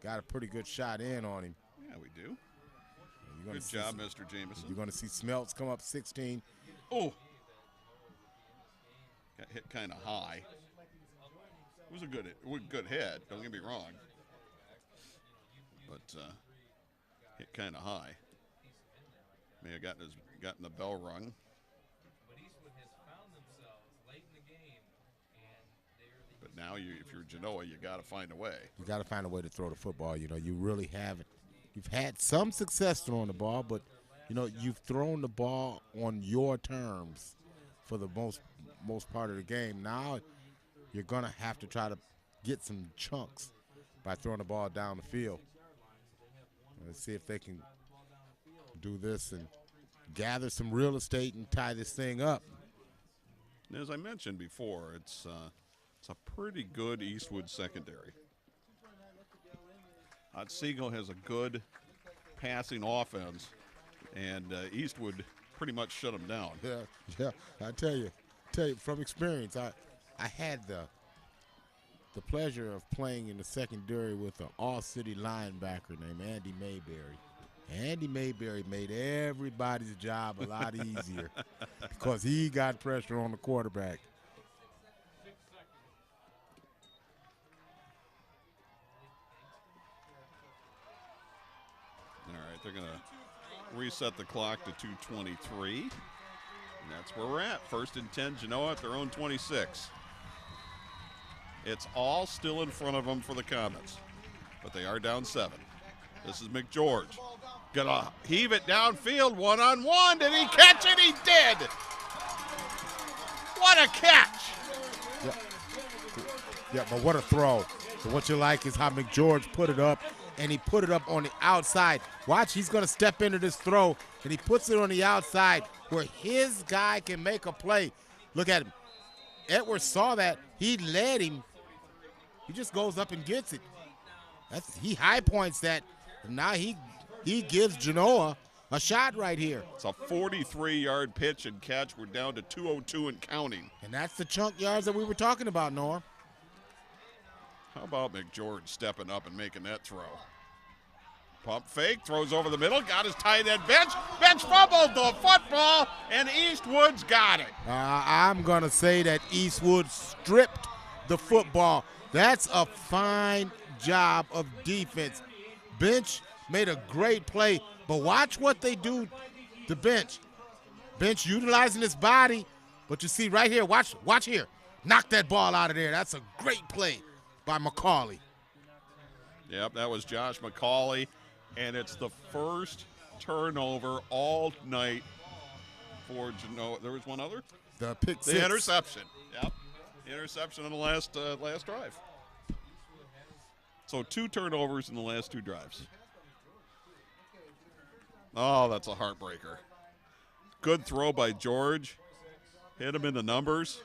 got a pretty good shot in on him. Yeah, we do. Good job, Mr. Jameson. You're going to see Smelts come up 16. Oh! Got hit kind of high. It was a good hit, don't get me wrong. But hit kind of high. May have gotten the bell rung. But now, if you're Genoa, you got to find a way. You got to find a way to throw the football. You know, you really haven't. You've had some success throwing the ball, but, you know, you've thrown the ball on your terms for the most part of the game. Now you're going to have to try to get some chunks by throwing the ball down the field. Let's see if they can do this and gather some real estate and tie this thing up. And as I mentioned before, it's a pretty good Eastwood secondary. Otsego has a good passing offense, and Eastwood pretty much shut them down. Yeah. I tell you from experience, I had the pleasure of playing in the secondary with an all-city linebacker named Andy Mayberry. Andy Mayberry made everybody's job a lot easier because he got pressure on the quarterback. All right, they're going to reset the clock to 2:23. And that's where we're at. 1st and 10, Genoa at their own 26. It's all still in front of them for the Comets, but they are down 7. This is McGeorge. Gonna heave it downfield, one-on-one. Did he catch it? He did. What a catch. Yeah, but what a throw. So what you like is how McGeorge put it up, and he put it up on the outside. Watch, he's going to step into this throw, and he puts it on the outside where his guy can make a play. Look at him. Edwards saw that. He led him. He just goes up and gets it. He high points that, and now he gives Genoa a shot right here. It's a 43-yard pitch and catch. We're down to 2:02 and counting. And that's the chunk yards that we were talking about, Norm. How about McGeorge stepping up and making that throw? Pump fake, throws over the middle, got his tight end bench. Bench fumbled the football, and Eastwood's got it. I'm going to say that Eastwood stripped the football. That's a fine job of defense. Bench made a great play, but watch what they do to Bench. Bench utilizing his body, but you see right here, watch here. Knock that ball out of there. That's a great play by McCauley. Yep, that was Josh McCauley, and it's the first turnover all night for Genoa. There was one other? The pick six. The interception. Yep, the interception on the last drive. So 2 turnovers in the last 2 drives. Oh, that's a heartbreaker. Good throw by George. Hit him in the numbers.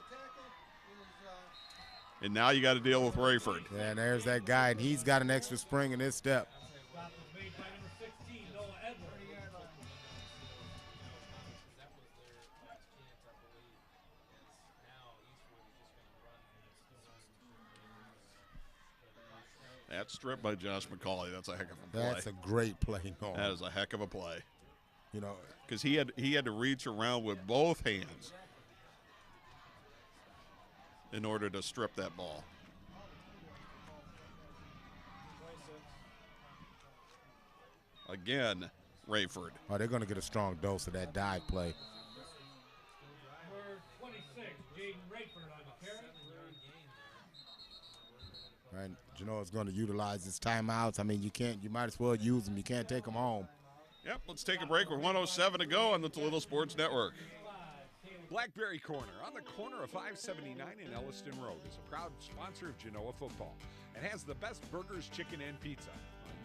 And now you got to deal with Rayford. Yeah, and there's that guy, and he's got an extra spring in his step. That strip by Josh McCauley, that's a heck of a play. That's a great play, Norm. That is a heck of a play. You know, because he had to reach around with both hands in order to strip that ball. Again, Rayford. Oh, they're going to get a strong dose of that dive play. Jaden Rayford on the carry. Right, Genoa's going to utilize his timeouts. I mean, you might as well use them. You can't take them home. Yep, let's take a break with 107 to go on the Toledo Sports Network. Blackberry Corner on the corner of 579 and Elliston Road is a proud sponsor of Genoa football and has the best burgers, chicken, and pizza.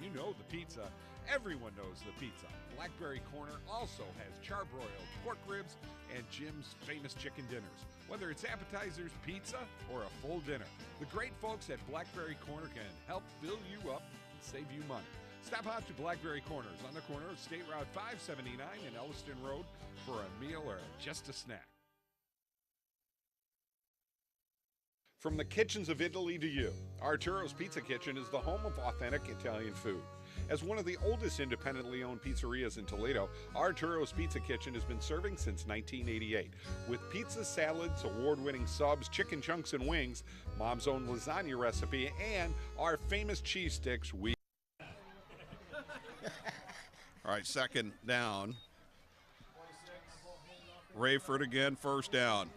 You know the pizza. Everyone knows the pizza. Blackberry Corner also has charbroiled pork ribs and Jim's famous chicken dinners. Whether it's appetizers, pizza, or a full dinner, the great folks at Blackberry Corner can help fill you up and save you money. Stop out to Blackberry Corners on the corner of State Route 579 and Elliston Road for a meal or just a snack. From the kitchens of Italy to you, Arturo's Pizza Kitchen is the home of authentic Italian food. As one of the oldest independently owned pizzerias in Toledo, Arturo's Pizza Kitchen has been serving since 1988. With pizza, salads, award-winning subs, chicken chunks and wings, Mom's own lasagna recipe, and our famous cheese sticks, All right, second down. Rayford again, first down.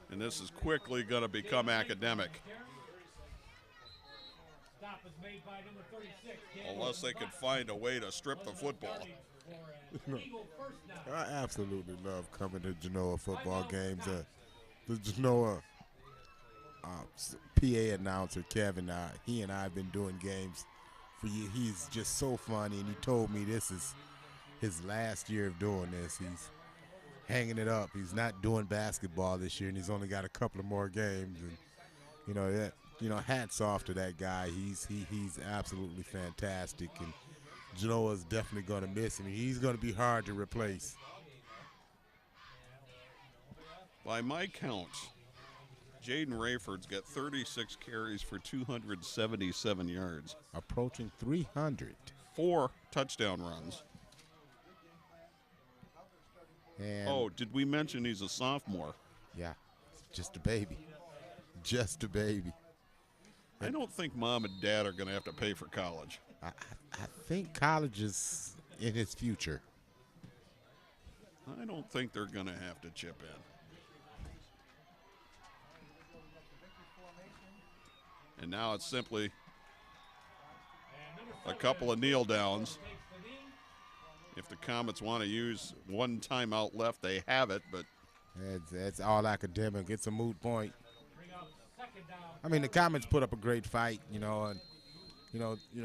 And this is quickly going to become academic. Stop is made by number 36. Unless they could find a way to strip the football. I absolutely love coming to Genoa football games. The Genoa PA announcer, Kevin, he and I have been doing games for years. He's just so funny, and he told me this is his last year of doing this. He's hanging it up. He's not doing basketball this year, and he's only got a couple of more games. And hats off to that guy. He's absolutely fantastic, and Genoa's definitely going to miss him. He's going to be hard to replace. By my count, Jaden Rayford's got 36 carries for 277 yards. Approaching 300. 4 touchdown runs. And did we mention he's a sophomore? Yeah, just a baby. Just a baby. I don't think mom and dad are going to have to pay for college. I think college is in his future. I don't think they're going to have to chip in. And now it's simply a couple of kneel downs. If the Comets want to use one timeout left, they have it, but it's all academic. It's a moot point. I mean, the Comets put up a great fight, and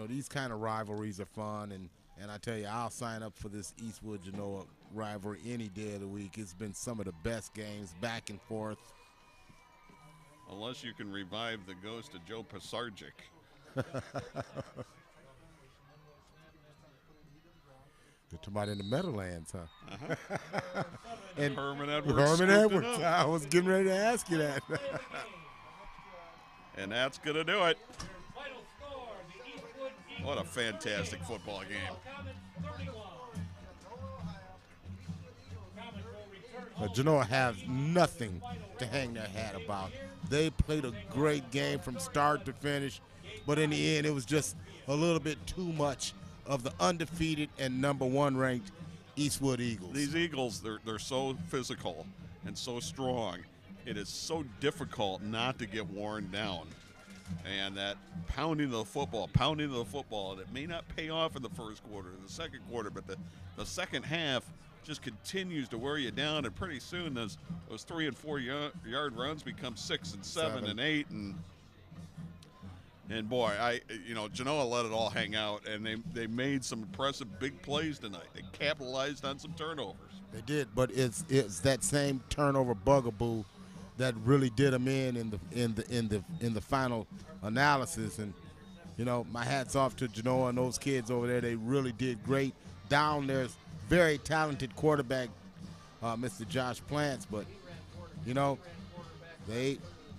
these kind of rivalries are fun, and I tell you, I'll sign up for this Eastwood Genoa rivalry any day of the week. It's been some of the best games, back and forth. Unless you can revive the ghost of Joe Pisarczyk. You're talking about in the Meadowlands, huh? Uh-huh. And Herman Edwards. Herman Edwards. I was getting ready to ask you that. And that's going to do it. What a fantastic football game. Genoa has nothing to hang their hat about. They played a great game from start to finish, but in the end, it was just a little bit too much of the undefeated and number 1 ranked Eastwood Eagles. These Eagles, they're so physical and so strong. It is so difficult not to get worn down. And that pounding the football, and it may not pay off in the first quarter, the second quarter, but the second half just continues to wear you down, and pretty soon those 3 and 4 yard runs become 6 and 7 and 8, and boy, Genoa let it all hang out, and they made some impressive big plays tonight. They capitalized on some turnovers. They did, but it's that same turnover bugaboo that really did them in the final analysis. And my hat's off to Genoa and those kids over there. They really did great. Down there's very talented quarterback, Mr. Josh Plants, but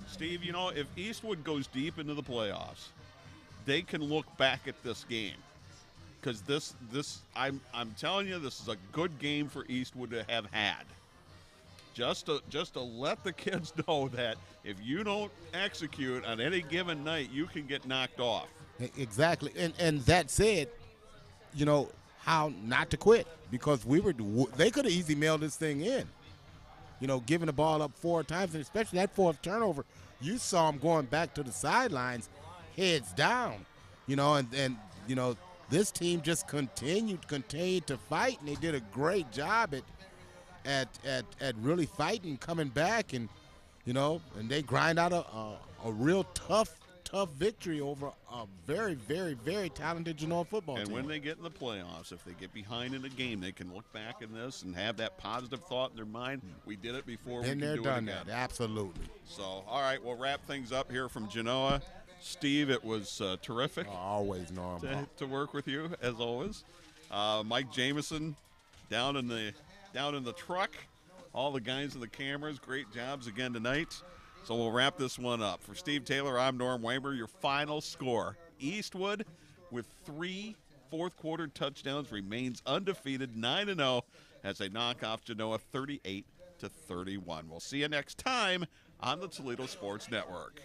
Steve, if Eastwood goes deep into the playoffs, they can look back at this game, because I'm telling you, this is a good game for Eastwood to have had. Just to let the kids know that if you don't execute on any given night, you can get knocked off. Exactly, and that said, how not to quit, because they could have easily mailed this thing in. giving the ball up 4 times, and especially that 4th turnover, you saw them going back to the sidelines, heads down, and this team just continued to fight, and they did a great job at really fighting, coming back, and and they grind out a real tough victory over a very, very, very talented Genoa football team. And when they get in the playoffs, if they get behind in a game, they can look back in this and have that positive thought in their mind. We did it before. Been we there, can do done it again. that. Absolutely. So, all right, we'll wrap things up here from Genoa. Steve, it was terrific. Always, Norm. To work with you, as always. Mike Jameson down in the truck. All the guys in the cameras, great jobs again tonight. So we'll wrap this one up. For Steve Taylor, I'm Norm Weimer. Your final score: Eastwood, with 3 fourth-quarter touchdowns, remains undefeated, 9-0, as they knock off Genoa 38-31. We'll see you next time on the Toledo Sports Network.